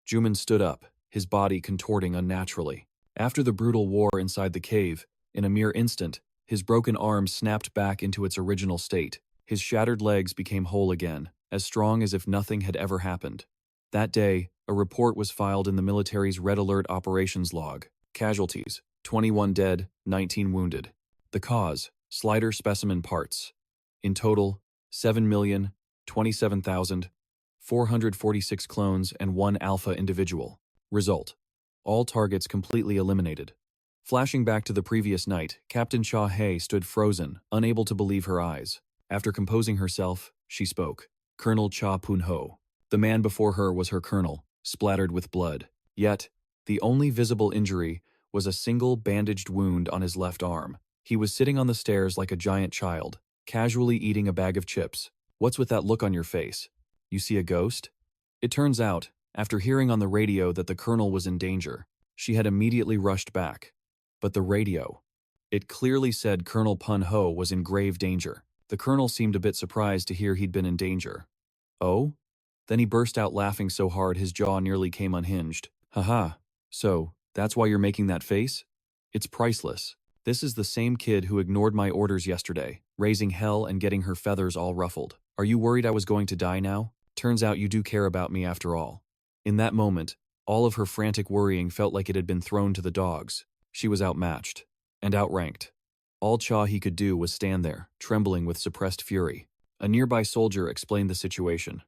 Yoo Min stood up, his body contorting unnaturally. After the brutal war inside the cave, in a mere instant, his broken arm snapped back into its original state. His shattered legs became whole again, as strong as if nothing had ever happened. That day, a report was filed in the military's Red Alert operations log. Casualties, 21 dead, 19 wounded. The cause, Slider specimen parts. In total, 7,027,446 clones and 1 alpha individual. Result: all targets completely eliminated. Flashing back to the previous night, Captain Cha-Hei stood frozen, unable to believe her eyes. After composing herself, she spoke. Colonel Cha Pun-ho. The man before her was her colonel, splattered with blood. Yet, the only visible injury was a single bandaged wound on his left arm. He was sitting on the stairs like a giant child, casually eating a bag of chips. What's with that look on your face? You see a ghost? It turns out, after hearing on the radio that the colonel was in danger, she had immediately rushed back. But the radio. It clearly said Colonel Pun-ho was in grave danger. The colonel seemed a bit surprised to hear he'd been in danger. Oh? Then he burst out laughing so hard his jaw nearly came unhinged. Haha, so, that's why you're making that face? It's priceless. This is the same kid who ignored my orders yesterday, raising hell and getting her feathers all ruffled. Are you worried I was going to die now? Turns out you do care about me after all. In that moment, all of her frantic worrying felt like it had been thrown to the dogs. She was outmatched and outranked. All Cha-Hei could do was stand there, trembling with suppressed fury. A nearby soldier explained the situation.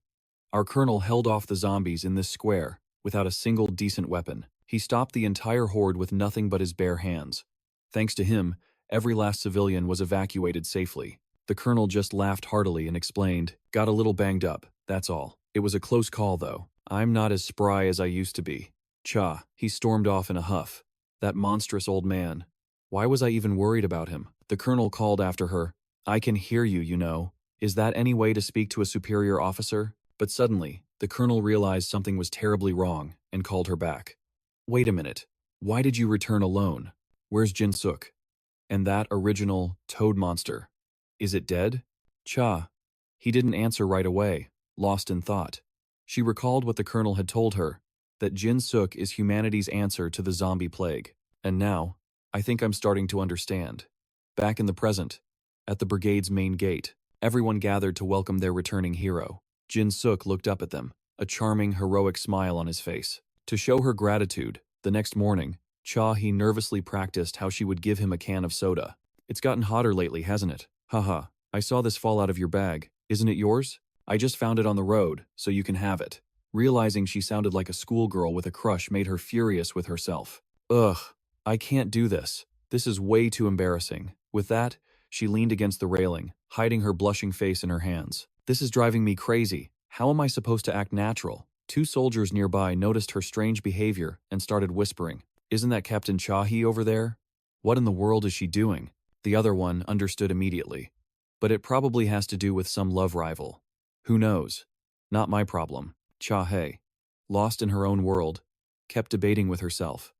Our colonel held off the zombies in this square without a single decent weapon. He stopped the entire horde with nothing but his bare hands. Thanks to him, every last civilian was evacuated safely. The colonel just laughed heartily and explained, got a little banged up, that's all. It was a close call though. I'm not as spry as I used to be. He stormed off in a huff. That monstrous old man. Why was I even worried about him? The colonel called after her. I can hear you, you know. Is that any way to speak to a superior officer? But suddenly, the colonel realized something was terribly wrong and called her back. Wait a minute. Why did you return alone? Where's Jin-suk? And that original toad monster? Is it dead? He didn't answer right away, lost in thought. She recalled what the colonel had told her, that Jin-suk is humanity's answer to the zombie plague. And now, I think I'm starting to understand. Back in the present, at the brigade's main gate, everyone gathered to welcome their returning hero. Jin-suk looked up at them, a charming, heroic smile on his face. To show her gratitude, the next morning, Cha-Hei nervously practiced how she would give him a can of soda. It's gotten hotter lately, hasn't it? Haha, I saw this fall out of your bag. Isn't it yours? I just found it on the road, so you can have it. Realizing she sounded like a schoolgirl with a crush made her furious with herself. Ugh, I can't do this. This is way too embarrassing. With that, she leaned against the railing, hiding her blushing face in her hands. This is driving me crazy. How am I supposed to act natural? Two soldiers nearby noticed her strange behavior and started whispering. Isn't that Captain Cha-Hei over there? What in the world is she doing? The other one understood immediately. But it probably has to do with some love rival. Who knows? Not my problem. Cha-Hei, lost in her own world, kept debating with herself.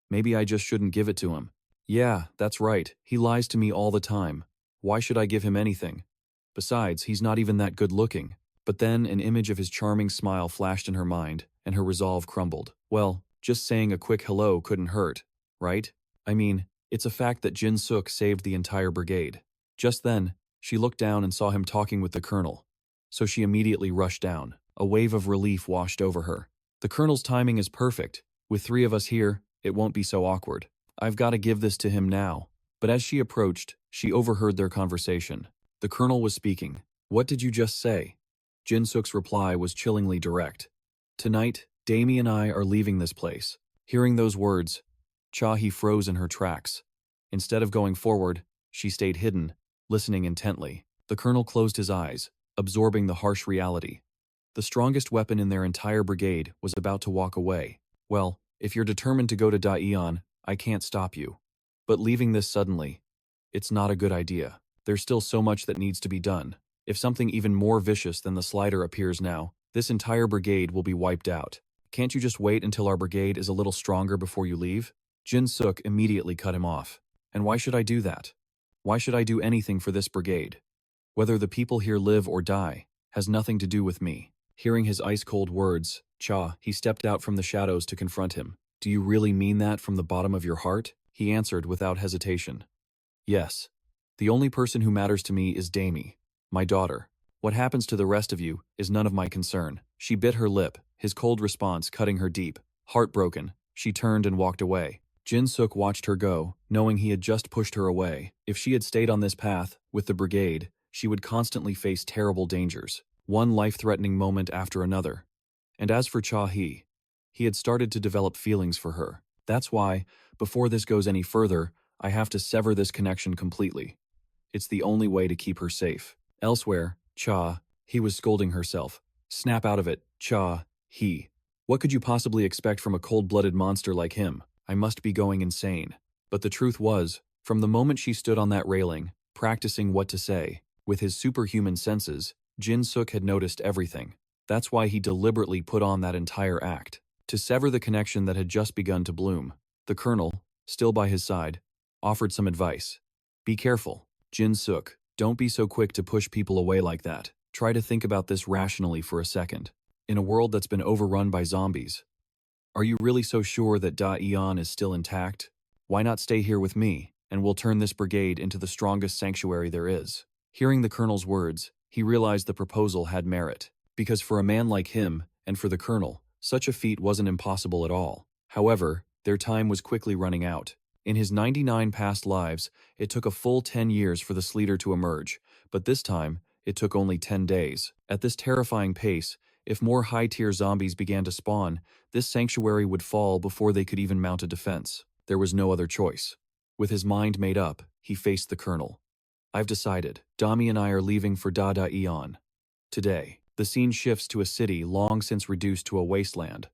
Maybe I just shouldn't give it to him. Yeah, that's right. He lies to me all the time. Why should I give him anything? Besides, he's not even that good looking. But then an image of his charming smile flashed in her mind, and her resolve crumbled. Well, just saying a quick hello couldn't hurt, right? I mean, it's a fact that Jin Suk saved the entire brigade. Just then, she looked down and saw him talking with the colonel. So she immediately rushed down. A wave of relief washed over her. The colonel's timing is perfect. With 3 of us here, it won't be so awkward. I've got to give this to him now. But as she approached, she overheard their conversation. The colonel was speaking. What did you just say? Jin Suk's reply was chillingly direct. Tonight, Damy and I are leaving this place. Hearing those words, Cha-Hei froze in her tracks. Instead of going forward, she stayed hidden, listening intently. The colonel closed his eyes, absorbing the harsh reality. The strongest weapon in their entire brigade was about to walk away. Well, if you're determined to go to Daeon, I can't stop you. But leaving this suddenly, it's not a good idea. There's still so much that needs to be done. If something even more vicious than the slider appears now, this entire brigade will be wiped out. Can't you just wait until our brigade is a little stronger before you leave? Jin Suk immediately cut him off. And why should I do that? Why should I do anything for this brigade? Whether the people here live or die has nothing to do with me. Hearing his ice-cold words, he stepped out from the shadows to confront him. Do you really mean that from the bottom of your heart? He answered without hesitation. Yes. The only person who matters to me is Damy, my daughter. What happens to the rest of you is none of my concern. She bit her lip, his cold response cutting her deep. Heartbroken, she turned and walked away. Jin Suk watched her go, knowing he had just pushed her away. If she had stayed on this path, with the brigade, she would constantly face terrible dangers, one life-threatening moment after another. And as for Cha-Hei, he had started to develop feelings for her. That's why, before this goes any further, I have to sever this connection completely. It's the only way to keep her safe. Elsewhere, he was scolding herself. Snap out of it, he. What could you possibly expect from a cold-blooded monster like him? I must be going insane. But the truth was, from the moment she stood on that railing, practicing what to say, with his superhuman senses, Jin Suk had noticed everything. That's why he deliberately put on that entire act, to sever the connection that had just begun to bloom. The colonel, still by his side, offered some advice. Be careful, Jin Suk. Don't be so quick to push people away like that. Try to think about this rationally for a second. In a world that's been overrun by zombies, are you really so sure that Daeon is still intact? Why not stay here with me, and we'll turn this brigade into the strongest sanctuary there is? Hearing the colonel's words, he realized the proposal had merit, because for a man like him, and for the colonel, such a feat wasn't impossible at all. However, their time was quickly running out. In his 99 past lives, it took a full 10 years for the Sleater to emerge, but this time, it took only 10 days. At this terrifying pace, if more high-tier zombies began to spawn, this sanctuary would fall before they could even mount a defense. There was no other choice. With his mind made up, he faced the colonel. I've decided. Damy and I are leaving for Daeon. Today, the scene shifts to a city long since reduced to a wasteland.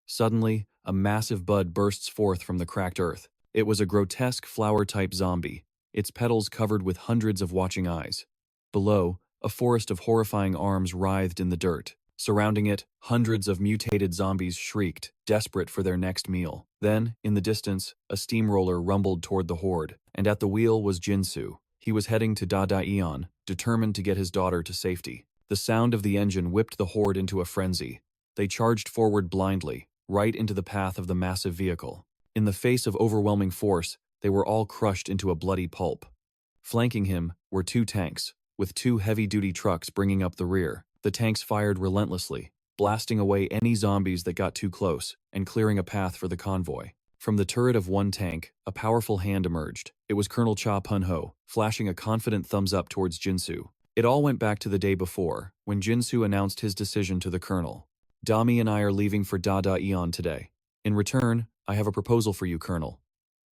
Suddenly, a massive bud bursts forth from the cracked earth. It was a grotesque flower-type zombie, its petals covered with hundreds of watching eyes. Below, a forest of horrifying arms writhed in the dirt. Surrounding it, hundreds of mutated zombies shrieked, desperate for their next meal. Then, in the distance, a steamroller rumbled toward the horde, and at the wheel was Jinsu. He was heading to Daeon, determined to get his daughter to safety. The sound of the engine whipped the horde into a frenzy. They charged forward blindly, right into the path of the massive vehicle. In the face of overwhelming force, they were all crushed into a bloody pulp. Flanking him were 2 tanks, with 2 heavy-duty trucks bringing up the rear. The tanks fired relentlessly, blasting away any zombies that got too close and clearing a path for the convoy. From the turret of one tank, a powerful hand emerged. It was Colonel Cha Punho, flashing a confident thumbs up towards Jinsu. It all went back to the day before, when Jinsu announced his decision to the colonel. Damy and I are leaving for Daeon today. In return, I have a proposal for you, Colonel.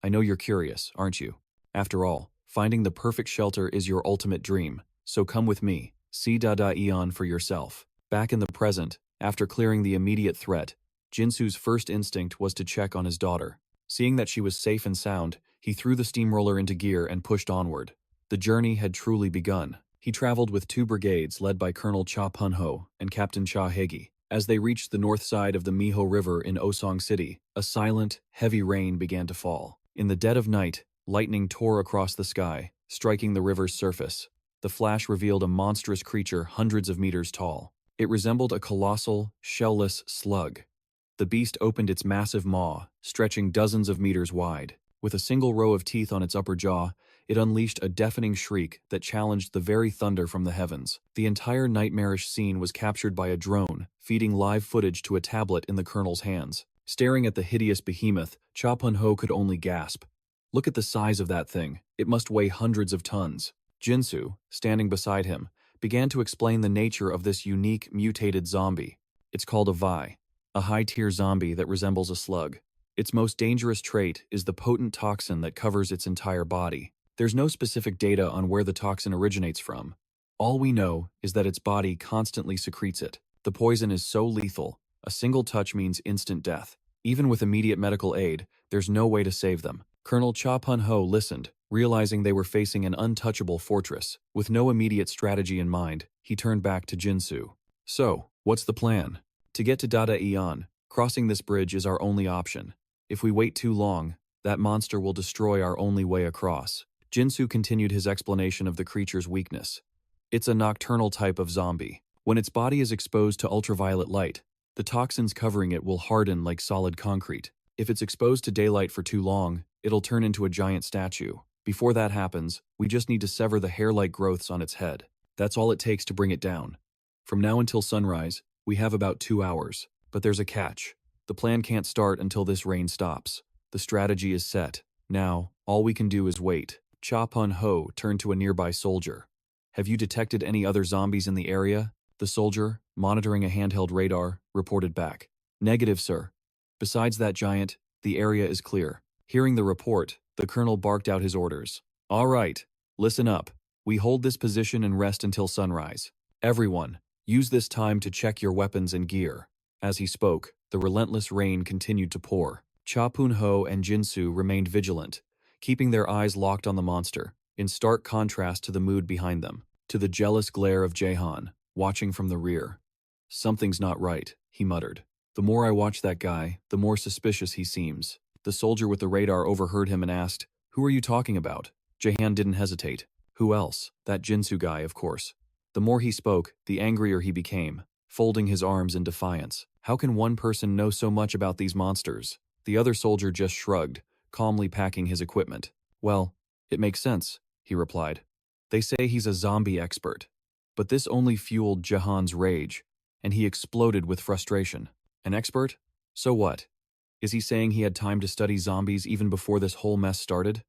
I know you're curious, aren't you? After all, finding the perfect shelter is your ultimate dream, so come with me. See Daeon for yourself. Back in the present, after clearing the immediate threat, Jinsu's first instinct was to check on his daughter. Seeing that she was safe and sound, He threw the steamroller into gear and pushed onward. The journey had truly begun. He traveled with 2 brigades led by Colonel Cha Punho and Captain Cha Hegi. As they reached the north side of the Miho River in Osong City, a silent, heavy rain began to fall. In the dead of night, lightning tore across the sky, striking the river's surface. The flash revealed a monstrous creature hundreds of meters tall. It resembled a colossal, shell-less slug. The beast opened its massive maw, stretching dozens of meters wide. With a single row of teeth on its upper jaw, it unleashed a deafening shriek that challenged the very thunder from the heavens. The entire nightmarish scene was captured by a drone, feeding live footage to a tablet in the colonel's hands. Staring at the hideous behemoth, Cha Punho could only gasp. Look at the size of that thing. It must weigh hundreds of tons. Jinsu, standing beside him, began to explain the nature of this unique, mutated zombie. It's called a Vi, a high-tier zombie that resembles a slug. Its most dangerous trait is the potent toxin that covers its entire body. There's no specific data on where the toxin originates from. All we know is that its body constantly secretes it. The poison is so lethal, a single touch means instant death. Even with immediate medical aid, there's no way to save them. Colonel Cha Punho listened, realizing they were facing an untouchable fortress. With no immediate strategy in mind, he turned back to Jinsu. So, what's the plan? To get to Dada Ian, crossing this bridge is our only option. If we wait too long, that monster will destroy our only way across. Jinsu continued his explanation of the creature's weakness. It's a nocturnal type of zombie. When its body is exposed to ultraviolet light, the toxins covering it will harden like solid concrete. If it's exposed to daylight for too long, it'll turn into a giant statue. Before that happens, we just need to sever the hair-like growths on its head. That's all it takes to bring it down. From now until sunrise, we have about 2 hours. But there's a catch. The plan can't start until this rain stops. The strategy is set. Now, all we can do is wait. Cha Punho turned to a nearby soldier. Have you detected any other zombies in the area? The soldier, monitoring a handheld radar, reported back. Negative, sir. Besides that giant, the area is clear. Hearing the report, the colonel barked out his orders. All right, listen up. We hold this position and rest until sunrise. Everyone, use this time to check your weapons and gear. As he spoke, the relentless rain continued to pour. Cha Punho and Jinsu remained vigilant, keeping their eyes locked on the monster, in stark contrast to the mood behind them, to the jealous glare of Jaehan, watching from the rear. Something's not right, he muttered. The more I watch that guy, the more suspicious he seems. The soldier with the radar overheard him and asked, Who are you talking about? Jaehan didn't hesitate. Who else? That Jinsu guy, of course. The more he spoke, the angrier he became, folding his arms in defiance. How can one person know so much about these monsters? The other soldier just shrugged, calmly packing his equipment. Well, it makes sense, he replied. They say he's a zombie expert. But this only fueled Jahan's rage, and he exploded with frustration. An expert? So what? Is he saying he had time to study zombies even before this whole mess started?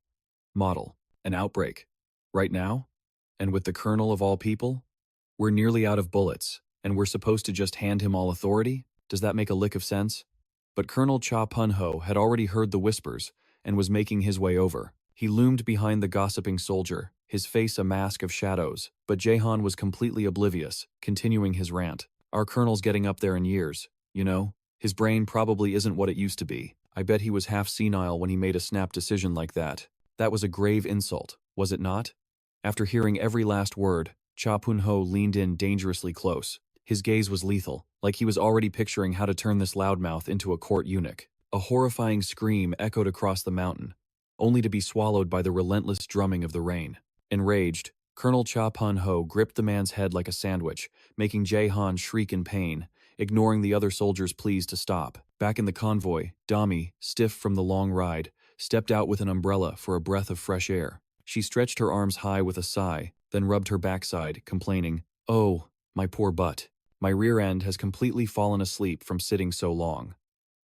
Model. An outbreak. Right now? And with the colonel of all people? We're nearly out of bullets, and we're supposed to just hand him all authority? Does that make a lick of sense? But Colonel Cha Punho had already heard the whispers and was making his way over. He loomed behind the gossiping soldier, his face a mask of shadows, but Jaehan was completely oblivious, continuing his rant. Our colonel's getting up there in years, you know? His brain probably isn't what it used to be. I bet he was half senile when he made a snap decision like that. That was a grave insult, was it not? After hearing every last word, Cha Punho leaned in dangerously close. His gaze was lethal, like he was already picturing how to turn this loudmouth into a court eunuch. A horrifying scream echoed across the mountain, only to be swallowed by the relentless drumming of the rain. Enraged, Colonel Cha Punho gripped the man's head like a sandwich, making Jaehan shriek in pain, ignoring the other soldiers' pleas to stop. Back in the convoy, Damy, stiff from the long ride, stepped out with an umbrella for a breath of fresh air. She stretched her arms high with a sigh, then rubbed her backside, complaining, "Oh, my poor butt. My rear end has completely fallen asleep from sitting so long."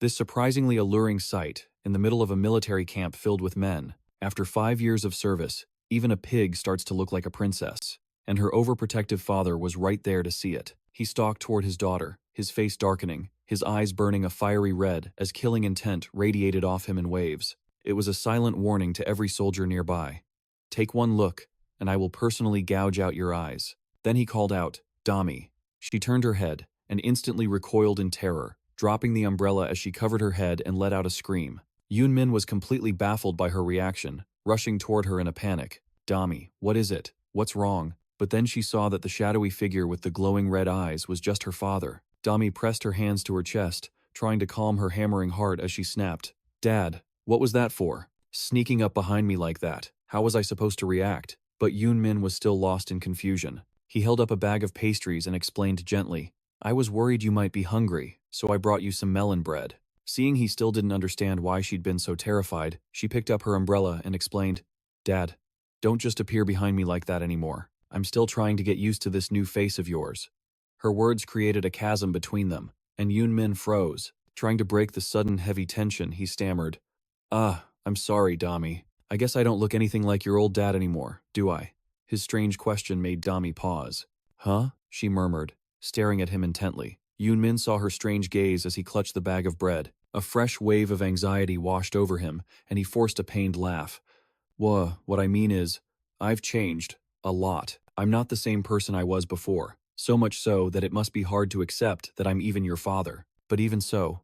This surprisingly alluring sight, in the middle of a military camp filled with men, after 5 years of service, even a pig starts to look like a princess, and her overprotective father was right there to see it. He stalked toward his daughter, his face darkening, his eyes burning a fiery red as killing intent radiated off him in waves. It was a silent warning to every soldier nearby. "Take one look, and I will personally gouge out your eyes." Then he called out, "Damy." She turned her head, and instantly recoiled in terror, dropping the umbrella as she covered her head and let out a scream. Yoo Min was completely baffled by her reaction, rushing toward her in a panic. Damy, what is it? What's wrong? But then she saw that the shadowy figure with the glowing red eyes was just her father. Damy pressed her hands to her chest, trying to calm her hammering heart as she snapped. Dad, what was that for? Sneaking up behind me like that. How was I supposed to react? But Yoo Min was still lost in confusion. He held up a bag of pastries and explained gently, I was worried you might be hungry, so I brought you some melon bread. Seeing he still didn't understand why she'd been so terrified, she picked up her umbrella and explained, Dad, don't just appear behind me like that anymore. I'm still trying to get used to this new face of yours. Her words created a chasm between them, and Yoo Min froze. Trying to break the sudden heavy tension, he stammered, I'm sorry, Damy. I guess I don't look anything like your old dad anymore, do I? His strange question made Damy pause. Huh? She murmured, staring at him intently. Yoo Min saw her strange gaze as he clutched the bag of bread. A fresh wave of anxiety washed over him, and he forced a pained laugh. What I mean is, I've changed. A lot. I'm not the same person I was before. So much so that it must be hard to accept that I'm even your father. But even so,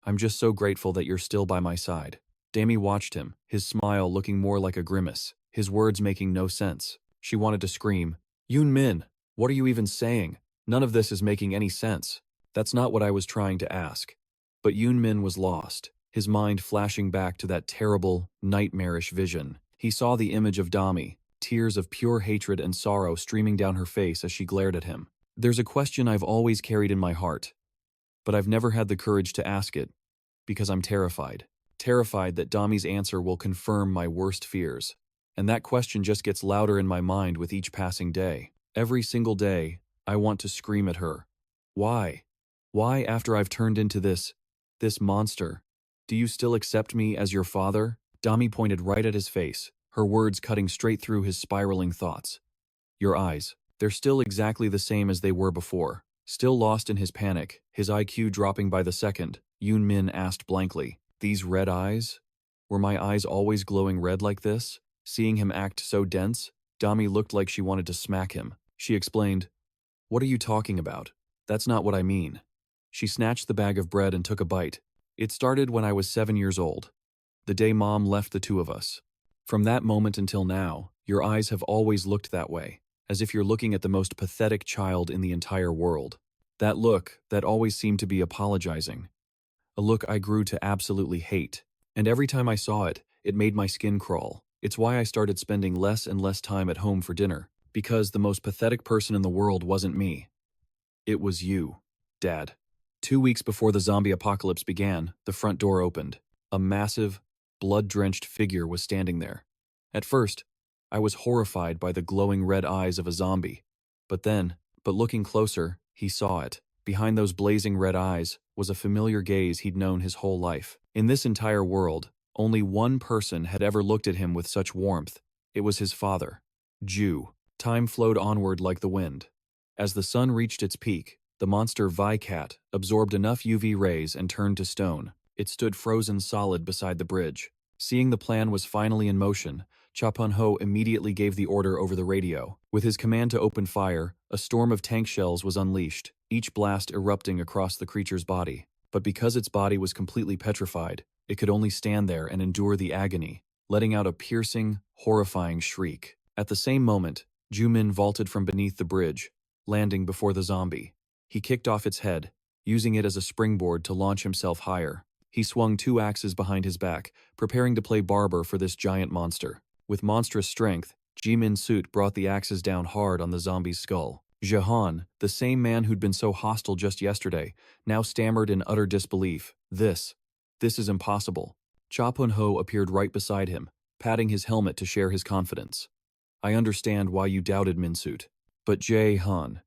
I'm just so grateful that you're still by my side. Damy watched him, his smile looking more like a grimace, his words making no sense. She wanted to scream, Yoo Min, what are you even saying? None of this is making any sense. That's not what I was trying to ask. But Yoo Min was lost, his mind flashing back to that terrible, nightmarish vision. He saw the image of Damy, tears of pure hatred and sorrow streaming down her face as she glared at him. There's a question I've always carried in my heart, but I've never had the courage to ask it, because I'm terrified. Terrified that Damy's answer will confirm my worst fears. And that question just gets louder in my mind with each passing day. Every single day, I want to scream at her. Why? Why, after I've turned into this monster, do you still accept me as your father? Damy pointed right at his face, her words cutting straight through his spiraling thoughts. Your eyes, they're still exactly the same as they were before. Still lost in his panic, his IQ dropping by the second, Yoo Min asked blankly, These red eyes? Were my eyes always glowing red like this? Seeing him act so dense, Damy looked like she wanted to smack him. She explained, What are you talking about? That's not what I mean. She snatched the bag of bread and took a bite. It started when I was 7 years old, the day Mom left the two of us. From that moment until now, your eyes have always looked that way, as if you're looking at the most pathetic child in the entire world. That look that always seemed to be apologizing. A look I grew to absolutely hate. And every time I saw it, it made my skin crawl. It's why I started spending less and less time at home for dinner, because the most pathetic person in the world wasn't me. It was you, Dad. 2 weeks before the zombie apocalypse began, the front door opened. A massive, blood-drenched figure was standing there. At first, I was horrified by the glowing red eyes of a zombie. But looking closer, he saw it. Behind those blazing red eyes was a familiar gaze he'd known his whole life. In this entire world, only one person had ever looked at him with such warmth. It was his father, Jew. Time flowed onward like the wind. As the sun reached its peak, the monster Vicat absorbed enough UV rays and turned to stone. It stood frozen solid beside the bridge. Seeing the plan was finally in motion, Cha Pun-ho immediately gave the order over the radio. With his command to open fire, a storm of tank shells was unleashed, each blast erupting across the creature's body. But because its body was completely petrified, it could only stand there and endure the agony, letting out a piercing, horrifying shriek. At the same moment, Yoo Min vaulted from beneath the bridge, landing before the zombie. He kicked off its head, using it as a springboard to launch himself higher. He swung 2 axes behind his back, preparing to play barber for this giant monster. With monstrous strength, Yoo Min's suit brought the axes down hard on the zombie's skull. Jahan, the same man who'd been so hostile just yesterday, now stammered in utter disbelief. This is impossible. Cha Pun-ho appeared right beside him, patting his helmet to share his confidence. I understand why you doubted Minsuit. But Jae-han,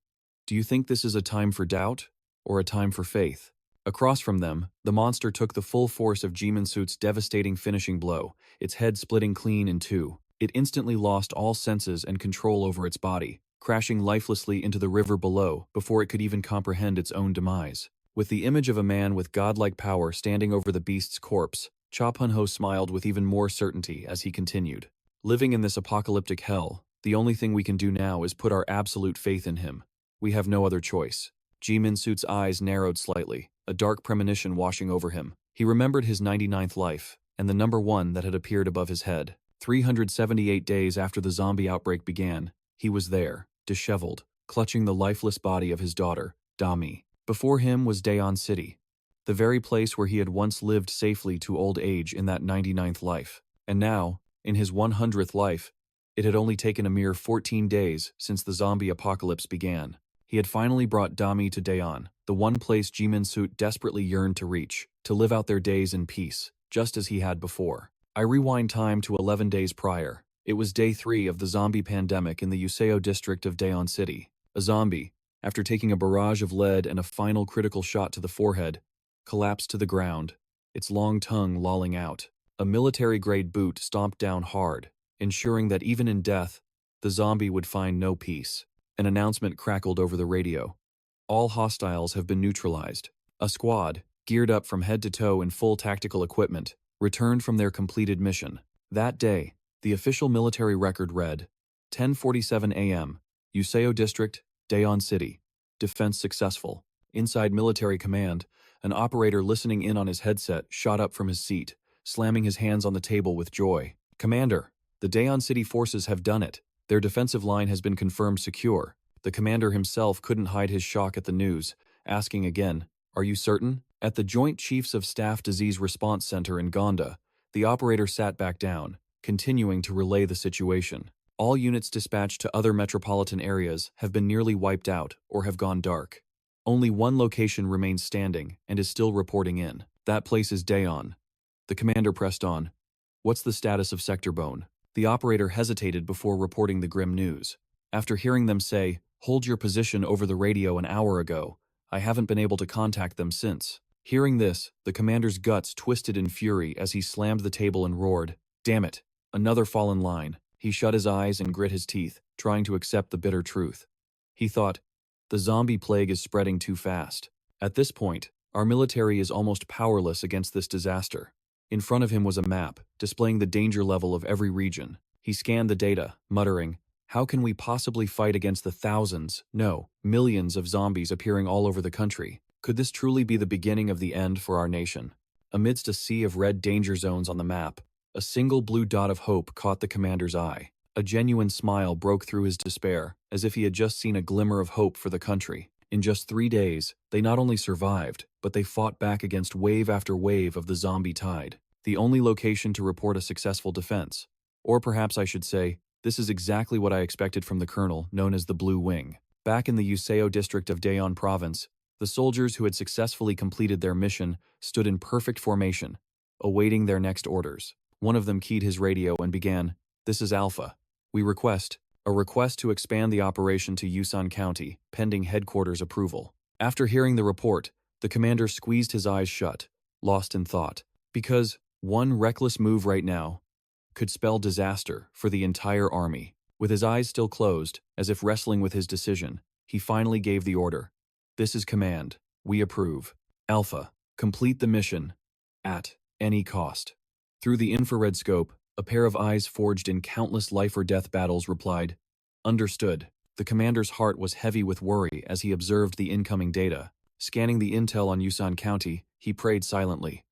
do you think this is a time for doubt, or a time for faith? Across from them, the monster took the full force of Ji Minsuit's devastating finishing blow, its head splitting clean in two. It instantly lost all senses and control over its body, crashing lifelessly into the river below before it could even comprehend its own demise. With the image of a man with godlike power standing over the beast's corpse, Cha Pun-ho smiled with even more certainty as he continued. Living in this apocalyptic hell, the only thing we can do now is put our absolute faith in him. We have no other choice. Ji Minsuit's eyes narrowed slightly, a dark premonition washing over him. He remembered his 99th life, and the number 1 that had appeared above his head. 378 days after the zombie outbreak began, he was there, disheveled, clutching the lifeless body of his daughter, Damy. Before him was Daeon City, the very place where he had once lived safely to old age in that 99th life. And now, in his 100th life, it had only taken a mere 14 days since the zombie apocalypse began. He had finally brought Damy to Daeon, the one place Yoo Min desperately yearned to reach, to live out their days in peace, just as he had before. I rewind time to 11 days prior. It was day 3 of the zombie pandemic in the Useo district of Daeon City. A zombie, after taking a barrage of lead and a final critical shot to the forehead, collapsed to the ground, its long tongue lolling out. A military-grade boot stomped down hard, ensuring that even in death, the zombie would find no peace. An announcement crackled over the radio. All hostiles have been neutralized. A squad, geared up from head to toe in full tactical equipment, returned from their completed mission. That day, the official military record read, 10:47 a.m., Useo District, Daeon City. Defense successful. Inside military command, an operator listening in on his headset shot up from his seat, slamming his hands on the table with joy. "Commander, the Daeon City forces have done it. Their defensive line has been confirmed secure." The commander himself couldn't hide his shock at the news, asking again, "Are you certain?" At the Joint Chiefs of Staff Disease Response Center in Gonda, the operator sat back down, continuing to relay the situation. All units dispatched to other metropolitan areas have been nearly wiped out or have gone dark. Only one location remains standing and is still reporting in. That place is Daeon. The commander pressed on. "What's the status of Sector Bone?" The operator hesitated before reporting the grim news. After hearing them say, "Hold your position," over the radio an hour ago, I haven't been able to contact them since. Hearing this, the commander's guts twisted in fury as he slammed the table and roared, "Damn it, another fallen line." He shut his eyes and grit his teeth, trying to accept the bitter truth. He thought, the zombie plague is spreading too fast. At this point, our military is almost powerless against this disaster. In front of him was a map, displaying the danger level of every region. He scanned the data, muttering, "How can we possibly fight against the thousands, no, millions of zombies appearing all over the country? Could this truly be the beginning of the end for our nation?" Amidst a sea of red danger zones on the map, a single blue dot of hope caught the commander's eye. A genuine smile broke through his despair, as if he had just seen a glimmer of hope for the country. In just 3 days, they not only survived, but they fought back against wave after wave of the zombie tide. The only location to report a successful defense. Or perhaps I should say, this is exactly what I expected from the colonel, known as the Blue Wing. Back in the Useo district of Daeon province, the soldiers who had successfully completed their mission stood in perfect formation, awaiting their next orders. One of them keyed his radio and began, "This is Alpha. We request to expand the operation to Yusan County, pending headquarters approval." After hearing the report, the commander squeezed his eyes shut, lost in thought. Because one reckless move right now could spell disaster for the entire army. With his eyes still closed, as if wrestling with his decision, he finally gave the order. "This is command. We approve. Alpha, complete the mission. At any cost." Through the infrared scope, a pair of eyes forged in countless life-or-death battles replied, "Understood." The commander's heart was heavy with worry as he observed the incoming data. Scanning the intel on Yusan County, he prayed silently,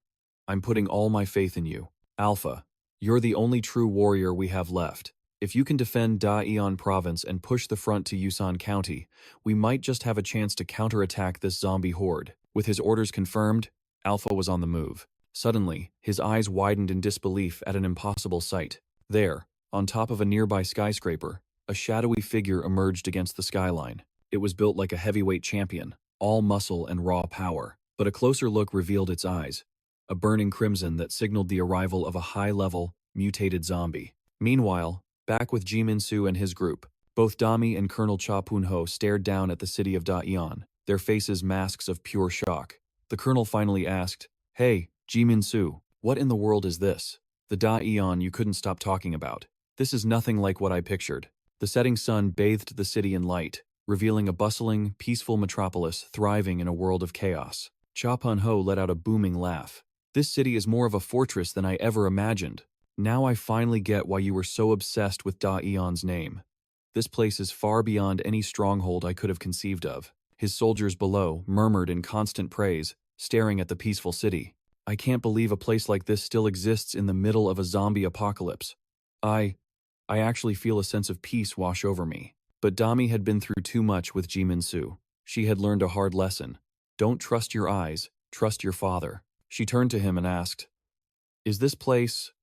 "I'm putting all my faith in you. Alpha, you're the only true warrior we have left. If you can defend Daeon province and push the front to Yusan County, we might just have a chance to counterattack this zombie horde." With his orders confirmed, Alpha was on the move. Suddenly, his eyes widened in disbelief at an impossible sight. There, on top of a nearby skyscraper, a shadowy figure emerged against the skyline. It was built like a heavyweight champion, all muscle and raw power, but a closer look revealed its eyes, a burning crimson that signaled the arrival of a high-level, mutated zombie. Meanwhile, back with Yoo Min and his group, both Damy and Colonel Cha Punho stared down at the city of Daeon, their faces masks of pure shock. The colonel finally asked, "Hey, Yoo Min, what in the world is this? The Daeon you couldn't stop talking about. This is nothing like what I pictured." The setting sun bathed the city in light, revealing a bustling, peaceful metropolis thriving in a world of chaos. Cha Punho let out a booming laugh. "This city is more of a fortress than I ever imagined. Now I finally get why you were so obsessed with Daeon's name. This place is far beyond any stronghold I could have conceived of." His soldiers below murmured in constant praise, staring at the peaceful city. I can't believe a place like this still exists in the middle of a zombie apocalypse. I actually feel a sense of peace wash over me. But Damy had been through too much with Yoo Min. She had learned a hard lesson. Don't trust your eyes, trust your father. She turned to him and asked, "Is this place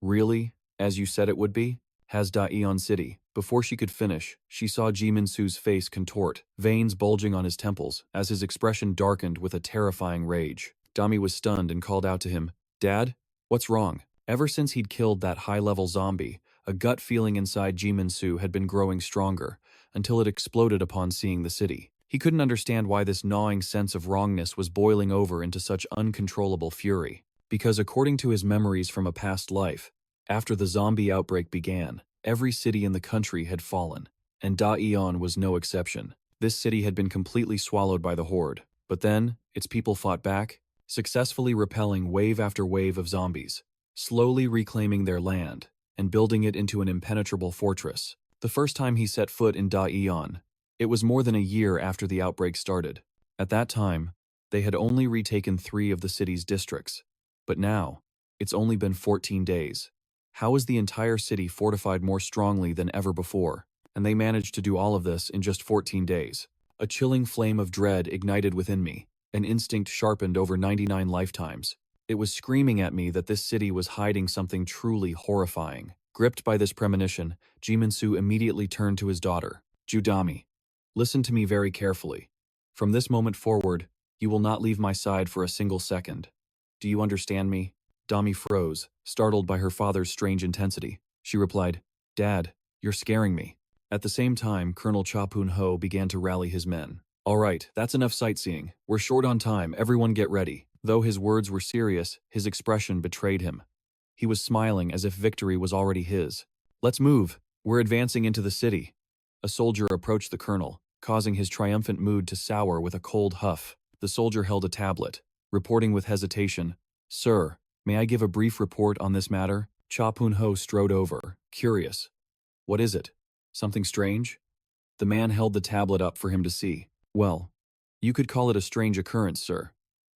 really as you said it would be? Has Daeon City?" Before she could finish, she saw Yoo Min face contort, veins bulging on his temples, as his expression darkened with a terrifying rage. Damy was stunned and called out to him, "Dad, what's wrong?" Ever since he'd killed that high-level zombie, a gut feeling inside Yoo Min had been growing stronger, until it exploded upon seeing the city. He couldn't understand why this gnawing sense of wrongness was boiling over into such uncontrollable fury. Because according to his memories from a past life, after the zombie outbreak began, every city in the country had fallen, and Daeon was no exception. This city had been completely swallowed by the horde, but then its people fought back, successfully repelling wave after wave of zombies, slowly reclaiming their land and building it into an impenetrable fortress. The first time he set foot in Daeon, it was more than a year after the outbreak started. At that time, they had only retaken 3 of the city's districts. But now, it's only been 14 days. How is the entire city fortified more strongly than ever before? And they managed to do all of this in just 14 days. A chilling flame of dread ignited within me, an instinct sharpened over 99 lifetimes. It was screaming at me that this city was hiding something truly horrifying. Gripped by this premonition, Yoo Min immediately turned to his daughter, Damy. Listen to me very carefully. From this moment forward, you will not leave my side for a single second. Do you understand me? Damy froze, startled by her father's strange intensity. She replied, "Dad, you're scaring me." At the same time, Colonel Cha Poon-ho began to rally his men. "All right, that's enough sightseeing. We're short on time, everyone get ready." Though his words were serious, his expression betrayed him. He was smiling as if victory was already his. "Let's move. We're advancing into the city." A soldier approached the colonel, causing his triumphant mood to sour with a cold huff. The soldier held a tablet, reporting with hesitation, "Sir, may I give a brief report on this matter?" Cha Poon-ho strode over, curious. "What is it? Something strange?" The man held the tablet up for him to see. "Well, you could call it a strange occurrence, sir.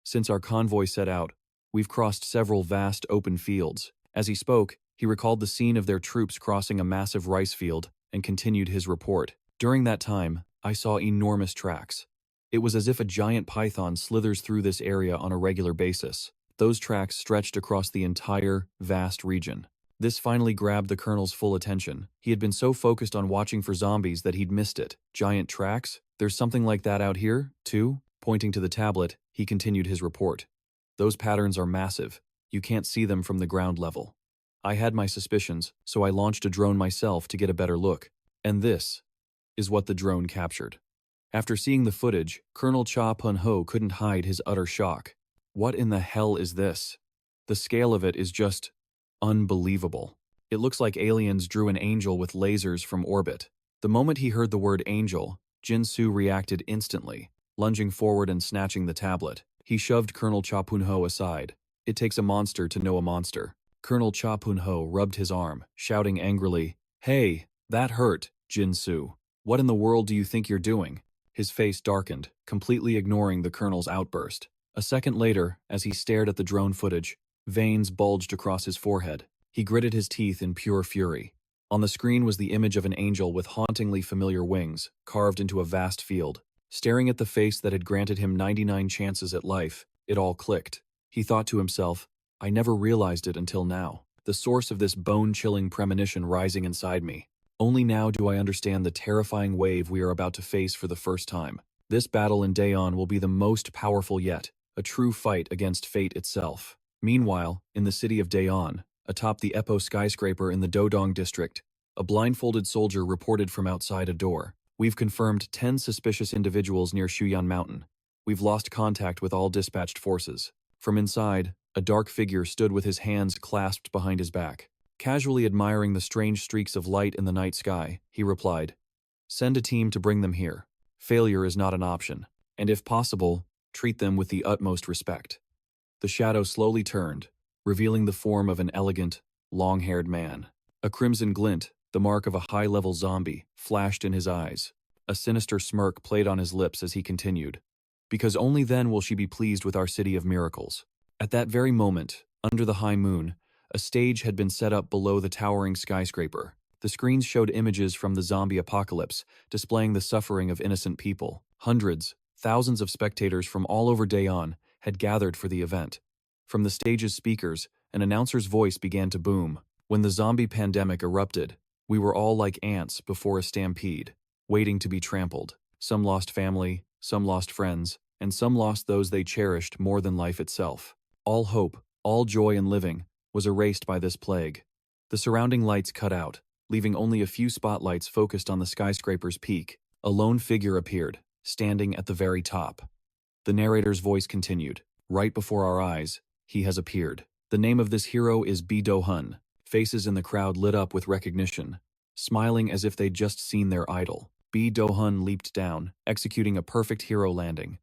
Since our convoy set out, we've crossed several vast open fields." As he spoke, he recalled the scene of their troops crossing a massive rice field and continued his report. "During that time, I saw enormous tracks. It was as if a giant python slithers through this area on a regular basis. Those tracks stretched across the entire, vast region." This finally grabbed the colonel's full attention. He had been so focused on watching for zombies that he'd missed it. "Giant tracks? There's something like that out here, too?" Pointing to the tablet, he continued his report. "Those patterns are massive. You can't see them from the ground level. I had my suspicions, so I launched a drone myself to get a better look. And this is what the drone captured." After seeing the footage, Colonel Cha Poon-ho couldn't hide his utter shock. "What in the hell is this? The scale of it is just unbelievable. It looks like aliens drew an angel with lasers from orbit." The moment he heard the word angel, Jin-soo reacted instantly, lunging forward and snatching the tablet. He shoved Colonel Cha Poon-ho aside. "It takes a monster to know a monster." Colonel Cha Poon-ho rubbed his arm, shouting angrily, "Hey, that hurt, Jin-soo. What in the world do you think you're doing?" His face darkened, completely ignoring the colonel's outburst. A second later, as he stared at the drone footage, veins bulged across his forehead. He gritted his teeth in pure fury. On the screen was the image of an angel with hauntingly familiar wings, carved into a vast field. Staring at the face that had granted him 99 chances at life, it all clicked. He thought to himself, "I never realized it until now. The source of this bone-chilling premonition rising inside me. Only now do I understand the terrifying wave we are about to face for the first time. This battle in Daeon will be the most powerful yet, a true fight against fate itself." Meanwhile, in the city of Daeon, atop the Epo skyscraper in the Dodong district, a blindfolded soldier reported from outside a door. "We've confirmed 10 suspicious individuals near Shuyan Mountain. We've lost contact with all dispatched forces." From inside, a dark figure stood with his hands clasped behind his back. Casually admiring the strange streaks of light in the night sky, he replied, "Send a team to bring them here. Failure is not an option, and if possible, treat them with the utmost respect." The shadow slowly turned, revealing the form of an elegant, long-haired man. A crimson glint, the mark of a high-level zombie, flashed in his eyes. A sinister smirk played on his lips as he continued, "Because only then will she be pleased with our city of miracles." At that very moment, under the high moon, a stage had been set up below the towering skyscraper. The screens showed images from the zombie apocalypse, displaying the suffering of innocent people. Hundreds, thousands of spectators from all over Daeon had gathered for the event. From the stage's speakers, an announcer's voice began to boom. When the zombie pandemic erupted, we were all like ants before a stampede, waiting to be trampled. Some lost family, some lost friends, and some lost those they cherished more than life itself. All hope, all joy in living, was erased by this plague. The surrounding lights cut out, leaving only a few spotlights focused on the skyscraper's peak. A lone figure appeared, standing at the very top. The narrator's voice continued. Right before our eyes, he has appeared. The name of this hero is Do-hun. Faces in the crowd lit up with recognition, smiling as if they'd just seen their idol. Do-hun leaped down, executing a perfect hero landing.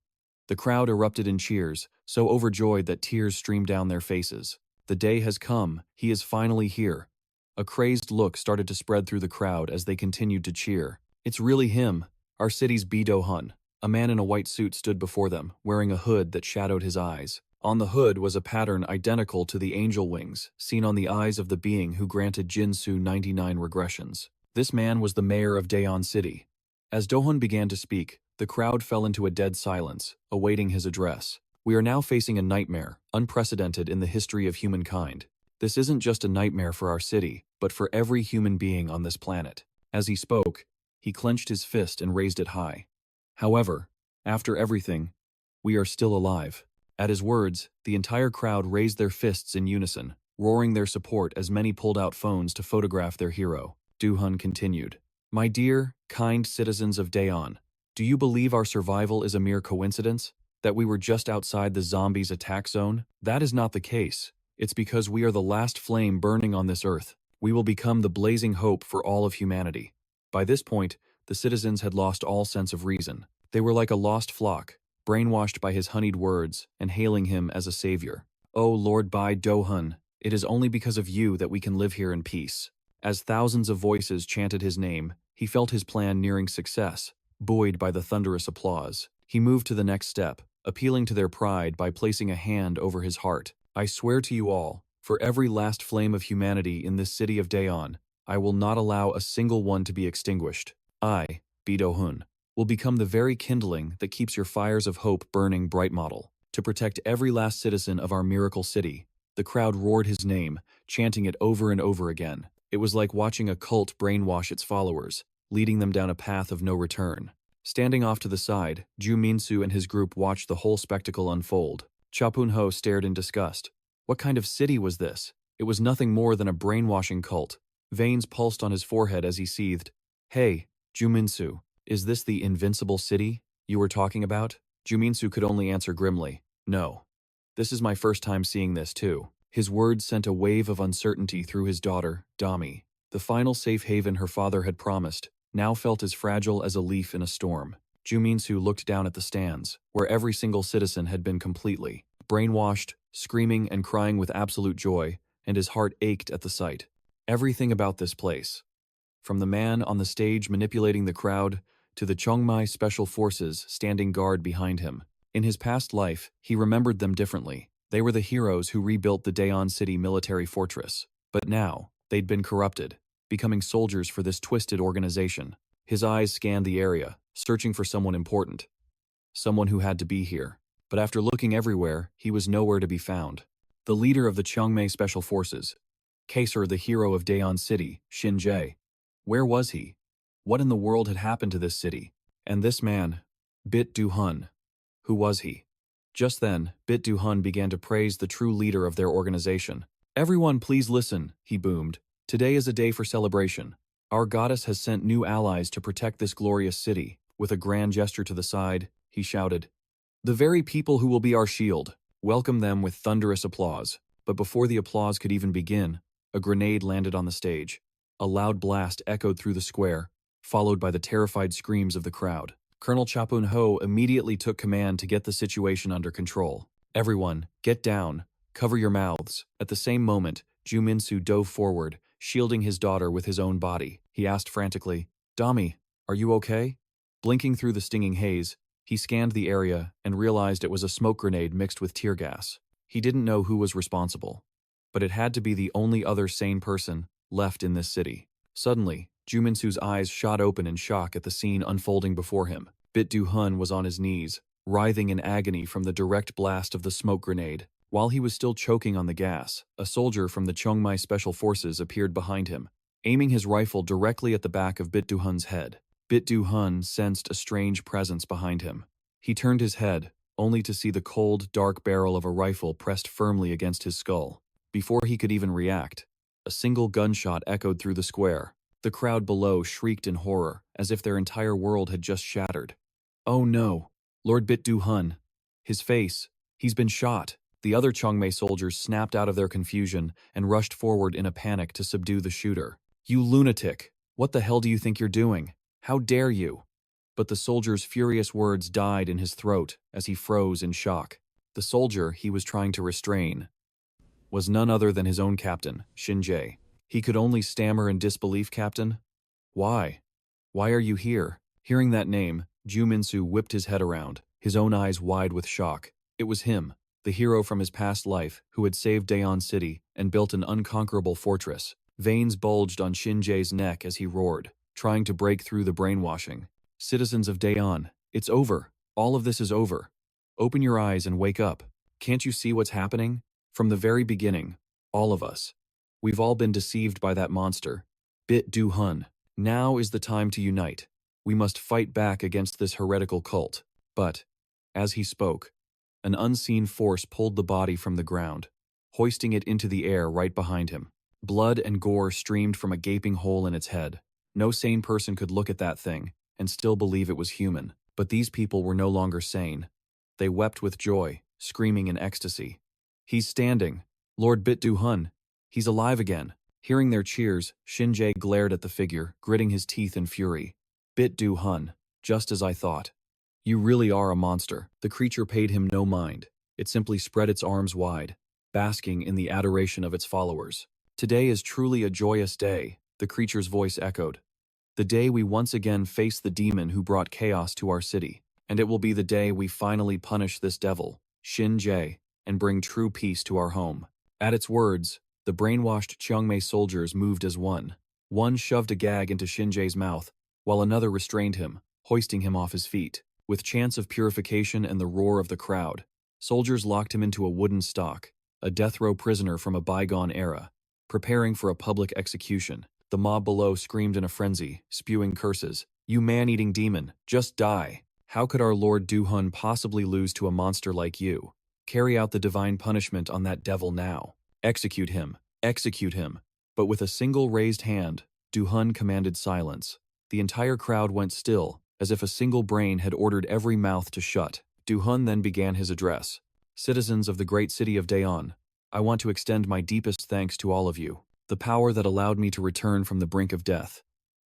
The crowd erupted in cheers, so overjoyed that tears streamed down their faces. The day has come, he is finally here. A crazed look started to spread through the crowd as they continued to cheer. It's really him, our city's Do-hun. A man in a white suit stood before them, wearing a hood that shadowed his eyes. On the hood was a pattern identical to the angel wings seen on the eyes of the being who granted Jinsu 99 regressions. This man was the mayor of Daeon City. As Do-hun began to speak, the crowd fell into a dead silence, awaiting his address. We are now facing a nightmare, unprecedented in the history of humankind. This isn't just a nightmare for our city, but for every human being on this planet. As he spoke, he clenched his fist and raised it high. However, after everything, we are still alive. At his words, the entire crowd raised their fists in unison, roaring their support as many pulled out phones to photograph their hero. Do-hun continued. My dear, kind citizens of Daeon, do you believe our survival is a mere coincidence? That we were just outside the zombies' attack zone? That is not the case. It's because we are the last flame burning on this earth. We will become the blazing hope for all of humanity. By this point, the citizens had lost all sense of reason. They were like a lost flock, brainwashed by his honeyed words and hailing him as a savior. Oh Lord Do-hun, it is only because of you that we can live here in peace. As thousands of voices chanted his name, he felt his plan nearing success, buoyed by the thunderous applause. He moved to the next step, appealing to their pride by placing a hand over his heart. I swear to you all, for every last flame of humanity in this city of Daeon, I will not allow a single one to be extinguished. I, Do-hun, will become the very kindling that keeps your fires of hope burning bright model. To protect every last citizen of our miracle city, the crowd roared his name, chanting it over and over again. It was like watching a cult brainwash its followers, leading them down a path of no return. Standing off to the side, Joo Min-soo and his group watched the whole spectacle unfold. Cha Pun-ho stared in disgust. What kind of city was this? It was nothing more than a brainwashing cult. Veins pulsed on his forehead as he seethed. Hey, Joo Min-soo, is this the invincible city you were talking about? Joo Min-soo could only answer grimly. No. This is my first time seeing this too. His words sent a wave of uncertainty through his daughter, Damy. The final safe haven her father had promised now felt as fragile as a leaf in a storm. Joo Min-soo looked down at the stands, where every single citizen had been completely brainwashed, screaming and crying with absolute joy, and his heart ached at the sight. Everything about this place, from the man on the stage manipulating the crowd to the Chongmai Special Forces standing guard behind him. In his past life, he remembered them differently. They were the heroes who rebuilt the Daeon City military fortress. But now, they'd been corrupted, becoming soldiers for this twisted organization. His eyes scanned the area, searching for someone important. Someone who had to be here. But after looking everywhere, he was nowhere to be found. The leader of the Chongmei Special Forces, Kaser, the hero of Daeon City, Shin Jae. Where was he? What in the world had happened to this city? And this man, Do-hun, who was he? Just then, Do-hun began to praise the true leader of their organization. Everyone please listen, he boomed. Today is a day for celebration. Our goddess has sent new allies to protect this glorious city. With a grand gesture to the side, he shouted, the very people who will be our shield. Welcome them with thunderous applause. But before the applause could even begin, a grenade landed on the stage. A loud blast echoed through the square, followed by the terrified screams of the crowd. Colonel Cha Pun-ho immediately took command to get the situation under control. Everyone, get down. Cover your mouths. At the same moment, Joo Min-soo dove forward, shielding his daughter with his own body. He asked frantically, Damy, are you okay? Blinking through the stinging haze, he scanned the area and realized it was a smoke grenade mixed with tear gas. He didn't know who was responsible, but it had to be the only other sane person left in this city. Suddenly, Joo Min-soo's eyes shot open in shock at the scene unfolding before him. Bit Du-hun was on his knees, writhing in agony from the direct blast of the smoke grenade. While he was still choking on the gas, a soldier from the Cheongmai Special Forces appeared behind him, aiming his rifle directly at the back of Bit Du-hun's head. Bit Du-hun sensed a strange presence behind him. He turned his head, only to see the cold, dark barrel of a rifle pressed firmly against his skull. Before he could even react, a single gunshot echoed through the square. The crowd below shrieked in horror, as if their entire world had just shattered. "Oh no! Lord Bit Du-hun! His face! He's been shot!" The other Cheongmai soldiers snapped out of their confusion and rushed forward in a panic to subdue the shooter. "You lunatic! What the hell do you think you're doing? How dare you?" But the soldier's furious words died in his throat as he froze in shock. The soldier he was trying to restrain was none other than his own captain, Shin Jae. He could only stammer in disbelief. "Captain? Why? Why are you here?" Hearing that name, Joo Min-soo whipped his head around, his own eyes wide with shock. It was him, the hero from his past life, who had saved Daeon City and built an unconquerable fortress. Veins bulged on Shin Jae's neck as he roared, trying to break through the brainwashing. "Citizens of Daeon, it's over. All of this is over. Open your eyes and wake up. Can't you see what's happening? From the very beginning, all of us. We've all been deceived by that monster, Bit Du-hun. Now is the time to unite. We must fight back against this heretical cult." But, as he spoke, an unseen force pulled the body from the ground, hoisting it into the air right behind him. Blood and gore streamed from a gaping hole in its head. No sane person could look at that thing and still believe it was human. But these people were no longer sane. They wept with joy, screaming in ecstasy. "He's standing! Lord Bit Du-hun! He's alive again!" Hearing their cheers, Shin Jae glared at the figure, gritting his teeth in fury. "Bit Du-hun, just as I thought. You really are a monster." The creature paid him no mind. It simply spread its arms wide, basking in the adoration of its followers. "Today is truly a joyous day," the creature's voice echoed. "The day we once again face the demon who brought chaos to our city. And it will be the day we finally punish this devil, Shin Jae, and bring true peace to our home." At its words, the brainwashed Cheongmai soldiers moved as one. One shoved a gag into Shin Jae's mouth, while another restrained him, hoisting him off his feet. With chants of purification and the roar of the crowd, soldiers locked him into a wooden stock, a death row prisoner from a bygone era, preparing for a public execution. The mob below screamed in a frenzy, spewing curses. "You man-eating demon, just die! How could our Lord Du-hun possibly lose to a monster like you? Carry out the divine punishment on that devil now. Execute him! Execute him!" But with a single raised hand, Du-hun commanded silence. The entire crowd went still, as if a single brain had ordered every mouth to shut. Du-hun then began his address. "Citizens of the great city of Daeon, I want to extend my deepest thanks to all of you. The power that allowed me to return from the brink of death.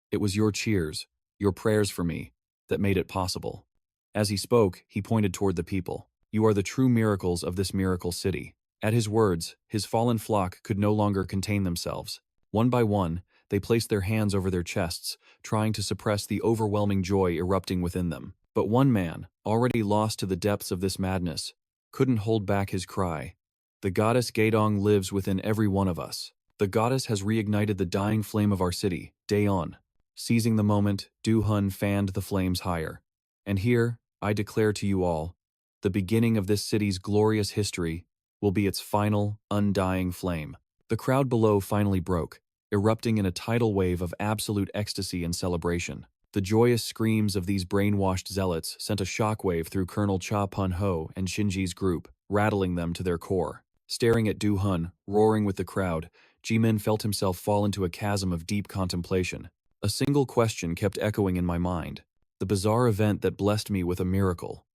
It was your cheers, your prayers for me, that made it possible." As he spoke, he pointed toward the people. "You are the true miracles of this miracle city." At his words, his fallen flock could no longer contain themselves. One by one, they placed their hands over their chests, trying to suppress the overwhelming joy erupting within them. But one man, already lost to the depths of this madness, couldn't hold back his cry. "The goddess Gaedong lives within every one of us. The goddess has reignited the dying flame of our city, Daeon." Seizing the moment, Du-hun fanned the flames higher. "And here, I declare to you all, the beginning of this city's glorious history will be its final, undying flame." The crowd below finally broke, erupting in a tidal wave of absolute ecstasy and celebration. The joyous screams of these brainwashed zealots sent a shockwave through Colonel Cha Pun-ho and Shinji's group, rattling them to their core. Staring at Du-hun, roaring with the crowd, Ji-min felt himself fall into a chasm of deep contemplation. A single question kept echoing in my mind: the bizarre event that blessed me with a miracle,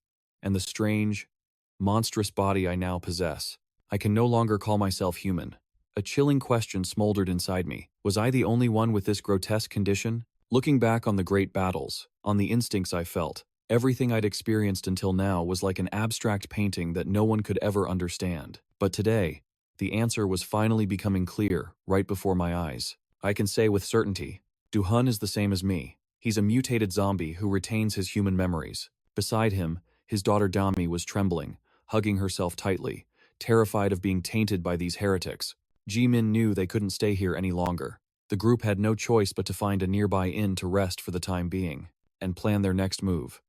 and the strange, monstrous body I now possess. I can no longer call myself human. A chilling question smoldered inside me. Was I the only one with this grotesque condition? Looking back on the great battles, on the instincts I felt, everything I'd experienced until now was like an abstract painting that no one could ever understand. But today, the answer was finally becoming clear, right before my eyes. I can say with certainty, Du-hun is the same as me. He's a mutated zombie who retains his human memories. Beside him, his daughter Damy was trembling, hugging herself tightly, terrified of being tainted by these heretics. Yoo Min knew they couldn't stay here any longer. The group had no choice but to find a nearby inn to rest for the time being, and plan their next move.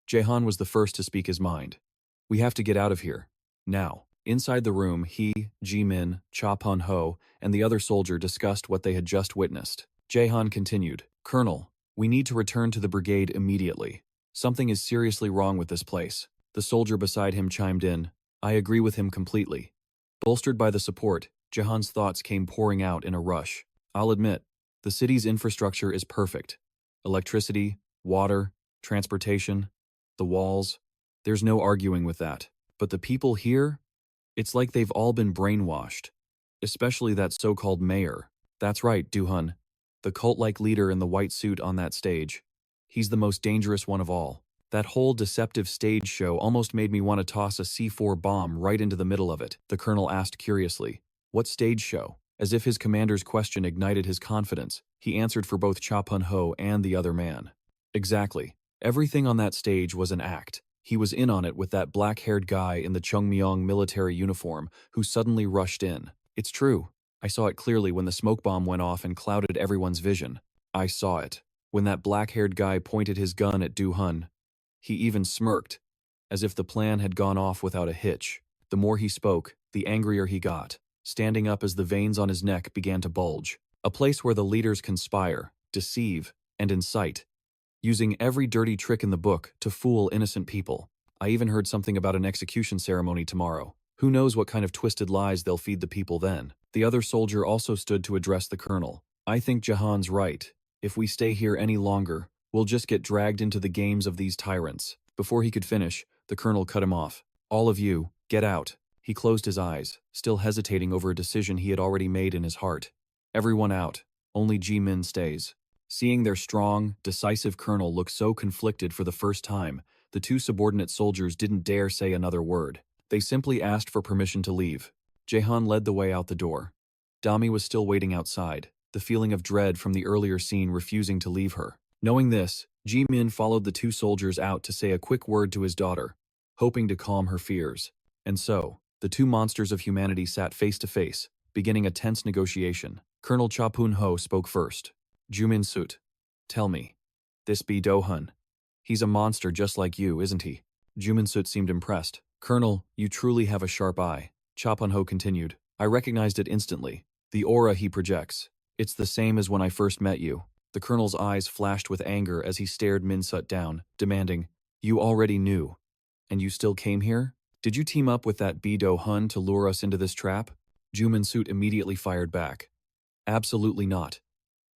Jaehan was the first to speak his mind. We have to get out of here. Now. Inside the room, he, Yoo Min, Cha Pun-ho, and the other soldier discussed what they had just witnessed. Jaehan continued, Colonel, we need to return to the brigade immediately. Something is seriously wrong with this place. The soldier beside him chimed in. I agree with him completely. Bolstered by the support, Jaehan's thoughts came pouring out in a rush. I'll admit, the city's infrastructure is perfect. Electricity, water, transportation, the walls. There's no arguing with that. But the people here? It's like they've all been brainwashed. Especially that so-called mayor. That's right, Doo-hun. The cult-like leader in the white suit on that stage. He's the most dangerous one of all. That whole deceptive stage show almost made me want to toss a C4 bomb right into the middle of it, the colonel asked curiously. What stage show? As if his commander's question ignited his confidence, he answered for both Cha Pun-ho and the other man. Exactly. Everything on that stage was an act. He was in on it with that black-haired guy in the Chungmyong military uniform who suddenly rushed in. It's true. I saw it clearly when the smoke bomb went off and clouded everyone's vision. I saw it. When that black-haired guy pointed his gun at Doo-hun, he even smirked, as if the plan had gone off without a hitch. The more he spoke, the angrier he got, standing up as the veins on his neck began to bulge. A place where the leaders conspire, deceive, and incite, using every dirty trick in the book to fool innocent people. I even heard something about an execution ceremony tomorrow. Who knows what kind of twisted lies they'll feed the people then. The other soldier also stood to address the colonel. I think Jahan's right. If we stay here any longer, we'll just get dragged into the games of these tyrants. Before he could finish, the colonel cut him off. All of you, get out. He closed his eyes, still hesitating over a decision he had already made in his heart. Everyone out. Only Yoo Min stays. Seeing their strong, decisive colonel look so conflicted for the first time, the two subordinate soldiers didn't dare say another word. They simply asked for permission to leave. Jaehan led the way out the door. Damy was still waiting outside, the feeling of dread from the earlier scene refusing to leave her. Knowing this, Yoo Min followed the two soldiers out to say a quick word to his daughter, hoping to calm her fears. And so, the two monsters of humanity sat face to face, beginning a tense negotiation. Colonel Cha Pun-ho spoke first. Yoo Min Sut, tell me, this be Do-hun. He's a monster just like you, isn't he? Yoo Min Sut seemed impressed. Colonel, you truly have a sharp eye. Cha Pun-ho continued. I recognized it instantly. The aura he projects. It's the same as when I first met you. The colonel's eyes flashed with anger as he stared Min Sut down, demanding, You already knew. And you still came here? Did you team up with that Do-hun to lure us into this trap? Yoo Min Sut immediately fired back. Absolutely not.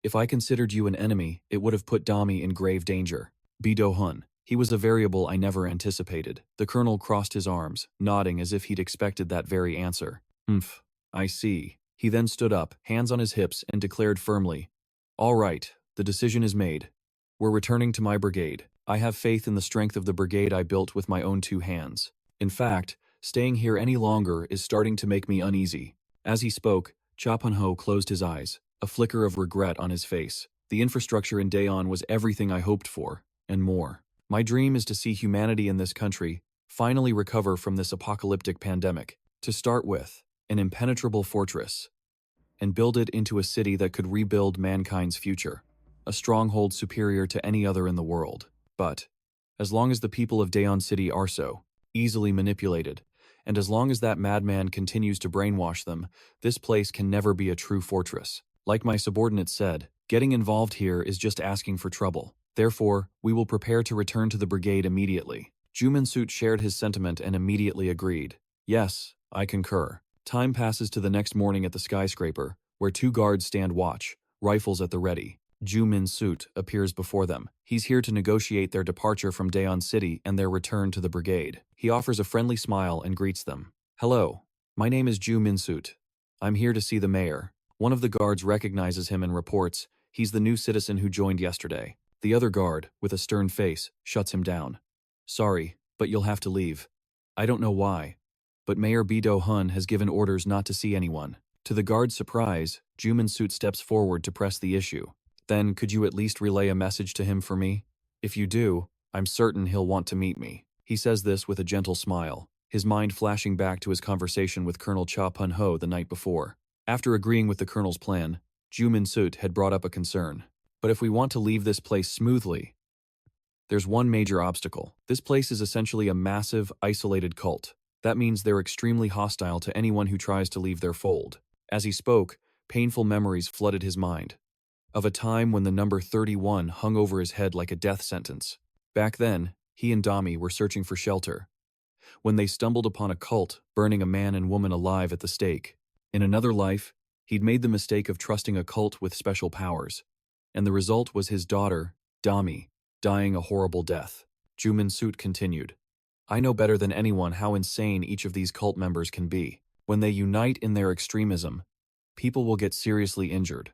If I considered you an enemy, it would have put Damy in grave danger. Do-hun. He was a variable I never anticipated. The colonel crossed his arms, nodding as if he'd expected that very answer. I see. He then stood up, hands on his hips, and declared firmly, All right, the decision is made. We're returning to my brigade. I have faith in the strength of the brigade I built with my own two hands. In fact, staying here any longer is starting to make me uneasy. As he spoke, Cha Pun-ho closed his eyes, a flicker of regret on his face. The infrastructure in Daeon was everything I hoped for, and more. My dream is to see humanity in this country finally recover from this apocalyptic pandemic. To start with, an impenetrable fortress, and build it into a city that could rebuild mankind's future. A stronghold superior to any other in the world. But, as long as the people of Daeon City are so easily manipulated, and as long as that madman continues to brainwash them, this place can never be a true fortress. Like my subordinate said, getting involved here is just asking for trouble. Therefore, we will prepare to return to the brigade immediately. Yoo Min Sut shared his sentiment and immediately agreed. Yes, I concur. Time passes to the next morning at the skyscraper, where two guards stand watch, rifles at the ready. Yoo Min Sut appears before them. He's here to negotiate their departure from Daeon City and their return to the brigade. He offers a friendly smile and greets them. Hello, my name is Yoo Min Sut. I'm here to see the mayor. One of the guards recognizes him and reports, he's the new citizen who joined yesterday. The other guard, with a stern face, shuts him down. Sorry, but you'll have to leave. I don't know why, but Mayor Do-hun has given orders not to see anyone. To the guard's surprise, Yoo Min Sut steps forward to press the issue. Then could you at least relay a message to him for me? If you do, I'm certain he'll want to meet me. He says this with a gentle smile. his mind flashing back to his conversation with Colonel Cha Pun-ho the night before. After agreeing with the colonel's plan, Yoo Min had brought up a concern. But if we want to leave this place smoothly, there's one major obstacle. This place is essentially a massive, isolated cult. That means they're extremely hostile to anyone who tries to leave their fold. As he spoke, painful memories flooded his mind. Of a time when the number 31 hung over his head like a death sentence. Back then, he and Damy were searching for shelter, when they stumbled upon a cult burning a man and woman alive at the stake. In another life, he'd made the mistake of trusting a cult with special powers, and the result was his daughter, Damy, dying a horrible death. Yoo Min continued. I know better than anyone how insane each of these cult members can be. When they unite in their extremism, people will get seriously injured,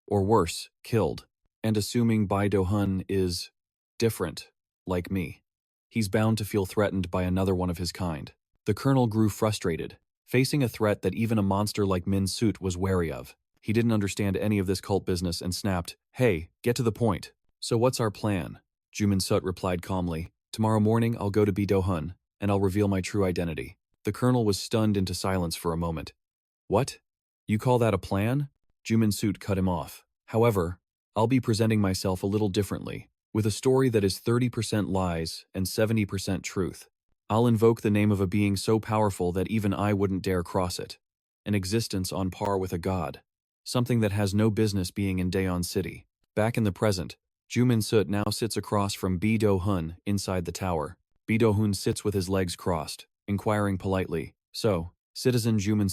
or worse, killed. And assuming Bai Do-hun is different, like me, he's bound to feel threatened by another one of his kind. The colonel grew frustrated, facing a threat that even a monster like Min was wary of. He didn't understand any of this cult business and snapped, "Hey, get to the point." "So what's our plan?" Yoo Min replied calmly. "Tomorrow morning I'll go to Bai Do-hun, and I'll reveal my true identity." The colonel was stunned into silence for a moment. "What? You call that a plan?" Yoo Min cut him off. "However, I'll be presenting myself a little differently, with a story that is 30% lies and 70% truth. I'll invoke the name of a being so powerful that even I wouldn't dare cross it. An existence on par with a god. Something that has no business being in Daeon City." Back in the present, Yoo Min now sits across from Bai Do-hun inside the tower. Bai Do-hun sits with his legs crossed, inquiring politely, "So, Citizen Yoo Min,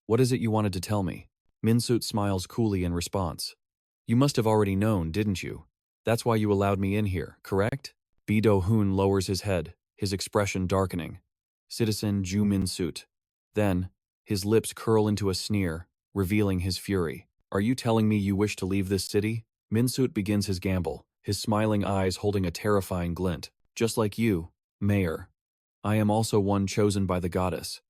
what is it you wanted to tell me?" Min smiles coolly in response. "You must have already known, didn't you? That's why you allowed me in here, correct?" Bai Do-hun lowers his head, his expression darkening. "Citizen Yoo Min." Then, his lips curl into a sneer, revealing his fury. "Are you telling me you wish to leave this city?" Min begins his gamble, his smiling eyes holding a terrifying glint. "Just like you, Mayor. I am also one chosen by the goddess."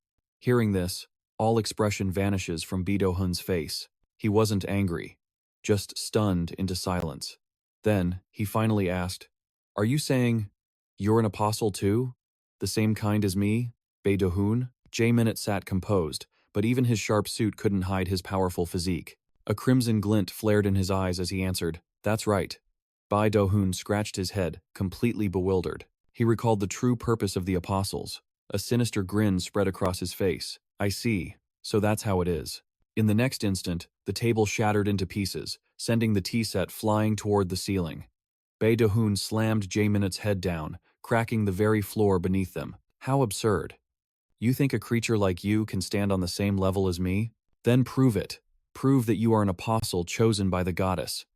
Hearing this, all expression vanishes from Bai Do-hun's face. He wasn't angry, just stunned into silence. Then, he finally asked, "Are you saying you're an apostle too? The same kind as me, Bai Do-hun?" Jae-min sat composed, but even his sharp suit couldn't hide his powerful physique. A crimson glint flared in his eyes as he answered, "That's right." Bai Do-hun scratched his head, completely bewildered. He recalled the true purpose of the apostles. A sinister grin spread across his face. "I see. So that's how it is." In the next instant, the table shattered into pieces, sending the tea set flying toward the ceiling. Bai Do-hun slammed Jae-min's head down, cracking the very floor beneath them. "How absurd. You think a creature like you can stand on the same level as me? Then prove it. Prove that you are an apostle chosen by the goddess."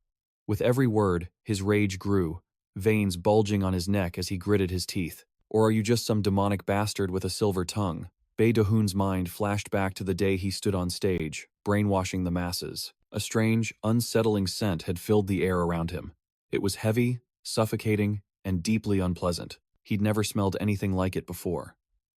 With every word, his rage grew, veins bulging on his neck as he gritted his teeth. "Or are you just some demonic bastard with a silver tongue?" Bai Do-hun's mind flashed back to the day he stood on stage, brainwashing the masses. A strange, unsettling scent had filled the air around him. It was heavy, suffocating, and deeply unpleasant. He'd never smelled anything like it before.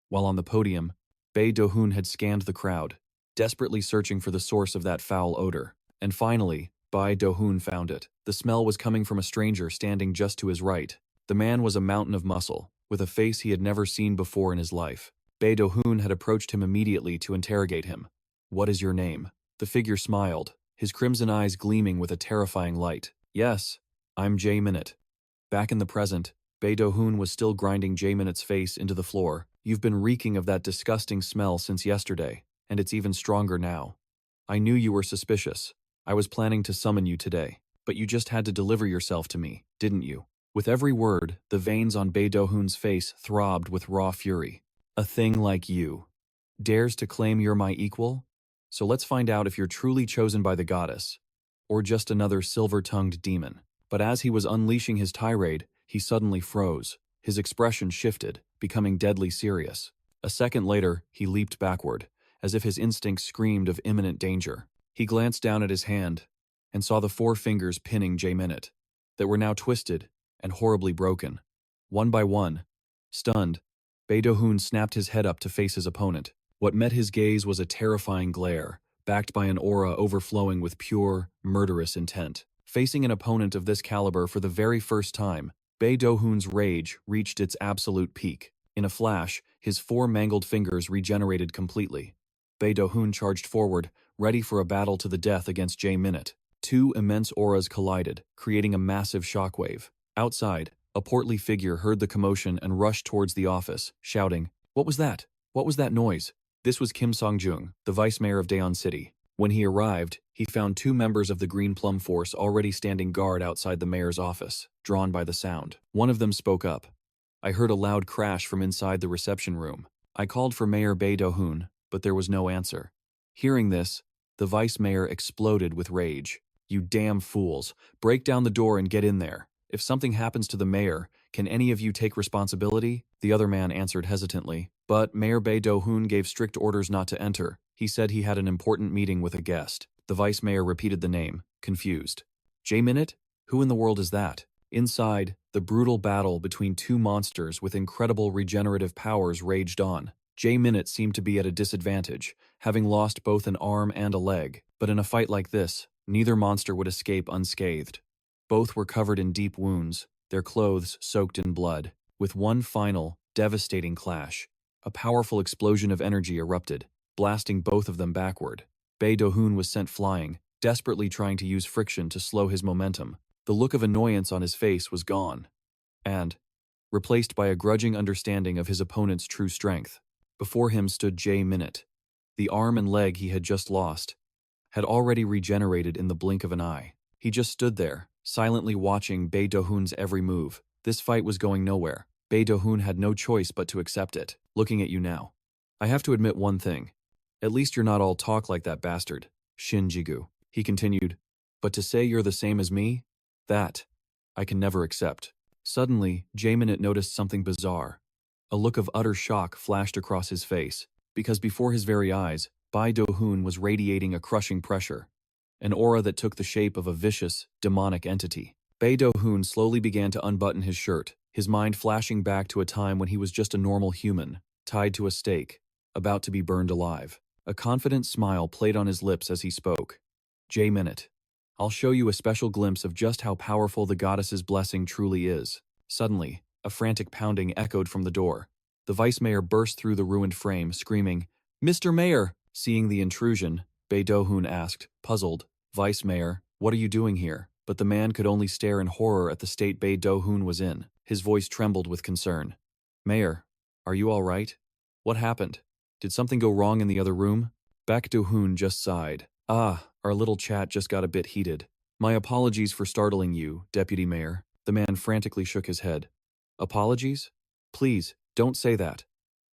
While on the podium, Bai Do-hun had scanned the crowd, desperately searching for the source of that foul odor. And finally, Bai Do-hun found it. The smell was coming from a stranger standing just to his right. The man was a mountain of muscle, with a face he had never seen before in his life. Bai Do-hun had approached him immediately to interrogate him. "What is your name?" The figure smiled, his crimson eyes gleaming with a terrifying light. "Yes, I'm Jae-min." Back in the present, Bai Do-hun was still grinding Jae-min's face into the floor. "You've been reeking of that disgusting smell since yesterday, and it's even stronger now. I knew you were suspicious. I was planning to summon you today, but you just had to deliver yourself to me, didn't you?" With every word, the veins on Bai Do-hun's face throbbed with raw fury. "A thing like you dares to claim you're my equal? So let's find out if you're truly chosen by the goddess, or just another silver-tongued demon." But as he was unleashing his tirade, he suddenly froze. His expression shifted, becoming deadly serious. A second later, he leaped backward, as if his instincts screamed of imminent danger. He glanced down at his hand, and saw the 4 fingers pinning Jae-min, that were now twisted and horribly broken. One by one, stunned, Bai Do-hun snapped his head up to face his opponent. What met his gaze was a terrifying glare, backed by an aura overflowing with pure, murderous intent. Facing an opponent of this caliber for the very first time, Bai Do-hun's rage reached its absolute peak. In a flash, his 4 mangled fingers regenerated completely. Bae Do-hoon charged forward, ready for a battle to the death against Jae Minute. 2 immense auras collided, creating a massive shockwave. Outside, a portly figure heard the commotion and rushed towards the office, shouting, "What was that? What was that noise?" This was Kim Song-jung, the vice mayor of Daeon City. When he arrived, he found 2 members of the Green Plum Force already standing guard outside the mayor's office, drawn by the sound. One of them spoke up. "I heard a loud crash from inside the reception room. I called for Mayor Bae Do-hoon, but there was no answer." Hearing this, the vice mayor exploded with rage. "You damn fools! Break down the door and get in there. If something happens to the mayor, can any of you take responsibility?" The other man answered hesitantly. But Mayor Bae Do-hoon gave strict orders not to enter. He said he had an important meeting with a guest. The vice mayor repeated the name, confused. "Jae Minute? Who in the world is that?" Inside, the brutal battle between 2 monsters with incredible regenerative powers raged on. Jae Minute seemed to be at a disadvantage, having lost both an arm and a leg. But in a fight like this, neither monster would escape unscathed. Both were covered in deep wounds, their clothes soaked in blood. With one final, devastating clash, a powerful explosion of energy erupted, blasting both of them backward. Bae Do-hoon was sent flying, desperately trying to use friction to slow his momentum. The look of annoyance on his face was gone, and replaced by a grudging understanding of his opponent's true strength. Before him stood Jae Minute. The arm and leg he had just lost had already regenerated in the blink of an eye. He just stood there, silently watching Bae Do-hoon's every move. This fight was going nowhere. Bae Do-hoon had no choice but to accept it. "Looking at you now, I have to admit one thing. At least you're not all talk like that bastard, Shin Ji-gu," he continued. "But to say you're the same as me? That I can never accept." Suddenly, Jae Minute noticed something bizarre. A look of utter shock flashed across his face, because before his very eyes, Bae Do-hoon was radiating a crushing pressure, an aura that took the shape of a vicious, demonic entity. Bae Do-hoon slowly began to unbutton his shirt, his mind flashing back to a time when he was just a normal human, tied to a stake, about to be burned alive. A confident smile played on his lips as he spoke. "Jae Minute, I'll show you a special glimpse of just how powerful the goddess's blessing truly is." Suddenly, a frantic pounding echoed from the door. The vice mayor burst through the ruined frame, screaming, "Mr. Mayor!" Seeing the intrusion, Bae Do-hoon asked, puzzled, "Vice Mayor, what are you doing here?" But the man could only stare in horror at the state Bae Do-hoon was in. His voice trembled with concern. "Mayor, are you all right? What happened? Did something go wrong in the other room?" Baek Do-hoon just sighed. Our little chat just got a bit heated. "My apologies for startling you, Deputy Mayor." The man frantically shook his head. "Apologies? Please, don't say that.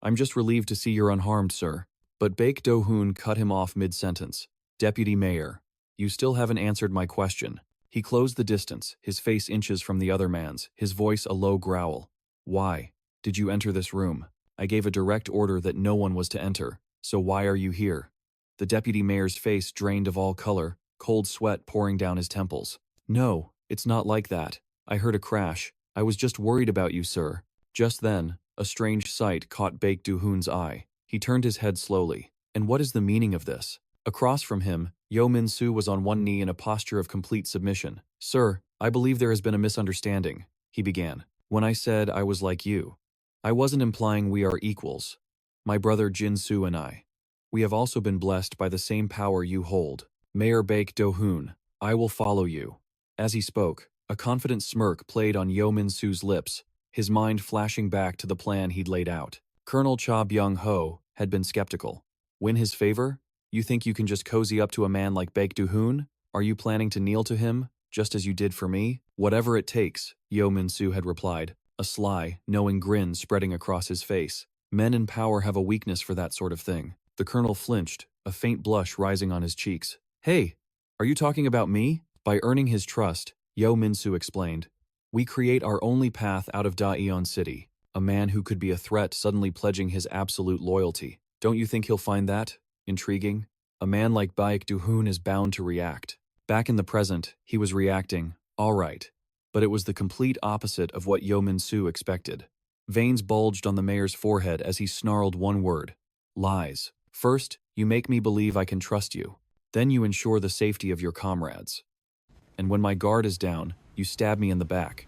I'm just relieved to see you're unharmed, sir." But Baek Do-hoon cut him off mid-sentence. "Deputy Mayor, you still haven't answered my question." He closed the distance, his face inches from the other man's, his voice a low growl. "Why did you enter this room? I gave a direct order that no one was to enter, so why are you here?" The deputy mayor's face drained of all color, cold sweat pouring down his temples. "No, it's not like that. I heard a crash. I was just worried about you, sir." Just then, a strange sight caught Baek Do-hoon's eye. He turned his head slowly. And what is the meaning of this? Across from him, Yoo Min was on one knee in a posture of complete submission. "Sir, I believe there has been a misunderstanding," he began. "When I said I was like you, I wasn't implying we are equals. My brother Jin-soo and I, we have also been blessed by the same power you hold. Mayor Baek Do-hoon, I will follow you." As he spoke, a confident smirk played on Yoo Min-soo's lips, his mind flashing back to the plan he'd laid out. Colonel Cha Byung-ho had been skeptical. Win his favor? You think you can just cozy up to a man like Baek Do-hoon? Are you planning to kneel to him, just as you did for me? "Whatever it takes," Yoo Min-soo had replied, a sly, knowing grin spreading across his face. Men in power have a weakness for that sort of thing. The colonel flinched, a faint blush rising on his cheeks. "Hey, are you talking about me?" By earning his trust, Yoo Min-soo explained, "We create our only path out of Daeon City. A man who could be a threat suddenly pledging his absolute loyalty. Don't you think he'll find that intriguing? A man like Baek Do-hoon is bound to react." Back in the present, he was reacting, all right. But it was the complete opposite of what Yoo Min-soo expected. Veins bulged on the mayor's forehead as he snarled one word: lies. "First, you make me believe I can trust you. Then you ensure the safety of your comrades. And when my guard is down, you stab me in the back.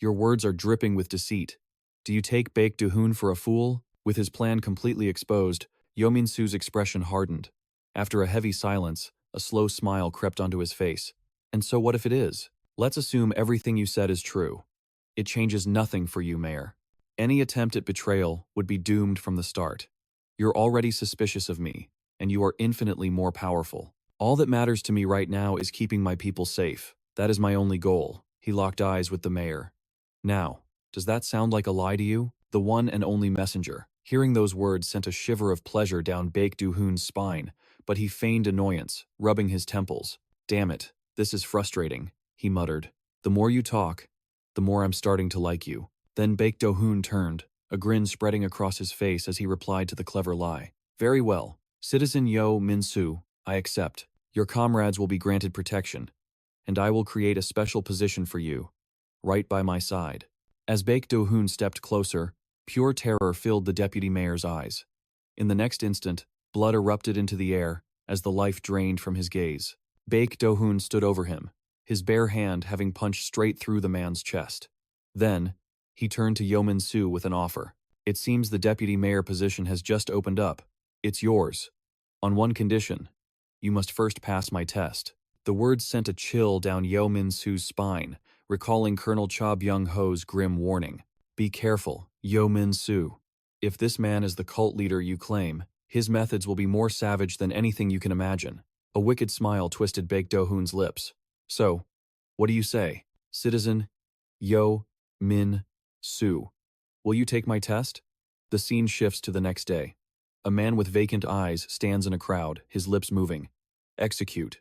Your words are dripping with deceit. Do you take Baek Do-hoon for a fool? With his plan completely exposed, Yoo Min-soo's expression hardened. After a heavy silence, a slow smile crept onto his face. And so what if it is? Let's assume everything you said is true. It changes nothing for you, Mayor. Any attempt at betrayal would be doomed from the start. You're already suspicious of me, and you are infinitely more powerful. All that matters to me right now is keeping my people safe. That is my only goal. He locked eyes with the mayor. Now, does that sound like a lie to you? The one and only messenger. Hearing those words sent a shiver of pleasure down Baek Do-hoon's spine, but he feigned annoyance, rubbing his temples. Damn it, this is frustrating, he muttered. The more you talk, the more I'm starting to like you. Then Baek Do-hoon turned, a grin spreading across his face as he replied to the clever lie. Very well, Citizen Yoo Min-soo, I accept. Your comrades will be granted protection, and I will create a special position for you, right by my side. As Baek Do-hoon stepped closer, pure terror filled the deputy mayor's eyes. In the next instant, blood erupted into the air as the life drained from his gaze. Baek Do-hoon stood over him, his bare hand having punched straight through the man's chest. Then, he turned to Yoo Min-soo with an offer. It seems the deputy mayor position has just opened up. It's yours. On one condition. You must first pass my test. The words sent a chill down Yoo Min-soo's spine, recalling Colonel Cha Byung-ho's grim warning. Be careful, Yoo Min-soo. If this man is the cult leader you claim, his methods will be more savage than anything you can imagine. A wicked smile twisted Baek Do-hoon's lips. So, what do you say, Citizen Yoo Min-soo? Will you take my test? The scene shifts to the next day. A man with vacant eyes stands in a crowd, his lips moving. Execute.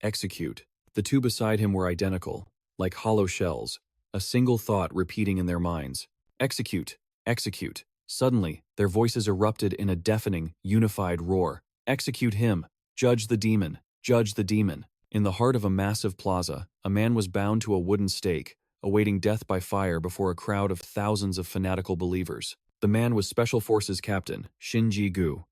Execute. The two beside him were identical, like hollow shells, a single thought repeating in their minds. Execute. Execute. Suddenly, their voices erupted in a deafening, unified roar. Execute him. Judge the demon. Judge the demon. In the heart of a massive plaza, a man was bound to a wooden stake, awaiting death by fire before a crowd of thousands of fanatical believers. The man was Special Forces Captain Shin Ji-gu.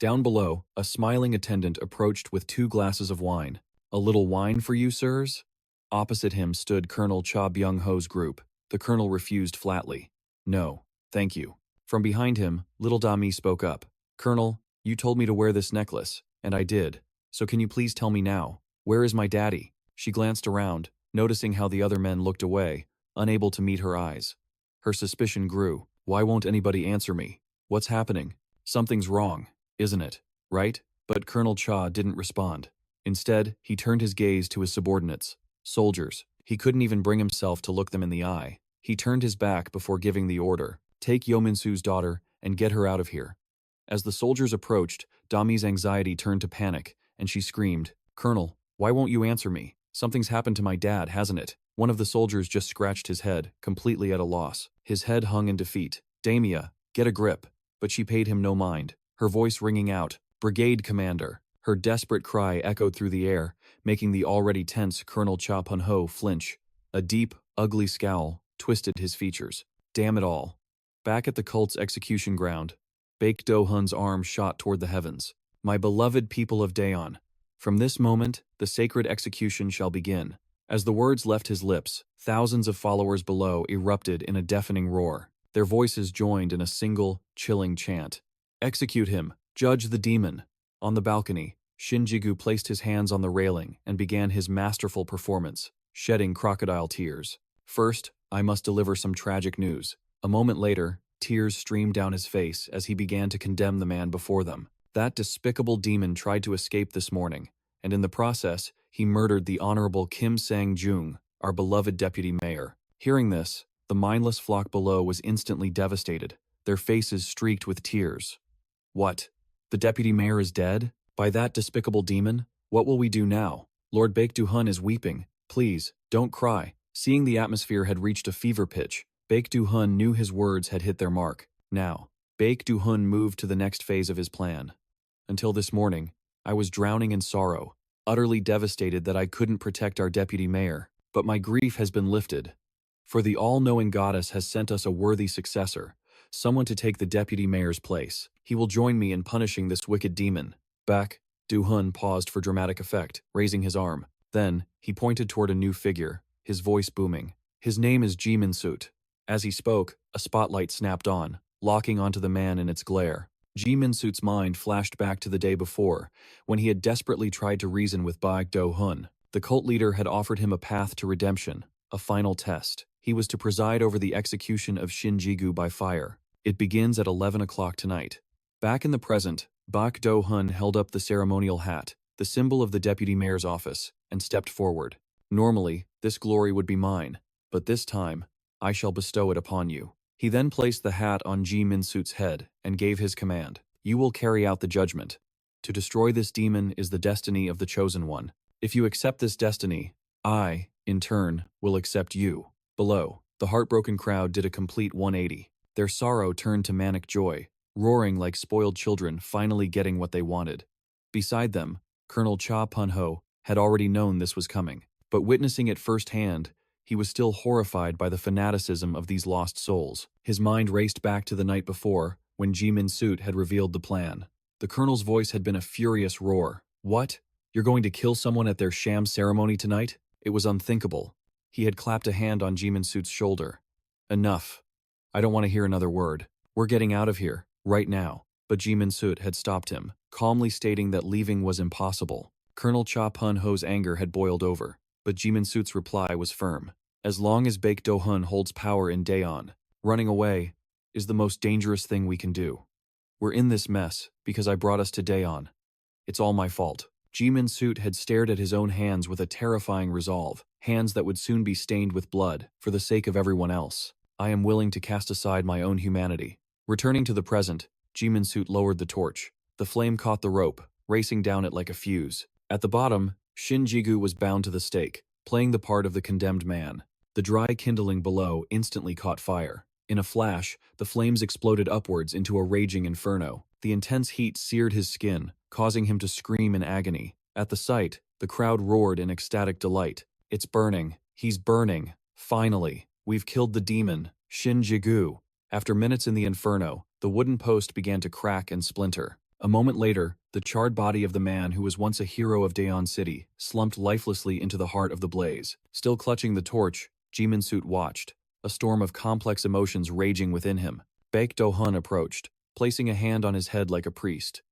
Down below, a smiling attendant approached with 2 glasses of wine. A little wine for you, sirs? Opposite him stood Colonel Cha Byung-ho's group. The colonel refused flatly. No, thank you. From behind him, little Damy spoke up. Colonel, you told me to wear this necklace, and I did. So can you please tell me now, where is my daddy? She glanced around, noticing how the other men looked away, unable to meet her eyes. Her suspicion grew. Why won't anybody answer me? What's happening? Something's wrong, isn't it? Right? But Colonel Cha didn't respond. Instead, he turned his gaze to his subordinates. Soldiers. He couldn't even bring himself to look them in the eye. He turned his back before giving the order. Take Yoo Min-soo's daughter and get her out of here. As the soldiers approached, Damy's anxiety turned to panic, and she screamed, Colonel, why won't you answer me? Something's happened to my dad, hasn't it? One of the soldiers just scratched his head, completely at a loss. His head hung in defeat. Damia, get a grip. But she paid him no mind, her voice ringing out, Brigade Commander. Her desperate cry echoed through the air, making the already tense Colonel Cha Byung-ho flinch. A deep, ugly scowl twisted his features. Damn it all. Back at the cult's execution ground, Baek Do-hoon's arm shot toward the heavens. My beloved people of Daeon, from this moment, the sacred execution shall begin. As the words left his lips, thousands of followers below erupted in a deafening roar. Their voices joined in a single, chilling chant. Execute him. Judge the demon. On the balcony, Shin Ji-gu placed his hands on the railing and began his masterful performance, shedding crocodile tears. First, I must deliver some tragic news. A moment later, tears streamed down his face as he began to condemn the man before them. That despicable demon tried to escape this morning, and in the process, he murdered the Honorable Kim Sang-jung, our beloved deputy mayor. Hearing this, the mindless flock below was instantly devastated, their faces streaked with tears. What? The deputy mayor is dead? By that despicable demon? What will we do now? Lord Baek Do-hoon is weeping. Please, don't cry. Seeing the atmosphere had reached a fever pitch, Baek Do-hoon knew his words had hit their mark. Now, Baek Do-hoon moved to the next phase of his plan. Until this morning, I was drowning in sorrow, utterly devastated that I couldn't protect our deputy mayor. But my grief has been lifted. For the all-knowing goddess has sent us a worthy successor, someone to take the deputy mayor's place. He will join me in punishing this wicked demon. Baek Do-hoon paused for dramatic effect, raising his arm. Then, he pointed toward a new figure, his voice booming. His name is Ji Min-soo. As he spoke, a spotlight snapped on, locking onto the man in its glare. Ji Min-soot's mind flashed back to the day before, when he had desperately tried to reason with Baek Do-hun. The cult leader had offered him a path to redemption, a final test. He was to preside over the execution of Shin Ji-gu by fire. It begins at 11 o'clock tonight. Back in the present, Baek Do-hun held up the ceremonial hat, the symbol of the deputy mayor's office, and stepped forward. Normally, this glory would be mine, but this time, I shall bestow it upon you. He then placed the hat on Ji Min-soot's head and gave his command. You will carry out the judgment. To destroy this demon is the destiny of the chosen one. If you accept this destiny, I, in turn, will accept you. Below, the heartbroken crowd did a complete 180. Their sorrow turned to manic joy, roaring like spoiled children finally getting what they wanted. Beside them, Colonel Cha Pun-ho had already known this was coming, but witnessing it firsthand, he was still horrified by the fanaticism of these lost souls. His mind raced back to the night before, when Ji Min-soot had revealed the plan. The colonel's voice had been a furious roar. What? You're going to kill someone at their sham ceremony tonight? It was unthinkable. He had clapped a hand on Ji Min-soot's shoulder. Enough. I don't want to hear another word. We're getting out of here, right now. But Ji Min-soot had stopped him, calmly stating that leaving was impossible. Colonel Cha Pun-ho's anger had boiled over, but Ji Min-soot's reply was firm. As long as Baek Do-hun holds power in Daeon, running away is the most dangerous thing we can do. We're in this mess because I brought us to Daeon. It's all my fault. Ji Min-soot had stared at his own hands with a terrifying resolve, hands that would soon be stained with blood, for the sake of everyone else. I am willing to cast aside my own humanity. Returning to the present, Ji Min-soot lowered the torch. The flame caught the rope, racing down it like a fuse. At the bottom, Shin Ji-gu was bound to the stake, playing the part of the condemned man. The dry kindling below instantly caught fire. In a flash, the flames exploded upwards into a raging inferno. The intense heat seared his skin, causing him to scream in agony. At the sight, the crowd roared in ecstatic delight. It's burning. He's burning. Finally, we've killed the demon, Shin Ji-gu. After minutes in the inferno, the wooden post began to crack and splinter. A moment later, the charred body of the man who was once a hero of Daeon City slumped lifelessly into the heart of the blaze. Still clutching the torch, Ji Min-soot watched, a storm of complex emotions raging within him. Baek Do-hun approached, placing a hand on his head like a priest.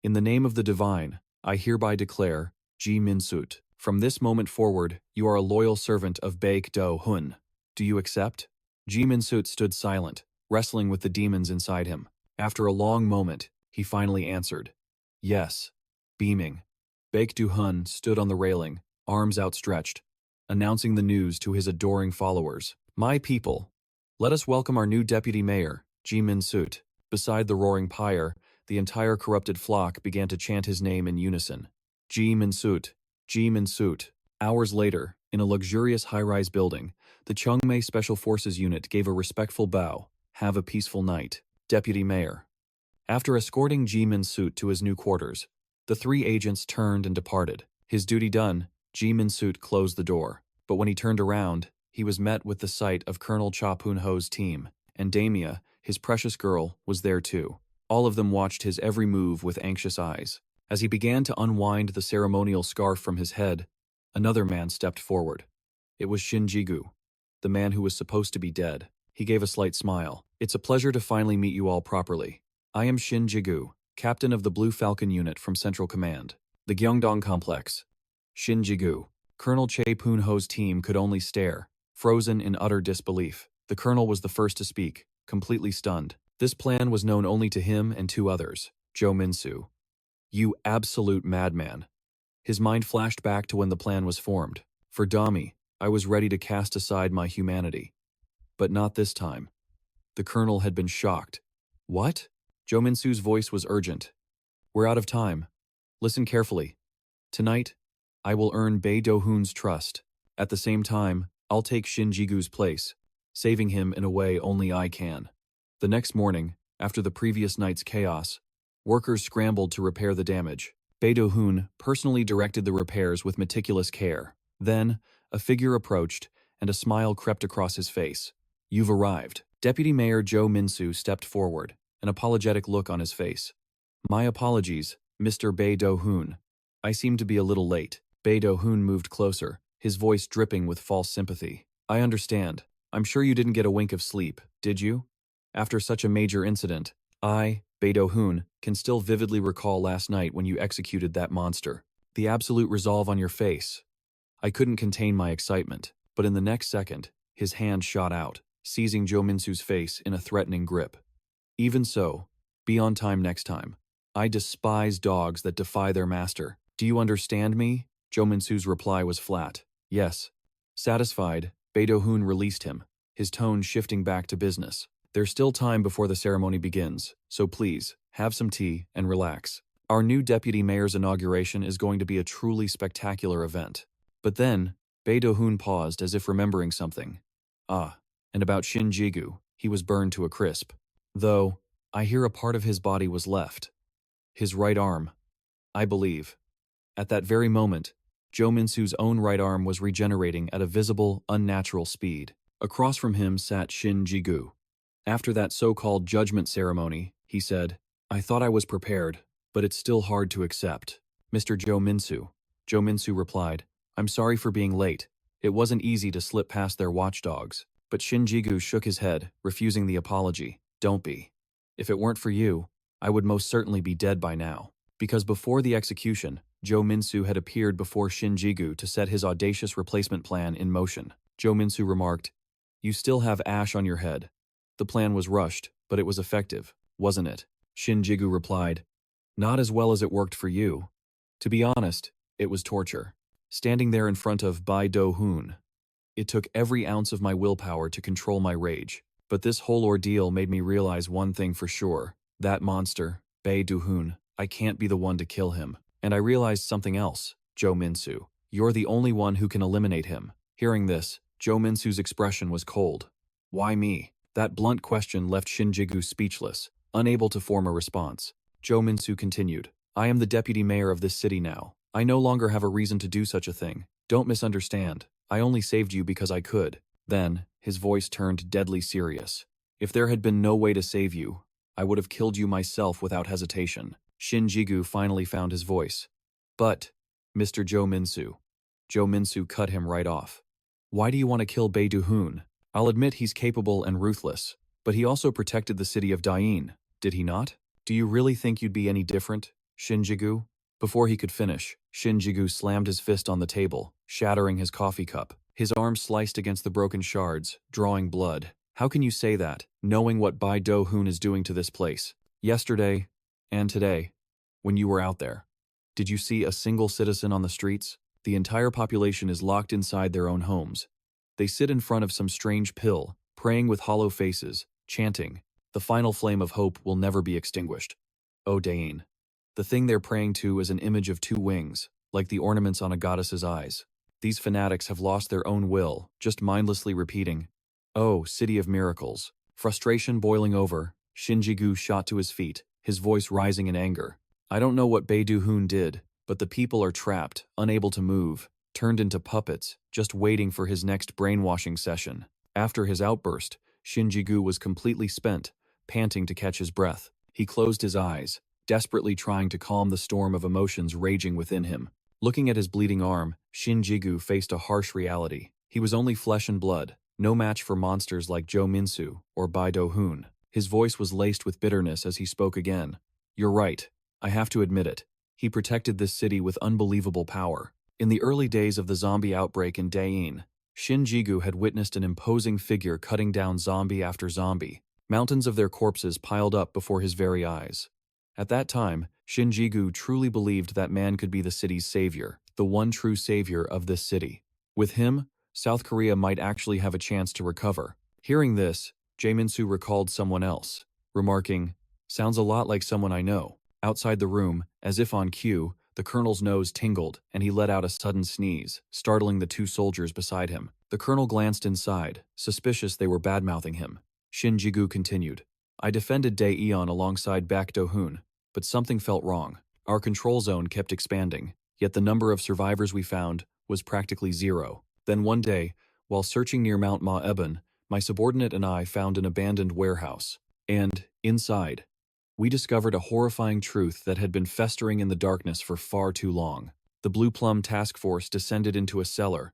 In the name of the divine, I hereby declare, Ji Min-soot, from this moment forward, you are a loyal servant of Baek Do-hun. Do you accept? Ji Min-soot stood silent, wrestling with the demons inside him. After a long moment, he finally answered. Yes. Beaming. Baek Do-hun stood on the railing, arms outstretched, announcing the news to his adoring followers. My people, let us welcome our new deputy mayor, Ji Min-soot. Beside the roaring pyre, the entire corrupted flock began to chant his name in unison. Ji Min-soot, Ji Min-soot. Hours later, in a luxurious high-rise building, the Chungmei Special Forces unit gave a respectful bow. Have a peaceful night, Deputy Mayor. After escorting Ji Min-soot to his new quarters, the three agents turned and departed. His duty done, Ji Min-soot closed the door. But when he turned around, he was met with the sight of Colonel Cha Pun-ho's team, and Damy, his precious girl, was there too. All of them watched his every move with anxious eyes. As he began to unwind the ceremonial scarf from his head, another man stepped forward. It was Shin Ji-gu, the man who was supposed to be dead. He gave a slight smile. It's a pleasure to finally meet you all properly. I am Shin Ji-gu, captain of the Blue Falcon unit from Central Command, the Gyeongdong Complex. Shin Ji-gu. Colonel Chae Pun-ho's team could only stare, frozen in utter disbelief. The colonel was the first to speak, completely stunned. This plan was known only to him and two others, Jo Min-soo. You absolute madman. His mind flashed back to when the plan was formed. For Damy, I was ready to cast aside my humanity. But not this time. The colonel had been shocked. What? Jo Min-soo's voice was urgent. We're out of time. Listen carefully. Tonight, I will earn Bae Do-hun's trust. At the same time, I'll take Shin Ji-gu's place, saving him in a way only I can. The next morning, after the previous night's chaos, workers scrambled to repair the damage. Bae Do-hun personally directed the repairs with meticulous care. Then, a figure approached, and a smile crept across his face. You've arrived. Deputy Mayor Jo Min-soo stepped forward, an apologetic look on his face. My apologies, Mr. Bae Do-hun. I seem to be a little late. Bae Do-hun moved closer, his voice dripping with false sympathy. I understand. I'm sure you didn't get a wink of sleep, did you? After such a major incident, I, Bae Do-hoon, can still vividly recall last night when you executed that monster. The absolute resolve on your face. I couldn't contain my excitement, but in the next second, his hand shot out, seizing Jo Min-soo's face in a threatening grip. Even so, be on time next time. I despise dogs that defy their master. Do you understand me? Jo Min-soo's reply was flat. Yes. Satisfied, Bae Do-hoon released him, his tone shifting back to business. There's still time before the ceremony begins, so please, have some tea and relax. Our new deputy mayor's inauguration is going to be a truly spectacular event. But then, Bae Do-hoon paused as if remembering something. Ah, and about Shin Ji-gu, he was burned to a crisp. Though, I hear a part of his body was left. His right arm, I believe. At that very moment, Jo Min-soo's own right arm was regenerating at a visible, unnatural speed. Across from him sat Shin Ji-gu. After that so-called judgment ceremony, he said, I thought I was prepared, but it's still hard to accept. Mr. Jo Min-soo. Jo Min-soo replied, I'm sorry for being late. It wasn't easy to slip past their watchdogs. But Shin Ji-gu shook his head, refusing the apology. Don't be. If it weren't for you, I would most certainly be dead by now. Because before the execution, Jo Min-soo had appeared before Shin Ji-gu to set his audacious replacement plan in motion. Jo Min-soo remarked, You still have ash on your head. The plan was rushed, but it was effective, wasn't it? Shin Ji-gu replied, Not as well as it worked for you. To be honest, it was torture. Standing there in front of Bae Do-hoon, it took every ounce of my willpower to control my rage. But this whole ordeal made me realize one thing for sure. That monster, Bae Do-hoon, I can't be the one to kill him. And I realized something else, Jo Min-soo. You're the only one who can eliminate him. Hearing this, Jo Min-soo's expression was cold. Why me? That blunt question left Shin Ji-gu speechless, unable to form a response. Jo Min-soo continued, I am the deputy mayor of this city now. I no longer have a reason to do such a thing. Don't misunderstand. I only saved you because I could. Then, his voice turned deadly serious. If there had been no way to save you, I would have killed you myself without hesitation. Shin Ji-gu finally found his voice. But, Mr. Jo Min-soo. Jo Min-soo cut him right off. Why do you want to kill Bae Do-hoon? I'll admit he's capable and ruthless, but he also protected the city of Damy, did he not? Do you really think you'd be any different, Shin Ji-gu? Before he could finish, Shin Ji-gu slammed his fist on the table, shattering his coffee cup. His arm sliced against the broken shards, drawing blood. How can you say that, knowing what Bae Do-hoon is doing to this place? Yesterday, and today, when you were out there, did you see a single citizen on the streets? The entire population is locked inside their own homes. They sit in front of some strange pill, praying with hollow faces, chanting, the final flame of hope will never be extinguished. Oh Dane. The thing they're praying to is an image of two wings, like the ornaments on a goddess's eyes. These fanatics have lost their own will, just mindlessly repeating, Oh, city of miracles. Frustration boiling over, Shin Ji-gu shot to his feet, his voice rising in anger. I don't know what Bae Do-hoon did, but the people are trapped, unable to move, turned into puppets, just waiting for his next brainwashing session. After his outburst, Shin Ji-gu was completely spent, panting to catch his breath. He closed his eyes, desperately trying to calm the storm of emotions raging within him. Looking at his bleeding arm, Shin Ji-gu faced a harsh reality. He was only flesh and blood, no match for monsters like Jo Min-soo or Bae Do-hoon. His voice was laced with bitterness as he spoke again. You're right. I have to admit it. He protected this city with unbelievable power. In the early days of the zombie outbreak in Damy, Shin Ji-gu had witnessed an imposing figure cutting down zombie after zombie. Mountains of their corpses piled up before his very eyes. At that time, Shin Ji-gu truly believed that man could be the city's savior, the one true savior of this city. With him, South Korea might actually have a chance to recover. Hearing this, Jo Min-soo recalled someone else, remarking, Sounds a lot like someone I know. Outside the room, as if on cue, the colonel's nose tingled and he let out a sudden sneeze, startling the two soldiers beside him. The colonel glanced inside, suspicious they were bad-mouthing him. Shin Ji-gu continued, I defended Dae-eon alongside Bae Do-hoon, but something felt wrong. Our control zone kept expanding, yet the number of survivors we found was practically zero. Then one day, while searching near Mount Ma-eben, my subordinate and I found an abandoned warehouse. And, inside, we discovered a horrifying truth that had been festering in the darkness for far too long. The Blue Plum Task Force descended into a cellar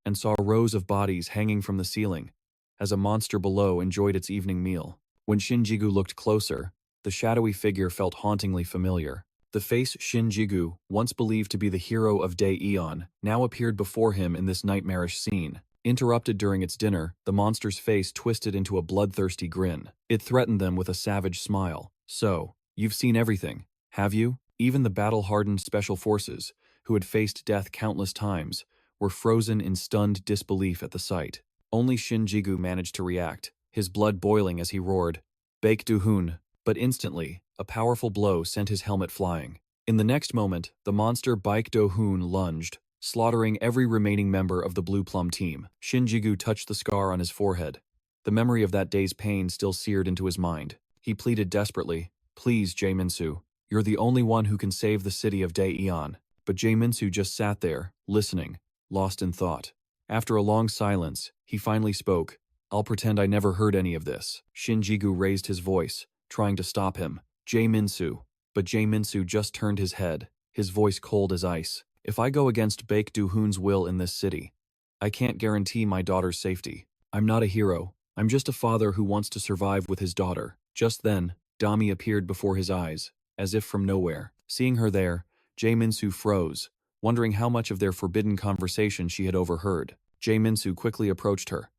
and saw rows of bodies hanging from the ceiling, as a monster below enjoyed its evening meal. When Shinjigu looked closer, the shadowy figure felt hauntingly familiar. The face Shinjigu, once believed to be the hero of Daeon, now appeared before him in this nightmarish scene. Interrupted during its dinner, the monster's face twisted into a bloodthirsty grin. It threatened them with a savage smile. "So, you've seen everything, have you?" Even the battle-hardened special forces, who had faced death countless times, were frozen in stunned disbelief at the sight. Only Shinjigu managed to react, his blood boiling as he roared, "Baek Do-hoon!" But instantly, a powerful blow sent his helmet flying. In the next moment, the monster Baek Do-hoon lunged, slaughtering every remaining member of the Blue Plum team. Shinjigu touched the scar on his forehead. The memory of that day's pain still seared into his mind. He pleaded desperately, "Please, Jae-minsu, you're the only one who can save the city of Daeon." But Jae-minsu just sat there, listening, lost in thought. After a long silence, he finally spoke, "I'll pretend I never heard any of this." Shinjigu raised his voice, trying to stop him. "Jae-minsu." But Jae-minsu just turned his head, his voice cold as ice. "If I go against Baek Do-hoon's will in this city, I can't guarantee my daughter's safety. I'm not a hero. I'm just a father who wants to survive with his daughter." Just then, Damy appeared before his eyes, as if from nowhere. Seeing her there, Jae-minsu froze, wondering how much of their forbidden conversation she had overheard. Jae-minsu quickly approached her.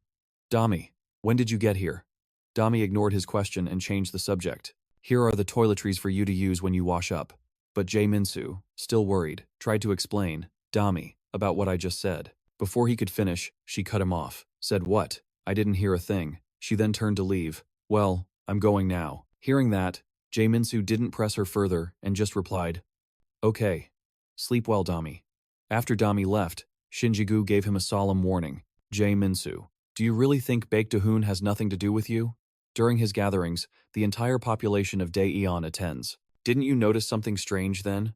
"Damy, when did you get here?" Damy ignored his question and changed the subject. "Here are the toiletries for you to use when you wash up." But Jae-minsu, still worried, tried to explain, "Damy, about what I just said." Before he could finish, she cut him off. "Said what? I didn't hear a thing." She then turned to leave. "Well, I'm going now." Hearing that, Jae-minsu didn't press her further and just replied, "Okay. Sleep well, Damy." After Damy left, Shinjigu gave him a solemn warning. "Jae-minsu, do you really think Baek Do-hoon has nothing to do with you? During his gatherings, the entire population of Daeon attends. Didn't you notice something strange then?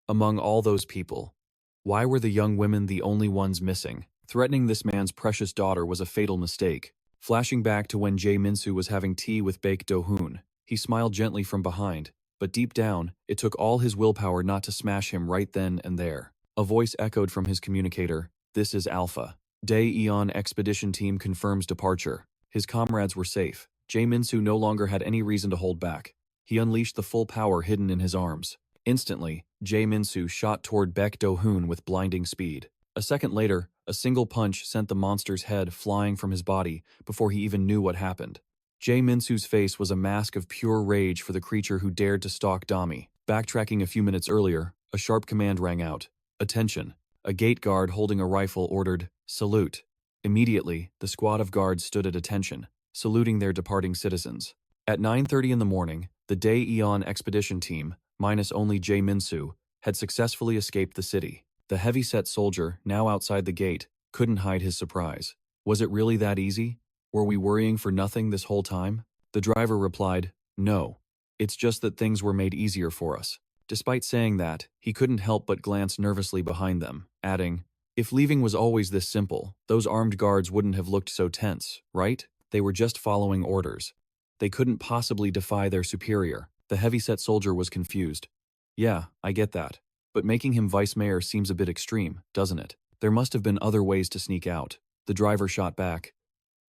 Among all those people, why were the young women the only ones missing? Threatening this man's precious daughter was a fatal mistake." Flashing back to when Jae-minsu was having tea with Baek Do-hoon, he smiled gently from behind, but deep down, it took all his willpower not to smash him right then and there. A voice echoed from his communicator, "This is Alpha. Daeon expedition team confirms departure." His comrades were safe. Jae-minsu no longer had any reason to hold back. He unleashed the full power hidden in his arms. Instantly, Jae-minsu shot toward Baek Do-hoon with blinding speed. A second later, a single punch sent the monster's head flying from his body before he even knew what happened. Jae-minsu's face was a mask of pure rage for the creature who dared to stalk Damy. Backtracking a few minutes earlier, a sharp command rang out. "Attention." A gate guard holding a rifle ordered, "Salute." Immediately, the squad of guards stood at attention, saluting their departing citizens. At 9:30 in the morning, the Daeon expedition team, minus only Jae-minsu, had successfully escaped the city. The heavy-set soldier, now outside the gate, couldn't hide his surprise. "Was it really that easy? Were we worrying for nothing this whole time?" The driver replied, "No. It's just that things were made easier for us." Despite saying that, he couldn't help but glance nervously behind them, adding, "If leaving was always this simple, those armed guards wouldn't have looked so tense, right? They were just following orders. They couldn't possibly defy their superior." The heavy-set soldier was confused. "Yeah, I get that. But making him vice mayor seems a bit extreme, doesn't it? There must have been other ways to sneak out." The driver shot back,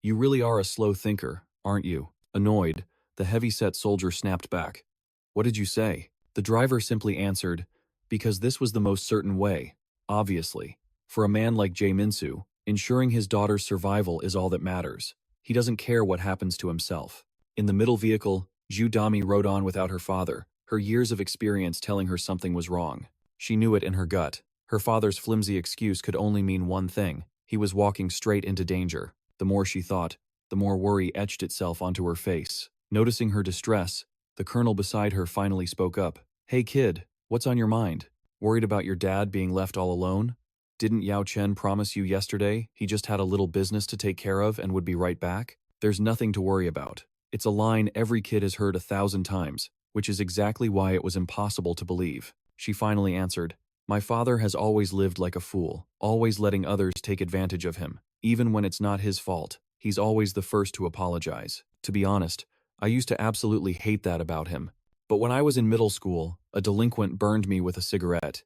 "You really are a slow thinker, aren't you?" Annoyed, the heavy-set soldier snapped back, "What did you say?" The driver simply answered, "Because this was the most certain way, obviously. For a man like Jae-minsu, ensuring his daughter's survival is all that matters. He doesn't care what happens to himself." In the middle vehicle, Damy rode on without her father, her years of experience telling her something was wrong. She knew it in her gut. Her father's flimsy excuse could only mean one thing: he was walking straight into danger. The more she thought, the more worry etched itself onto her face. Noticing her distress, the colonel beside her finally spoke up. "Hey kid, what's on your mind? Worried about your dad being left all alone? Didn't Yao Chen promise you yesterday he just had a little business to take care of and would be right back? There's nothing to worry about." It's a line every kid has heard 1,000 times, which is exactly why it was impossible to believe. She finally answered, "My father has always lived like a fool, always letting others take advantage of him. Even when it's not his fault, he's always the first to apologize. To be honest, I used to absolutely hate that about him. But when I was in middle school, a delinquent burned me with a cigarette.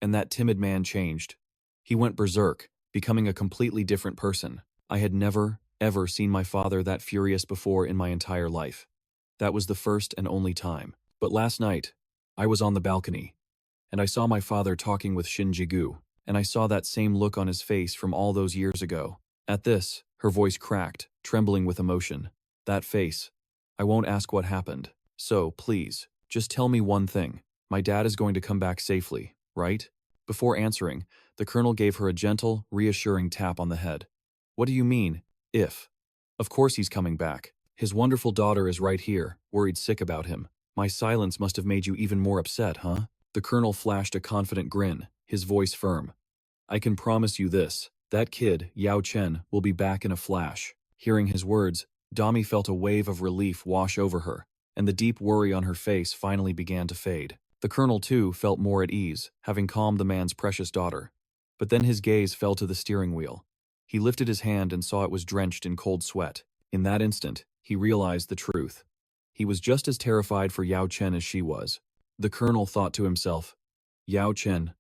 And that timid man changed. He went berserk, becoming a completely different person. I had never, ever seen my father that furious before in my entire life. That was the first and only time. But last night, I was on the balcony, and I saw my father talking with Shin Ji-gu, and I saw that same look on his face from all those years ago. At this, her voice cracked, trembling with emotion. That face. I won't ask what happened. So, please, just tell me one thing. My dad is going to come back safely, right? Before answering, the colonel gave her a gentle, reassuring tap on the head. What do you mean, if? Of course he's coming back. His wonderful daughter is right here, worried sick about him. My silence must have made you even more upset, huh? The colonel flashed a confident grin, his voice firm. I can promise you this, that kid, Yao Chen, will be back in a flash. Hearing his words, Damy felt a wave of relief wash over her, and the deep worry on her face finally began to fade. The colonel, too, felt more at ease, having calmed the man's precious daughter. But then his gaze fell to the steering wheel. He lifted his hand and saw it was drenched in cold sweat. In that instant, he realized the truth. He was just as terrified for Yao Chen as she was. The colonel thought to himself, Yao Chen,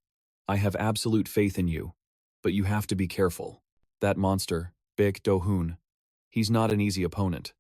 I have absolute faith in you, but you have to be careful. That monster, Baek Do-hoon, he's not an easy opponent.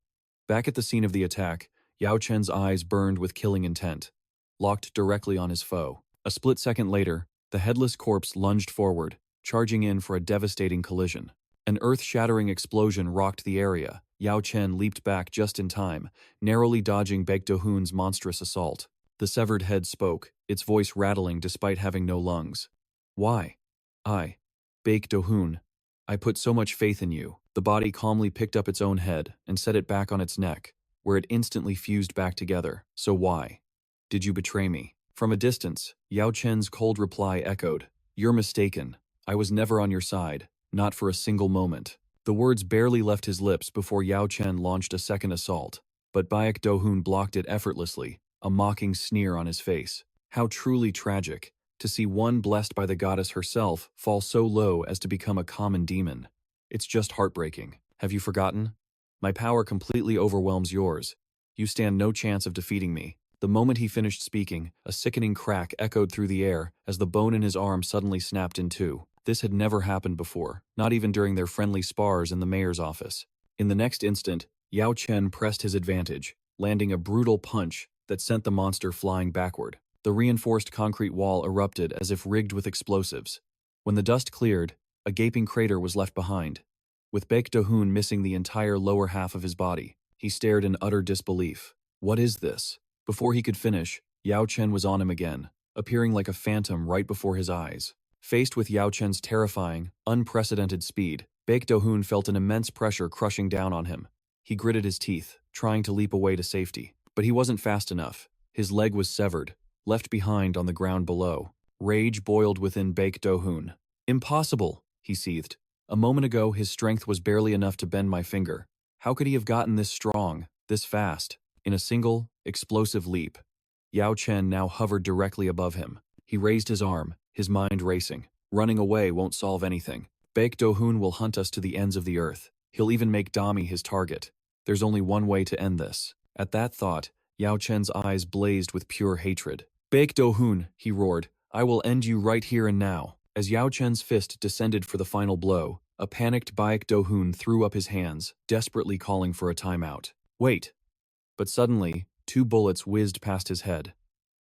Back at the scene of the attack, Yao Chen's eyes burned with killing intent, locked directly on his foe. A split second later, the headless corpse lunged forward, charging in for a devastating collision. An earth-shattering explosion rocked the area. Yao Chen leaped back just in time, narrowly dodging Baek Do-hoon's monstrous assault. The severed head spoke, its voice rattling despite having no lungs. Why? Baek Do-hoon, I put so much faith in you. The body calmly picked up its own head and set it back on its neck, where it instantly fused back together. So why did you betray me? From a distance, Yao Chen's cold reply echoed, You're mistaken. I was never on your side, not for a single moment. The words barely left his lips before Yao Chen launched a second assault, but Baek Do-hoon blocked it effortlessly, a mocking sneer on his face. How truly tragic, to see one blessed by the goddess herself fall so low as to become a common demon. It's just heartbreaking. Have you forgotten? My power completely overwhelms yours. You stand no chance of defeating me. The moment he finished speaking, a sickening crack echoed through the air as the bone in his arm suddenly snapped in two. This had never happened before, not even during their friendly spars in the mayor's office. In the next instant, Yao Chen pressed his advantage, landing a brutal punch that sent the monster flying backward. The reinforced concrete wall erupted as if rigged with explosives. When the dust cleared, a gaping crater was left behind. With Baek Do-hoon missing the entire lower half of his body, he stared in utter disbelief. What is this? Before he could finish, Yao Chen was on him again, appearing like a phantom right before his eyes. Faced with Yao Chen's terrifying, unprecedented speed, Baek Do-hoon felt an immense pressure crushing down on him. He gritted his teeth, trying to leap away to safety. But he wasn't fast enough. His leg was severed, left behind on the ground below. Rage boiled within Baek Do-hoon. Impossible, he seethed. A moment ago, his strength was barely enough to bend my finger. How could he have gotten this strong, this fast? In a single, explosive leap, Yao Chen now hovered directly above him. He raised his arm, his mind racing. Running away won't solve anything. Baek Do-hoon will hunt us to the ends of the earth. He'll even make Damy his target. There's only one way to end this. At that thought, Yao Chen's eyes blazed with pure hatred. Baek Do-hoon, he roared, I will end you right here and now. As Yao Chen's fist descended for the final blow, a panicked Baek Do-hoon threw up his hands, desperately calling for a timeout. Wait! But suddenly, 2 bullets whizzed past his head.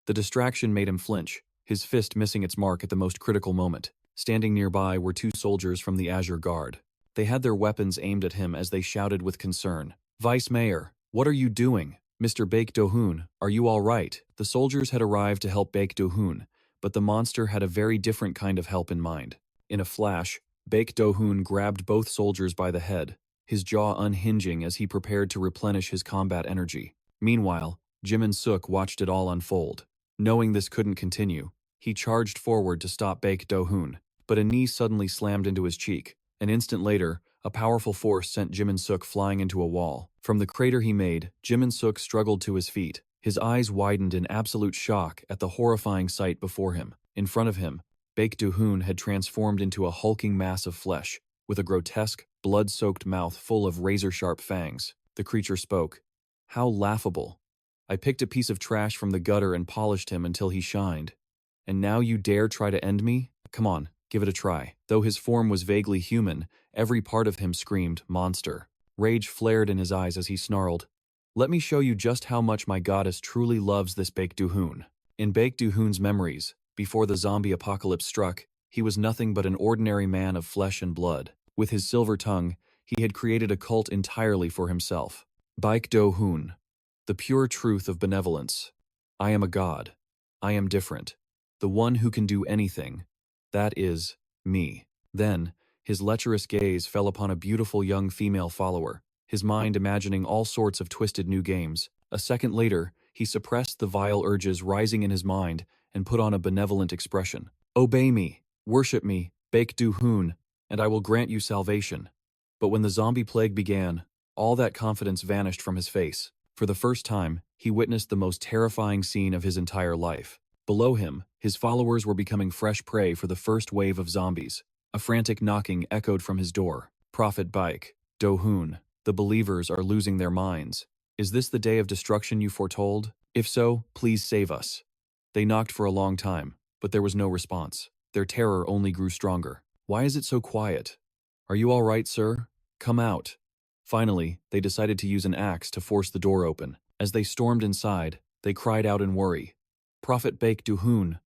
The distraction made him flinch, his fist missing its mark at the most critical moment. Standing nearby were 2 soldiers from the Azure Guard. They had their weapons aimed at him as they shouted with concern. Vice Mayor, what are you doing? Mr. Baek Do-hoon, are you all right? The soldiers had arrived to help Baek Do-hoon, but the monster had a very different kind of help in mind. In a flash, Baek Do-hoon grabbed both soldiers by the head, his jaw unhinging as he prepared to replenish his combat energy. Meanwhile, Jimin-suk watched it all unfold. Knowing this couldn't continue, he charged forward to stop Baek Do-hoon, but a knee suddenly slammed into his cheek. An instant later, a powerful force sent Jimin-suk flying into a wall. From the crater he made, Jimin-suk struggled to his feet. His eyes widened in absolute shock at the horrifying sight before him. In front of him, Baek Do-hoon had transformed into a hulking mass of flesh, with a grotesque, blood-soaked mouth full of razor-sharp fangs. The creature spoke. How laughable. I picked a piece of trash from the gutter and polished him until he shined. And now you dare try to end me? Come on, give it a try. Though his form was vaguely human, every part of him screamed, monster. Rage flared in his eyes as he snarled, "Let me show you just how much my goddess truly loves this Baek Do-hoon." In Baek Do-hoon's memories, before the zombie apocalypse struck, he was nothing but an ordinary man of flesh and blood. With his silver tongue, he had created a cult entirely for himself. Baek Do-hoon, the pure truth of benevolence. I am a god. I am different. The one who can do anything. That is, me. Then, his lecherous gaze fell upon a beautiful young female follower, his mind imagining all sorts of twisted new games. A second later, he suppressed the vile urges rising in his mind and put on a benevolent expression. "Obey me, worship me, Baek Do-hoon, and I will grant you salvation." But when the zombie plague began, all that confidence vanished from his face. For the first time, he witnessed the most terrifying scene of his entire life. Below him, his followers were becoming fresh prey for the first wave of zombies. A frantic knocking echoed from his door. "Prophet Baek Do-hoon, the believers are losing their minds. Is this the day of destruction you foretold? If so, please save us." They knocked for a long time, but there was no response. Their terror only grew stronger. "Why is it so quiet? Are you all right, sir? Come out." Finally, they decided to use an axe to force the door open. As they stormed inside, they cried out in worry. "Prophet Baek Do-hoon,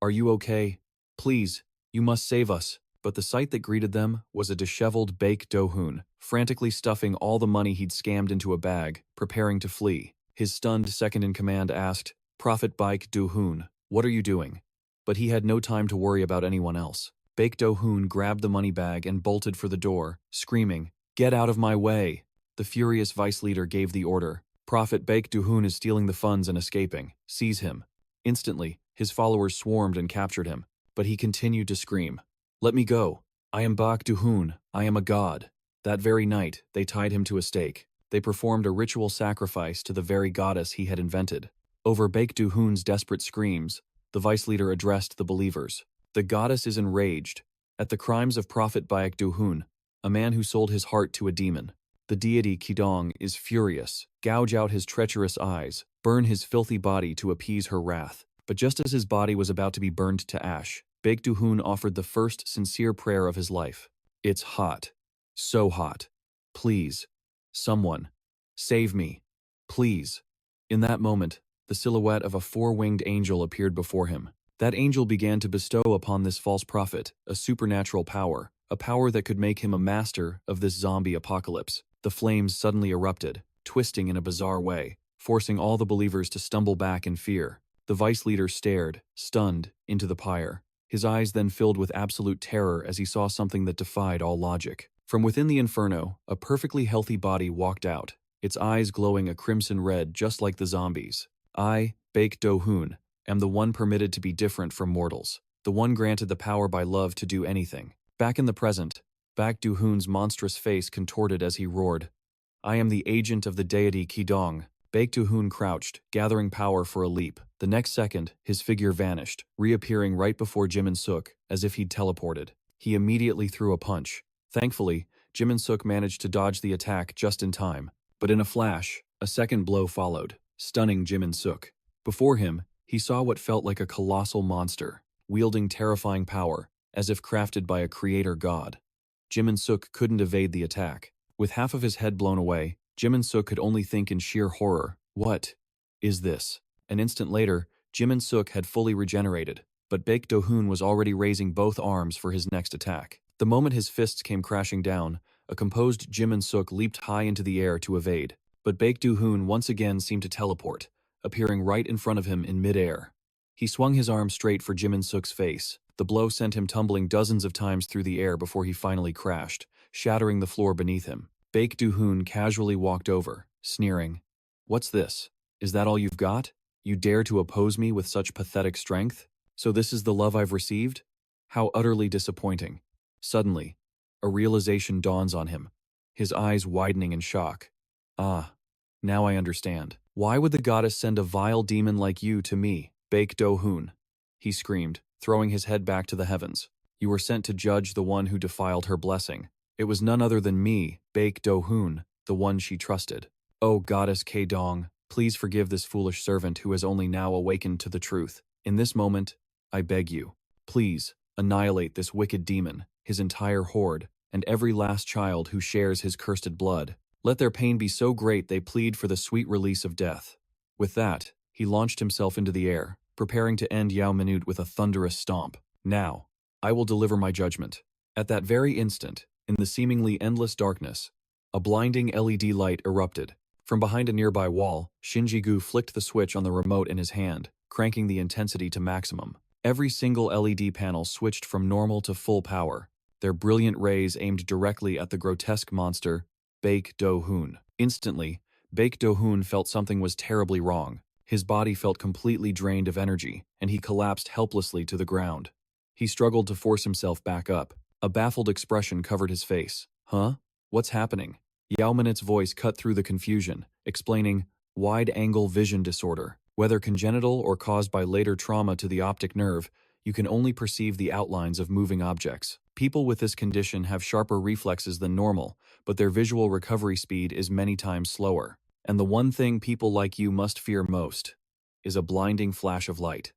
are you okay? Please, you must save us." But the sight that greeted them was a disheveled Baek Do-hoon, frantically stuffing all the money he'd scammed into a bag, preparing to flee. His stunned second-in-command asked, "Prophet Baek Do-hoon, what are you doing?" But he had no time to worry about anyone else. Baek Do-hoon grabbed the money bag and bolted for the door, screaming, "Get out of my way!" The furious vice leader gave the order, "Prophet Baek Do-hoon is stealing the funds and escaping. Seize him." Instantly, his followers swarmed and captured him, but he continued to scream, "Let me go. I am Baek Do-hoon. I am a god." That very night, they tied him to a stake. They performed a ritual sacrifice to the very goddess he had invented. Over Baek Do-hoon's desperate screams, the vice leader addressed the believers. "The goddess is enraged at the crimes of Prophet Baek Do-hoon, a man who sold his heart to a demon. The deity Kidong is furious. Gouge out his treacherous eyes, burn his filthy body to appease her wrath." But just as his body was about to be burned to ash, Baek Do-hoon offered the first sincere prayer of his life. "It's hot. So hot. Please. Someone. Save me. Please." In that moment, the silhouette of a four-winged angel appeared before him. That angel began to bestow upon this false prophet a supernatural power, a power that could make him a master of this zombie apocalypse. The flames suddenly erupted, twisting in a bizarre way, forcing all the believers to stumble back in fear. The vice leader stared, stunned, into the pyre. His eyes then filled with absolute terror as he saw something that defied all logic. From within the inferno, a perfectly healthy body walked out, its eyes glowing a crimson red just like the zombies. "I, Baek Do-hoon, am the one permitted to be different from mortals, the one granted the power by love to do anything." Back in the present, Baek Do-hoon's monstrous face contorted as he roared, "I am the agent of the deity Kidong." Baek Do-hoon crouched, gathering power for a leap. The next second, his figure vanished, reappearing right before Jimin-suk, as if he'd teleported. He immediately threw a punch. Thankfully, Jimin-suk managed to dodge the attack just in time. But in a flash, a second blow followed, stunning Jimin-suk. Before him, he saw what felt like a colossal monster, wielding terrifying power, as if crafted by a creator god. Jimin-suk couldn't evade the attack. With half of his head blown away, Jimin-suk could only think in sheer horror, "What is this?" An instant later, Jimin-suk had fully regenerated, but Baek Do-hoon was already raising both arms for his next attack. The moment his fists came crashing down, a composed Jimin-suk leaped high into the air to evade. But Baek Do-hoon once again seemed to teleport, appearing right in front of him in mid-air. He swung his arm straight for Jimin-suk's face. The blow sent him tumbling dozens of times through the air before he finally crashed, shattering the floor beneath him. Baek Do-hoon casually walked over, sneering, "What's this? Is that all you've got? You dare to oppose me with such pathetic strength? So this is the love I've received? How utterly disappointing." Suddenly, a realization dawns on him, his eyes widening in shock. "Ah, now I understand. Why would the goddess send a vile demon like you to me, Baek Do-hoon?" he screamed, throwing his head back to the heavens. "You were sent to judge the one who defiled her blessing. It was none other than me, Baek Do-hoon, the one she trusted. Oh, goddess Kidong, please forgive this foolish servant who has only now awakened to the truth. In this moment, I beg you, please, annihilate this wicked demon, his entire horde, and every last child who shares his cursed blood. Let their pain be so great they plead for the sweet release of death. With that, he launched himself into the air, preparing to end Yoo Min with a thunderous stomp. Now, I will deliver my judgment. At that very instant, in the seemingly endless darkness, a blinding LED light erupted. From behind a nearby wall, Shinji-gu flicked the switch on the remote in his hand, cranking the intensity to maximum. Every single LED panel switched from normal to full power, their brilliant rays aimed directly at the grotesque monster, Baek Do-hoon. Instantly, Baek Do-hoon felt something was terribly wrong. His body felt completely drained of energy, and he collapsed helplessly to the ground. He struggled to force himself back up. A baffled expression covered his face. Huh? What's happening? Yoo Min's voice cut through the confusion, explaining, wide-angle vision disorder. Whether congenital or caused by later trauma to the optic nerve, you can only perceive the outlines of moving objects. People with this condition have sharper reflexes than normal, but their visual recovery speed is many times slower. And the one thing people like you must fear most is a blinding flash of light.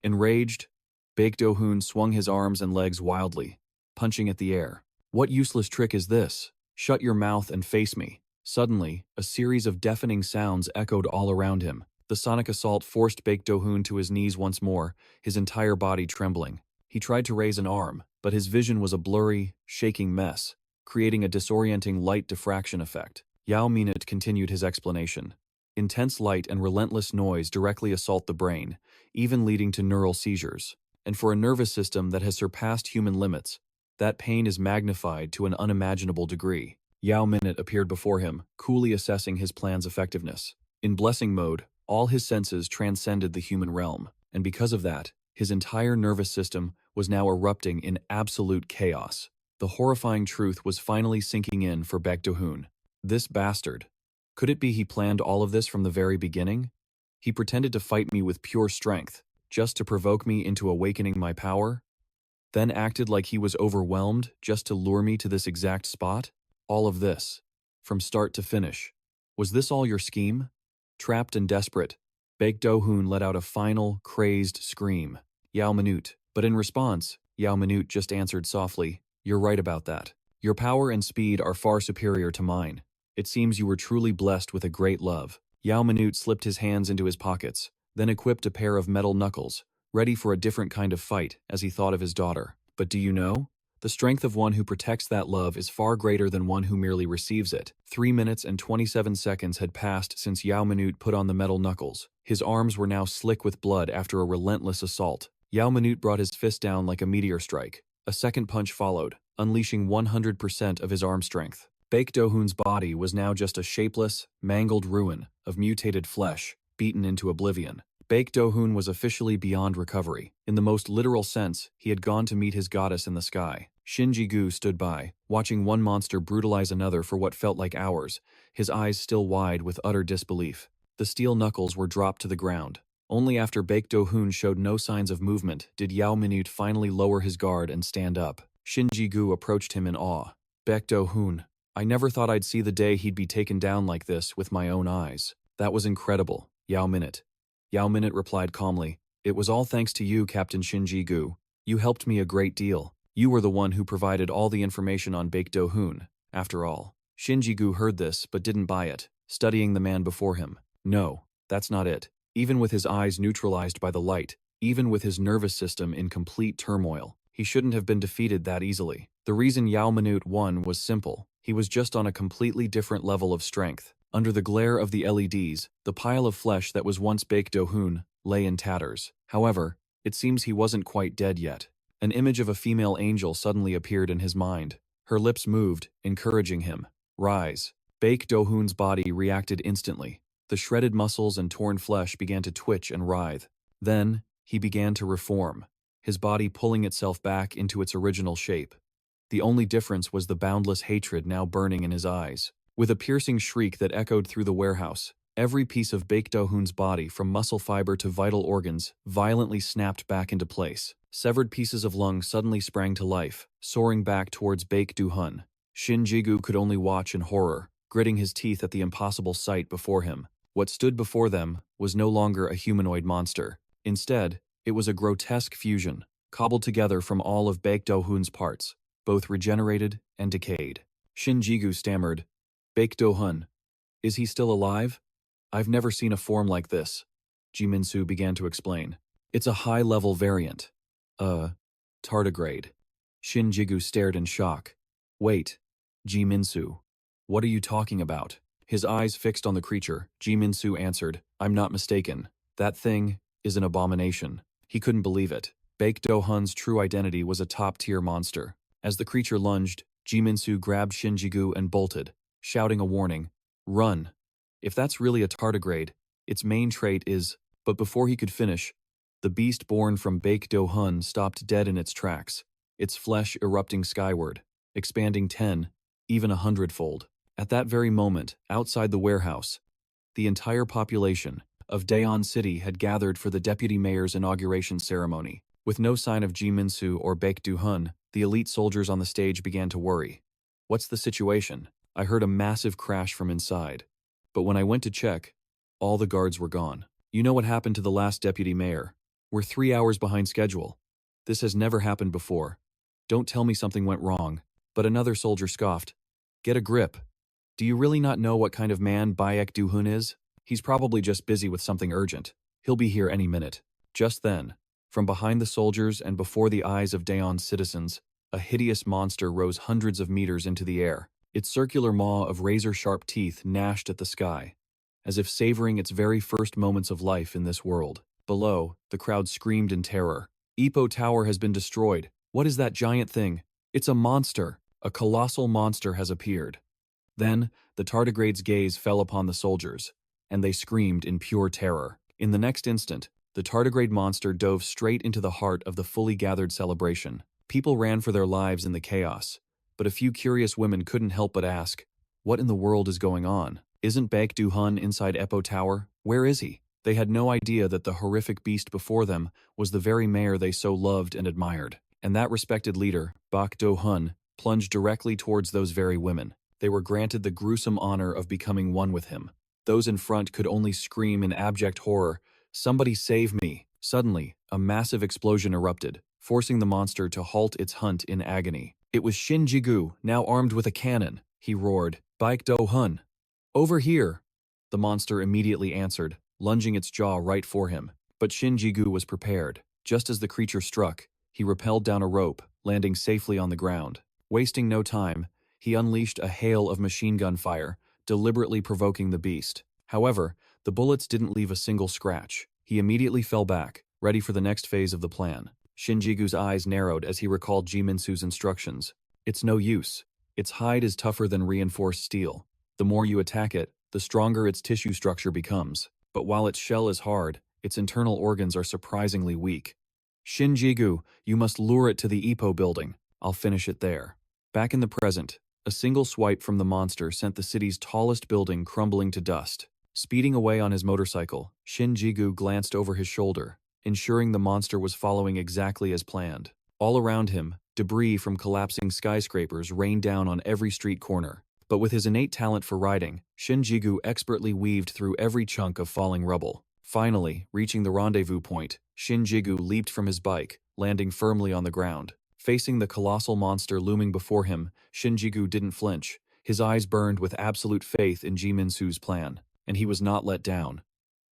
Enraged, Baek Do-hoon swung his arms and legs wildly, punching at the air. What useless trick is this? Shut your mouth and face me. Suddenly, a series of deafening sounds echoed all around him. The sonic assault forced Baek Do-hoon to his knees once more, his entire body trembling. He tried to raise an arm, but his vision was a blurry, shaking mess, creating a disorienting light diffraction effect. Yoo Min continued his explanation. Intense light and relentless noise directly assault the brain, even leading to neural seizures. And for a nervous system that has surpassed human limits, that pain is magnified to an unimaginable degree. Yoo Min appeared before him, coolly assessing his plan's effectiveness. In blessing mode, all his senses transcended the human realm, and because of that, his entire nervous system was now erupting in absolute chaos. The horrifying truth was finally sinking in for Baek Do-hoon. This bastard. Could it be he planned all of this from the very beginning? He pretended to fight me with pure strength, just to provoke me into awakening my power? Then acted like he was overwhelmed just to lure me to this exact spot? All of this, from start to finish. Was this all your scheme? Trapped and desperate, Baek Do-hoon let out a final, crazed scream. Yoo Min. But in response, Yoo Min just answered softly, "You're right about that. Your power and speed are far superior to mine. It seems you were truly blessed with a great love." Yoo Min slipped his hands into his pockets, then equipped a pair of metal knuckles, ready for a different kind of fight as he thought of his daughter. But do you know? The strength of one who protects that love is far greater than one who merely receives it. 3 minutes and 27 seconds had passed since Yoo Min put on the metal knuckles. His arms were now slick with blood after a relentless assault. Yoo Min brought his fist down like a meteor strike. A second punch followed, unleashing 100% of his arm strength. Baek Do-hoon's body was now just a shapeless, mangled ruin of mutated flesh, beaten into oblivion. Baek Do-hoon was officially beyond recovery. In the most literal sense, he had gone to meet his goddess in the sky. Shinji-gu stood by, watching one monster brutalize another for what felt like hours, his eyes still wide with utter disbelief. The steel knuckles were dropped to the ground. Only after Baek Do-hoon showed no signs of movement did Yoo Min finally lower his guard and stand up. Shinji-gu approached him in awe. "Baek Do-hoon, I never thought I'd see the day he'd be taken down like this with my own eyes. That was incredible, Yoo Min." Yoo Min replied calmly, "It was all thanks to you, Captain Shinji-gu. You helped me a great deal. You were the one who provided all the information on Baek Do-hoon, after all." Shinji-gu heard this but didn't buy it, studying the man before him. "No, that's not it. Even with his eyes neutralized by the light, even with his nervous system in complete turmoil, he shouldn't have been defeated that easily. The reason Yoo Min won was simple. He was just on a completely different level of strength. Under the glare of the LEDs, the pile of flesh that was once Baek Do-hoon lay in tatters. However, it seems he wasn't quite dead yet. An image of a female angel suddenly appeared in his mind. Her lips moved, encouraging him. "Rise." Baek Do-hoon's body reacted instantly. The shredded muscles and torn flesh began to twitch and writhe. Then, he began to reform, his body pulling itself back into its original shape. The only difference was the boundless hatred now burning in his eyes. With a piercing shriek that echoed through the warehouse, every piece of Baek Do-hoon's body, from muscle fiber to vital organs, violently snapped back into place. Severed pieces of lung suddenly sprang to life, soaring back towards Baek Do-hoon. Shinji-gu could only watch in horror, gritting his teeth at the impossible sight before him. What stood before them was no longer a humanoid monster. Instead, it was a grotesque fusion, cobbled together from all of Baek Do-hoon's parts, both regenerated and decayed. Shinji-gu stammered, Baek Do-hun. Is he still alive? I've never seen a form like this. Ji Min-soo began to explain. It's a high-level variant. Tardigrade. Shin Ji-gu stared in shock. Wait. Ji Min-soo. What are you talking about? His eyes fixed on the creature, Ji Min-soo answered, I'm not mistaken. That thing is an abomination. He couldn't believe it. Baek Do-hun's true identity was a top-tier monster. As the creature lunged, Ji Min-soo grabbed Shin Ji-gu and bolted, shouting a warning. Run. If that's really a tardigrade, its main trait is… But before he could finish, the beast born from Baek Do-hun stopped dead in its tracks, its flesh erupting skyward, expanding 10, even 100-fold. At that very moment, outside the warehouse, the entire population of Daeon City had gathered for the deputy mayor's inauguration ceremony. With no sign of Ji Min-soo or Baek Do-hun, the elite soldiers on the stage began to worry. What's the situation? I heard a massive crash from inside. But when I went to check, all the guards were gone. You know what happened to the last deputy mayor? We're 3 hours behind schedule. This has never happened before. Don't tell me something went wrong. But another soldier scoffed. Get a grip. Do you really not know what kind of man Baek Do-hun is? He's probably just busy with something urgent. He'll be here any minute. Just then, from behind the soldiers and before the eyes of Daeon's citizens, a hideous monster rose hundreds of meters into the air. Its circular maw of razor-sharp teeth gnashed at the sky, as if savoring its very first moments of life in this world. Below, the crowd screamed in terror. Ipo Tower has been destroyed. What is that giant thing? It's a monster. A colossal monster has appeared. Then, the tardigrade's gaze fell upon the soldiers, and they screamed in pure terror. In the next instant, the tardigrade monster dove straight into the heart of the fully gathered celebration. People ran for their lives in the chaos, but a few curious women couldn't help but ask, what in the world is going on? Isn't Baek Do-hun inside Ipo Tower? Where is he? They had no idea that the horrific beast before them was the very mayor they so loved and admired. And that respected leader, Baek Do-hun, plunged directly towards those very women. They were granted the gruesome honor of becoming one with him. Those in front could only scream in abject horror, "Somebody save me!" Suddenly, a massive explosion erupted, forcing the monster to halt its hunt in agony. It was Shin Ji-gu, now armed with a cannon. He roared, "Baek Do-hun! Over here!" The monster immediately answered, lunging its jaw right for him. But Shin Ji-gu was prepared. Just as the creature struck, he rappelled down a rope, landing safely on the ground. Wasting no time, he unleashed a hail of machine gun fire, deliberately provoking the beast. However, the bullets didn't leave a single scratch. He immediately fell back, ready for the next phase of the plan. Shin Ji-gu's eyes narrowed as he recalled Ji Min-soo's instructions. It's no use. Its hide is tougher than reinforced steel. The more you attack it, the stronger its tissue structure becomes. But while its shell is hard, its internal organs are surprisingly weak. Shin Ji-gu, you must lure it to the Ipo building. I'll finish it there. Back in the present, a single swipe from the monster sent the city's tallest building crumbling to dust. Speeding away on his motorcycle, Shin Ji-gu glanced over his shoulder, ensuring the monster was following exactly as planned. All around him, debris from collapsing skyscrapers rained down on every street corner. But with his innate talent for riding, Shin Ji-gu expertly weaved through every chunk of falling rubble. Finally, reaching the rendezvous point, Shin Ji-gu leaped from his bike, landing firmly on the ground. Facing the colossal monster looming before him, Shin Ji-gu didn't flinch. His eyes burned with absolute faith in Ji Min-soo's plan, and he was not let down.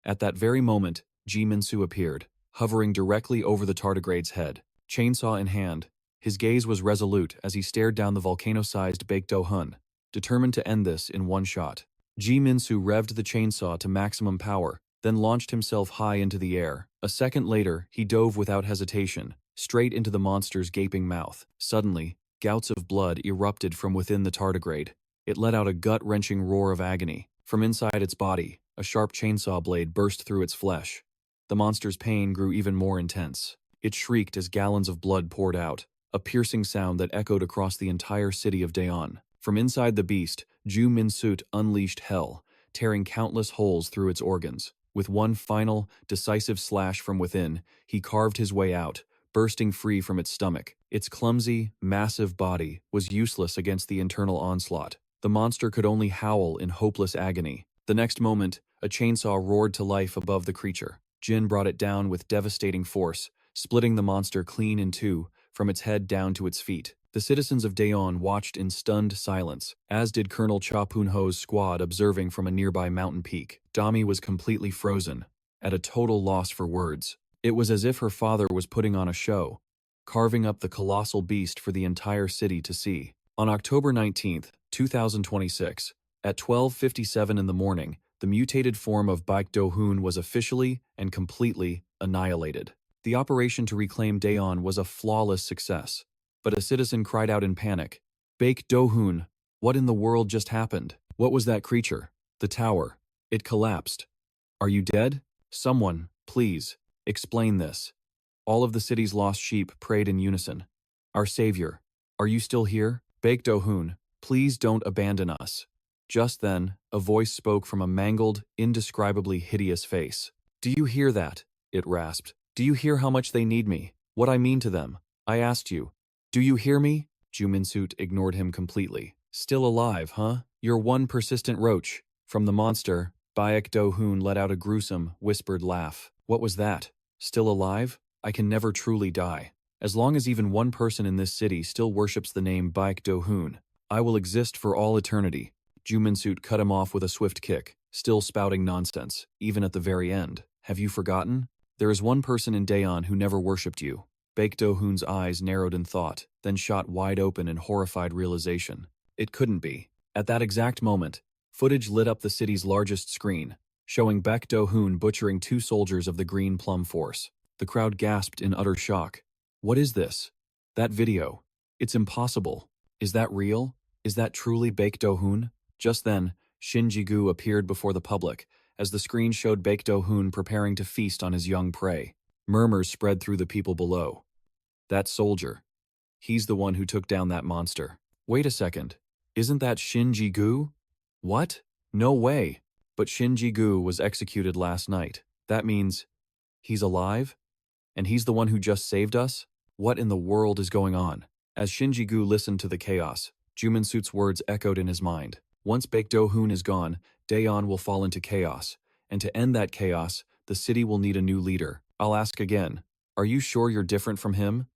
At that very moment, Ji Min-soo appeared, hovering directly over the tardigrade's head. Chainsaw in hand, his gaze was resolute as he stared down the volcano-sized Baek Do-hun, determined to end this in one shot. Ji Min-soo revved the chainsaw to maximum power, then launched himself high into the air. A second later, he dove without hesitation, straight into the monster's gaping mouth. Suddenly, gouts of blood erupted from within the tardigrade. It let out a gut-wrenching roar of agony. From inside its body, a sharp chainsaw blade burst through its flesh. The monster's pain grew even more intense. It shrieked as gallons of blood poured out, a piercing sound that echoed across the entire city of Daeon. From inside the beast, Ji Min-soo unleashed hell, tearing countless holes through its organs. With one final, decisive slash from within, he carved his way out, bursting free from its stomach. Its clumsy, massive body was useless against the internal onslaught. The monster could only howl in hopeless agony. The next moment, a chainsaw roared to life above the creature. Jin brought it down with devastating force, splitting the monster clean in two, from its head down to its feet. The citizens of Daeon watched in stunned silence, as did Colonel Cha Poon-ho's squad observing from a nearby mountain peak. Damy was completely frozen, at a total loss for words. It was as if her father was putting on a show, carving up the colossal beast for the entire city to see. On October 19, 2026, at 12:57 in the morning, the mutated form of Baek Do-hoon was officially and completely annihilated. The operation to reclaim Daeon was a flawless success. But a citizen cried out in panic, "Baek Do-hoon, what in the world just happened? What was that creature? The tower. It collapsed. Are you dead? Someone, please, explain this." All of the city's lost sheep prayed in unison. "Our savior, are you still here? Baek Do-hoon, please don't abandon us." Just then, a voice spoke from a mangled, indescribably hideous face. "Do you hear that?" it rasped. "Do you hear how much they need me? What I mean to them? I asked you. Do you hear me?" Yoo Min ignored him completely. "Still alive, huh? You're one persistent roach." From the monster, Baek Do-hoon let out a gruesome, whispered laugh. "What was that? Still alive? I can never truly die. As long as even one person in this city still worships the name Baek Do-hoon, I will exist for all eternity." Yoo Min cut him off with a swift kick, still spouting nonsense, even at the very end. "Have you forgotten? There is one person in Daeon who never worshipped you." Baek Do-hoon's eyes narrowed in thought, then shot wide open in horrified realization. It couldn't be. At that exact moment, footage lit up the city's largest screen, showing Baek Do-hoon butchering 2 soldiers of the Green Plum Force. The crowd gasped in utter shock. "What is this? That video. It's impossible. Is that real? Is that truly Baek Do-hoon?" Just then, Shin Ji-gu appeared before the public, as the screen showed Baek Do-hoon preparing to feast on his young prey. Murmurs spread through the people below. "That soldier. He's the one who took down that monster. Wait a second. Isn't that Shin Ji-gu? What? No way. But Shin Ji-gu was executed last night. That means he's alive? And he's the one who just saved us? What in the world is going on?" As Shin Ji-gu listened to the chaos, Yoo Min words echoed in his mind. Once Baek Do-hoon is gone, Daeon will fall into chaos. And to end that chaos, the city will need a new leader. I'll ask again. Are you sure you're different from him?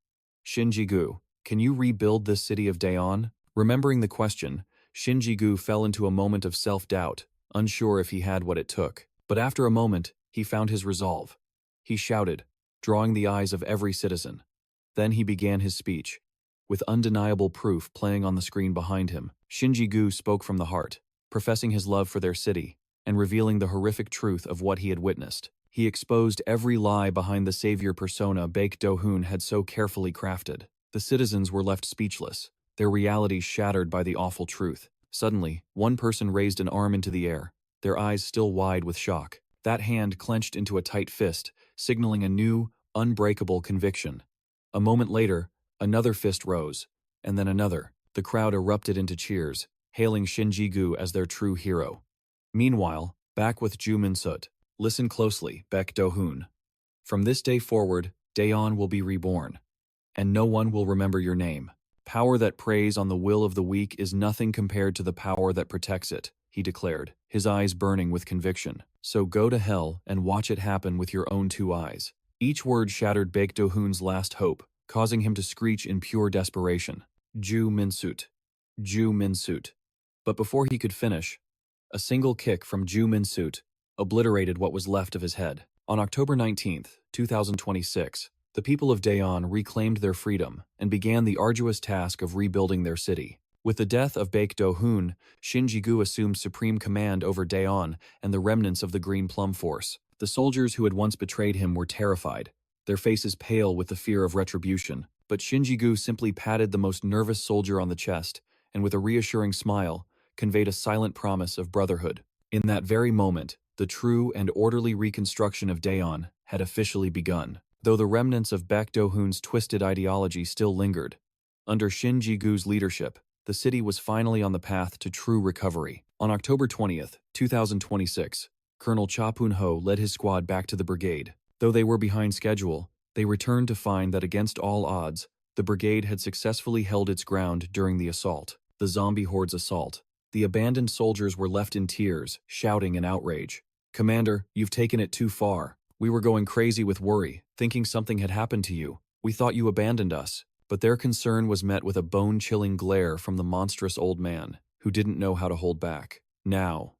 Shin Ji-gu, can you rebuild this city of Daeon? Remembering the question, Shin Ji-gu fell into a moment of self-doubt, unsure if he had what it took. But after a moment, he found his resolve. He shouted, drawing the eyes of every citizen. Then he began his speech. With undeniable proof playing on the screen behind him, Shin Ji-gu spoke from the heart, professing his love for their city, and revealing the horrific truth of what he had witnessed. He exposed every lie behind the savior persona Baek Do-hoon had so carefully crafted. The citizens were left speechless, their realities shattered by the awful truth. Suddenly, one person raised an arm into the air, their eyes still wide with shock. That hand clenched into a tight fist, signaling a new, unbreakable conviction. A moment later, another fist rose, and then another. The crowd erupted into cheers, hailing Shin Ji-gu as their true hero. Meanwhile, back with Yoo Min, listen closely, Baek Do-hoon. From this day forward, Daeon will be reborn, and no one will remember your name. Power that preys on the will of the weak is nothing compared to the power that protects it, he declared, his eyes burning with conviction. So go to hell and watch it happen with your own 2 eyes. Each word shattered Baek Do-hoon's last hope, causing him to screech in pure desperation. Yoo Min. Yoo Min. But before he could finish, a single kick from Yoo Min obliterated what was left of his head. On October 19, 2026, the people of Daeon reclaimed their freedom and began the arduous task of rebuilding their city. With the death of Baek Do-hoon, Shin Ji-gu assumed supreme command over Daeon and the remnants of the Green Plum Force. The soldiers who had once betrayed him were terrified, their faces pale with the fear of retribution. But Shin Ji-gu simply patted the most nervous soldier on the chest and with a reassuring smile, conveyed a silent promise of brotherhood. In that very moment, the true and orderly reconstruction of Daeon had officially begun, though the remnants of Baek Do-hoon's twisted ideology still lingered. Under Shin Ji-gu's leadership, the city was finally on the path to true recovery. On October 20th, 2026, Colonel Cha Poon-ho led his squad back to the brigade. Though they were behind schedule, they returned to find that against all odds, the brigade had successfully held its ground during the assault, the zombie horde's assault. The abandoned soldiers were left in tears, shouting in outrage. "Commander, you've taken it too far. We were going crazy with worry, thinking something had happened to you. We thought you abandoned us." But their concern was met with a bone-chilling glare from the monstrous old man, who didn't know how to hold back. Now,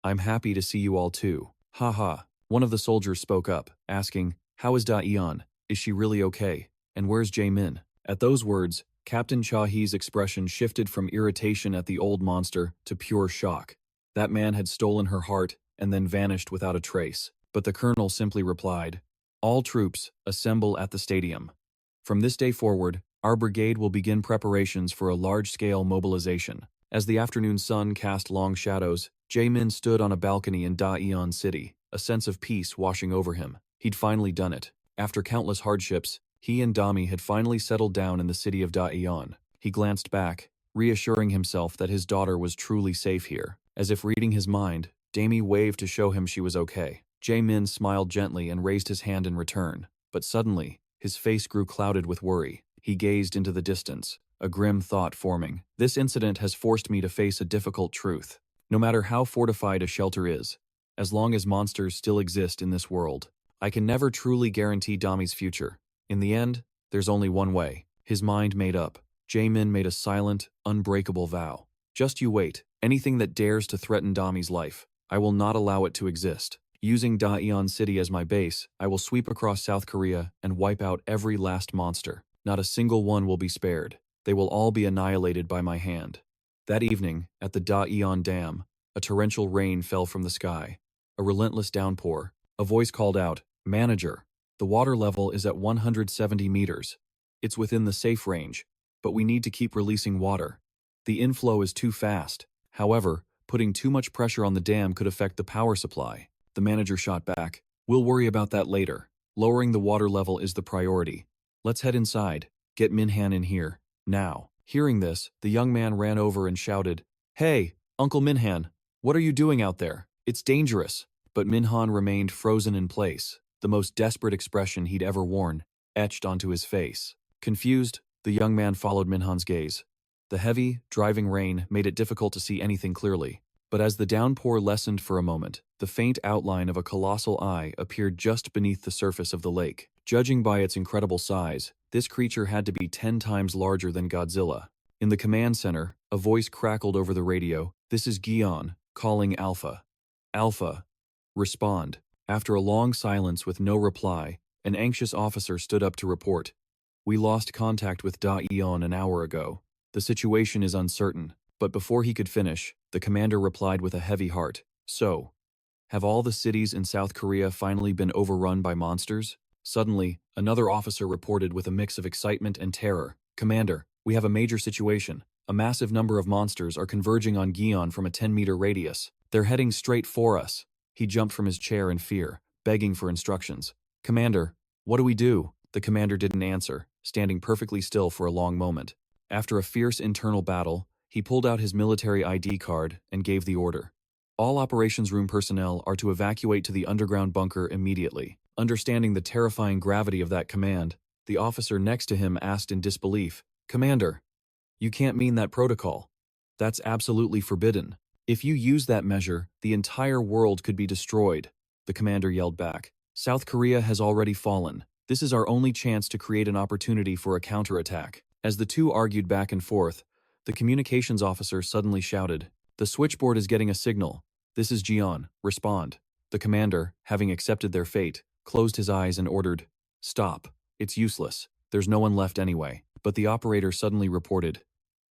I'm happy to see you all too. Ha. One of the soldiers spoke up, asking, how is Da-eon? Is she really okay? And where's Jae-min? At those words, Captain Cha-hee's expression shifted from irritation at the old monster to pure shock. That man had stolen her heart and then vanished without a trace. But the colonel simply replied, all troops, assemble at the stadium. From this day forward, our brigade will begin preparations for a large-scale mobilization. As the afternoon sun cast long shadows, Jae-min stood on a balcony in Da-eon City, a sense of peace washing over him. He'd finally done it. After countless hardships, he and Damy had finally settled down in the city of Da-eon. He glanced back, reassuring himself that his daughter was truly safe here. As if reading his mind, Damy waved to show him she was okay. Jae-min smiled gently and raised his hand in return, but suddenly, his face grew clouded with worry. He gazed into the distance, a grim thought forming. This incident has forced me to face a difficult truth. No matter how fortified a shelter is, as long as monsters still exist in this world, I can never truly guarantee Damy's future. In the end, there's only one way. His mind made up. Jae-min made a silent, unbreakable vow. Just you wait. Anything that dares to threaten Damy's life, I will not allow it to exist. Using Da-eon City as my base, I will sweep across South Korea and wipe out every last monster. Not a single one will be spared. They will all be annihilated by my hand. That evening, at the Da-eon Dam, a torrential rain fell from the sky. A relentless downpour. A voice called out, "Manager, the water level is at 170 meters. It's within the safe range, but we need to keep releasing water. The inflow is too fast. However, putting too much pressure on the dam could affect the power supply." The manager shot back, "We'll worry about that later. Lowering the water level is the priority. Let's head inside. Get Minhan in here, now." Hearing this, the young man ran over and shouted, "Hey, Uncle Minhan, what are you doing out there? It's dangerous." But Minhan remained frozen in place, the most desperate expression he'd ever worn, etched onto his face. Confused, the young man followed Minhan's gaze. The heavy, driving rain made it difficult to see anything clearly. But as the downpour lessened for a moment, the faint outline of a colossal eye appeared just beneath the surface of the lake. Judging by its incredible size, this creature had to be 10 times larger than Godzilla. In the command center, a voice crackled over the radio, "This is Gion, calling Alpha." "Alpha. Respond." After a long silence with no reply, an anxious officer stood up to report, "We lost contact with Da-eon an hour ago. The situation is uncertain." But before he could finish, the commander replied with a heavy heart, "So, have all the cities in South Korea finally been overrun by monsters?" Suddenly, another officer reported with a mix of excitement and terror, "Commander, we have a major situation. A massive number of monsters are converging on Gion from a 10-meter radius. They're heading straight for us." He jumped from his chair in fear, begging for instructions. "Commander, what do we do?" The commander didn't answer, standing perfectly still for a long moment. After a fierce internal battle, he pulled out his military ID card and gave the order. "All operations room personnel are to evacuate to the underground bunker immediately." Understanding the terrifying gravity of that command, the officer next to him asked in disbelief, "Commander, you can't mean that protocol. That's absolutely forbidden. If you use that measure, the entire world could be destroyed." The commander yelled back, "South Korea has already fallen. This is our only chance to create an opportunity for a counterattack." As the two argued back and forth, the communications officer suddenly shouted, "The switchboard is getting a signal. This is Gion. Respond." The commander, having accepted their fate, closed his eyes and ordered, "Stop. It's useless. There's no one left anyway." But the operator suddenly reported,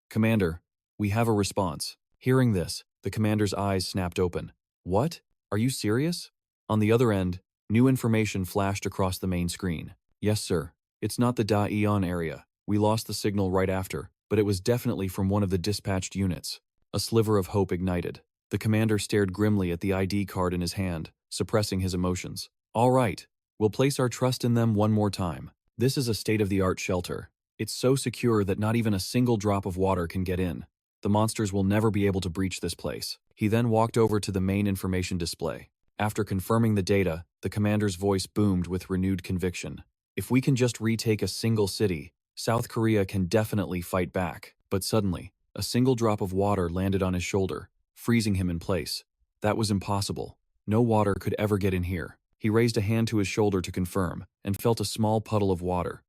"Commander, we have a response." Hearing this, the commander's eyes snapped open. "What? Are you serious?" On the other end, new information flashed across the main screen. "Yes, sir. It's not the Da-eon area. We lost the signal right after, but it was definitely from one of the dispatched units." A sliver of hope ignited. The commander stared grimly at the ID card in his hand, suppressing his emotions. "All right, we'll place our trust in them one more time. This is a state-of-the-art shelter. It's so secure that not even a single drop of water can get in. The monsters will never be able to breach this place." He then walked over to the main information display. After confirming the data, the commander's voice boomed with renewed conviction. "If we can just retake a single city, South Korea can definitely fight back." But suddenly, a single drop of water landed on his shoulder, freezing him in place. That was impossible. No water could ever get in here. He raised a hand to his shoulder to confirm, and felt a small puddle of water.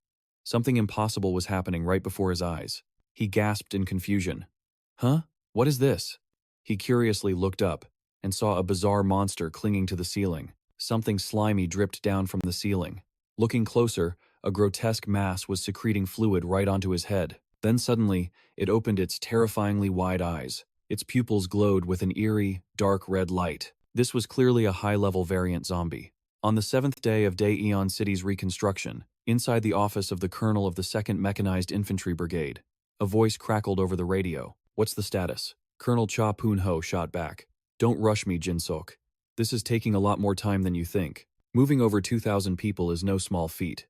Something impossible was happening right before his eyes. He gasped in confusion. Huh? What is this? He curiously looked up and saw a bizarre monster clinging to the ceiling. Something slimy dripped down from the ceiling. Looking closer, a grotesque mass was secreting fluid right onto his head. Then suddenly, it opened its terrifyingly wide eyes. Its pupils glowed with an eerie, dark red light. This was clearly a high-level variant zombie. On the 7th day of Daejeon City's reconstruction, inside the office of the colonel of the 2nd Mechanized Infantry Brigade, a voice crackled over the radio. What's the status? Colonel Cha Poon-ho shot back. Don't rush me, Jin-sok. This is taking a lot more time than you think. Moving over 2,000 people is no small feat.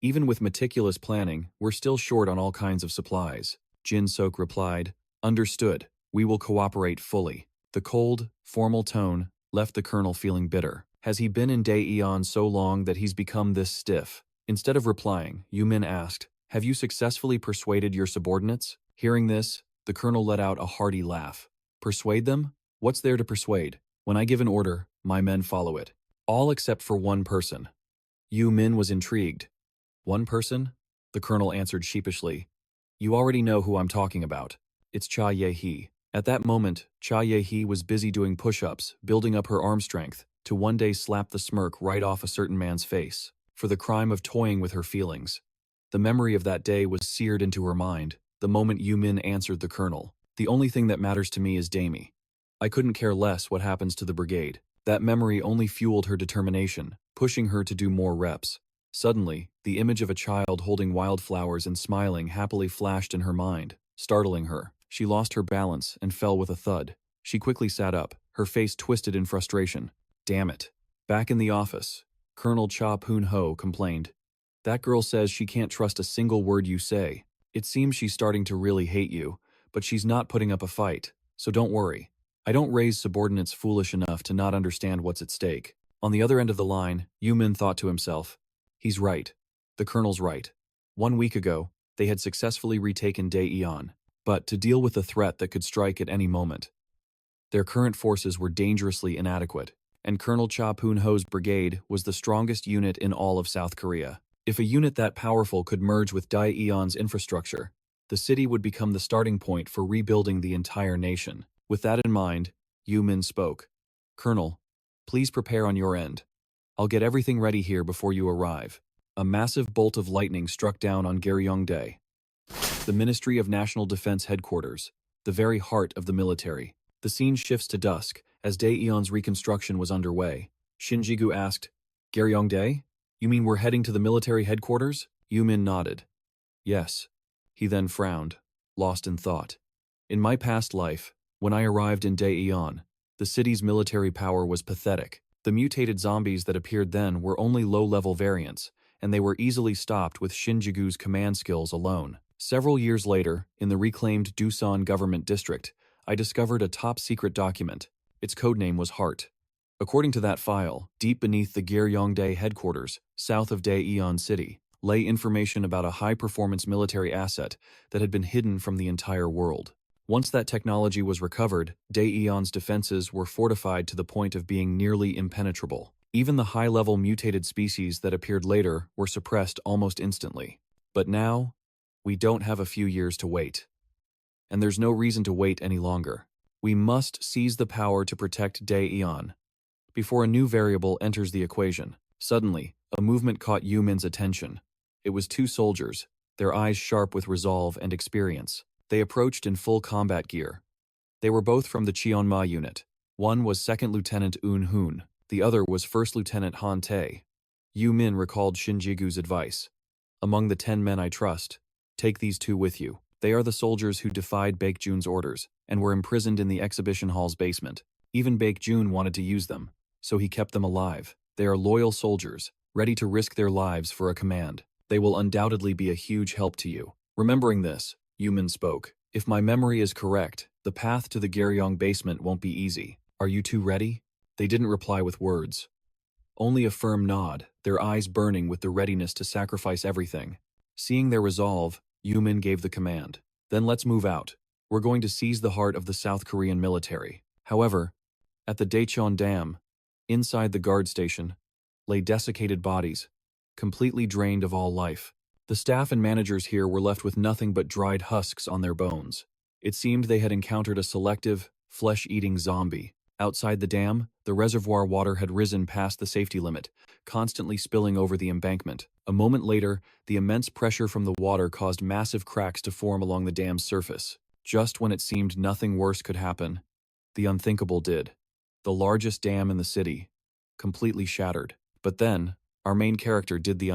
Even with meticulous planning, we're still short on all kinds of supplies. Jin-sok replied. Understood. We will cooperate fully. The cold, formal tone left the colonel feeling bitter. Has he been in Daejeon so long that he's become this stiff? Instead of replying, Yoo Min asked, Have you successfully persuaded your subordinates? Hearing this, the colonel let out a hearty laugh. Persuade them? What's there to persuade? When I give an order, my men follow it. All except for one person. Yoo Min was intrigued. One person? The colonel answered sheepishly. You already know who I'm talking about. It's Cha Ye-hee. At that moment, Cha Ye-hee was busy doing push-ups, building up her arm strength, to one day slap the smirk right off a certain man's face, for the crime of toying with her feelings. The memory of that day was seared into her mind, the moment Yoo Min answered the colonel. The only thing that matters to me is Damy. I couldn't care less what happens to the brigade. That memory only fueled her determination, pushing her to do more reps. Suddenly, the image of a child holding wildflowers and smiling happily flashed in her mind, startling her. She lost her balance and fell with a thud. She quickly sat up, her face twisted in frustration. Damn it. Back in the office, Colonel Cha Poon-ho complained. That girl says she can't trust a single word you say. It seems she's starting to really hate you, but she's not putting up a fight, so don't worry. I don't raise subordinates foolish enough to not understand what's at stake. On the other end of the line, Yoo Min thought to himself, he's right. The colonel's right. 1 week ago, they had successfully retaken Daejeon, but to deal with the threat that could strike at any moment, their current forces were dangerously inadequate, and Colonel Cha Poon-ho's brigade was the strongest unit in all of South Korea. If a unit that powerful could merge with Daejeon's infrastructure, the city would become the starting point for rebuilding the entire nation. With that in mind, Yoo Min spoke. Colonel, please prepare on your end. I'll get everything ready here before you arrive. A massive bolt of lightning struck down on Gyeongdae, the Ministry of National Defense headquarters, the very heart of the military. The scene shifts to dusk as Daejeon's reconstruction was underway. Shinjigu asked, Gyeongdae? You mean we're heading to the military headquarters? Yoo Min nodded. Yes. He then frowned, lost in thought. In my past life, when I arrived in Daejeon, the city's military power was pathetic. The mutated zombies that appeared then were only low-level variants, and they were easily stopped with Shinjigu's command skills alone. Several years later, in the reclaimed Doosan government district, I discovered a top-secret document. Its codename was Heart. According to that file, deep beneath the Gyeongdae headquarters, south of Daejeon City, lay information about a high-performance military asset that had been hidden from the entire world. Once that technology was recovered, Daejeon's defenses were fortified to the point of being nearly impenetrable. Even the high-level mutated species that appeared later were suppressed almost instantly. But now, we don't have a few years to wait. And there's no reason to wait any longer. We must seize the power to protect Daejeon before a new variable enters the equation. Suddenly, a movement caught Yoo Min's attention. It was two soldiers, their eyes sharp with resolve and experience. They approached in full combat gear. They were both from the Cheonma unit. One was 2nd Lieutenant Eun Hoon, the other was 1st Lieutenant Han Tae. Yoo Min recalled Shinjigu's advice. Among the 10 men I trust, take these two with you. They are the soldiers who defied Baekjun's orders and were imprisoned in the exhibition hall's basement. Even Baekjun wanted to use them, so he kept them alive. They are loyal soldiers, ready to risk their lives for a command. They will undoubtedly be a huge help to you. Remembering this, Yoo Min spoke. If my memory is correct, the path to the Gyeryong basement won't be easy. Are you two ready? They didn't reply with words. Only a firm nod, their eyes burning with the readiness to sacrifice everything. Seeing their resolve, Yoo Min gave the command. Then let's move out. We're going to seize the heart of the South Korean military. However, at the Daecheon Dam, inside the guard station, lay desiccated bodies, completely drained of all life. The staff and managers here were left with nothing but dried husks on their bones. It seemed they had encountered a selective, flesh-eating zombie. Outside the dam, the reservoir water had risen past the safety limit, constantly spilling over the embankment. A moment later, the immense pressure from the water caused massive cracks to form along the dam's surface. Just when it seemed nothing worse could happen, the unthinkable did. The largest dam in the city, completely shattered. But then, our main character did the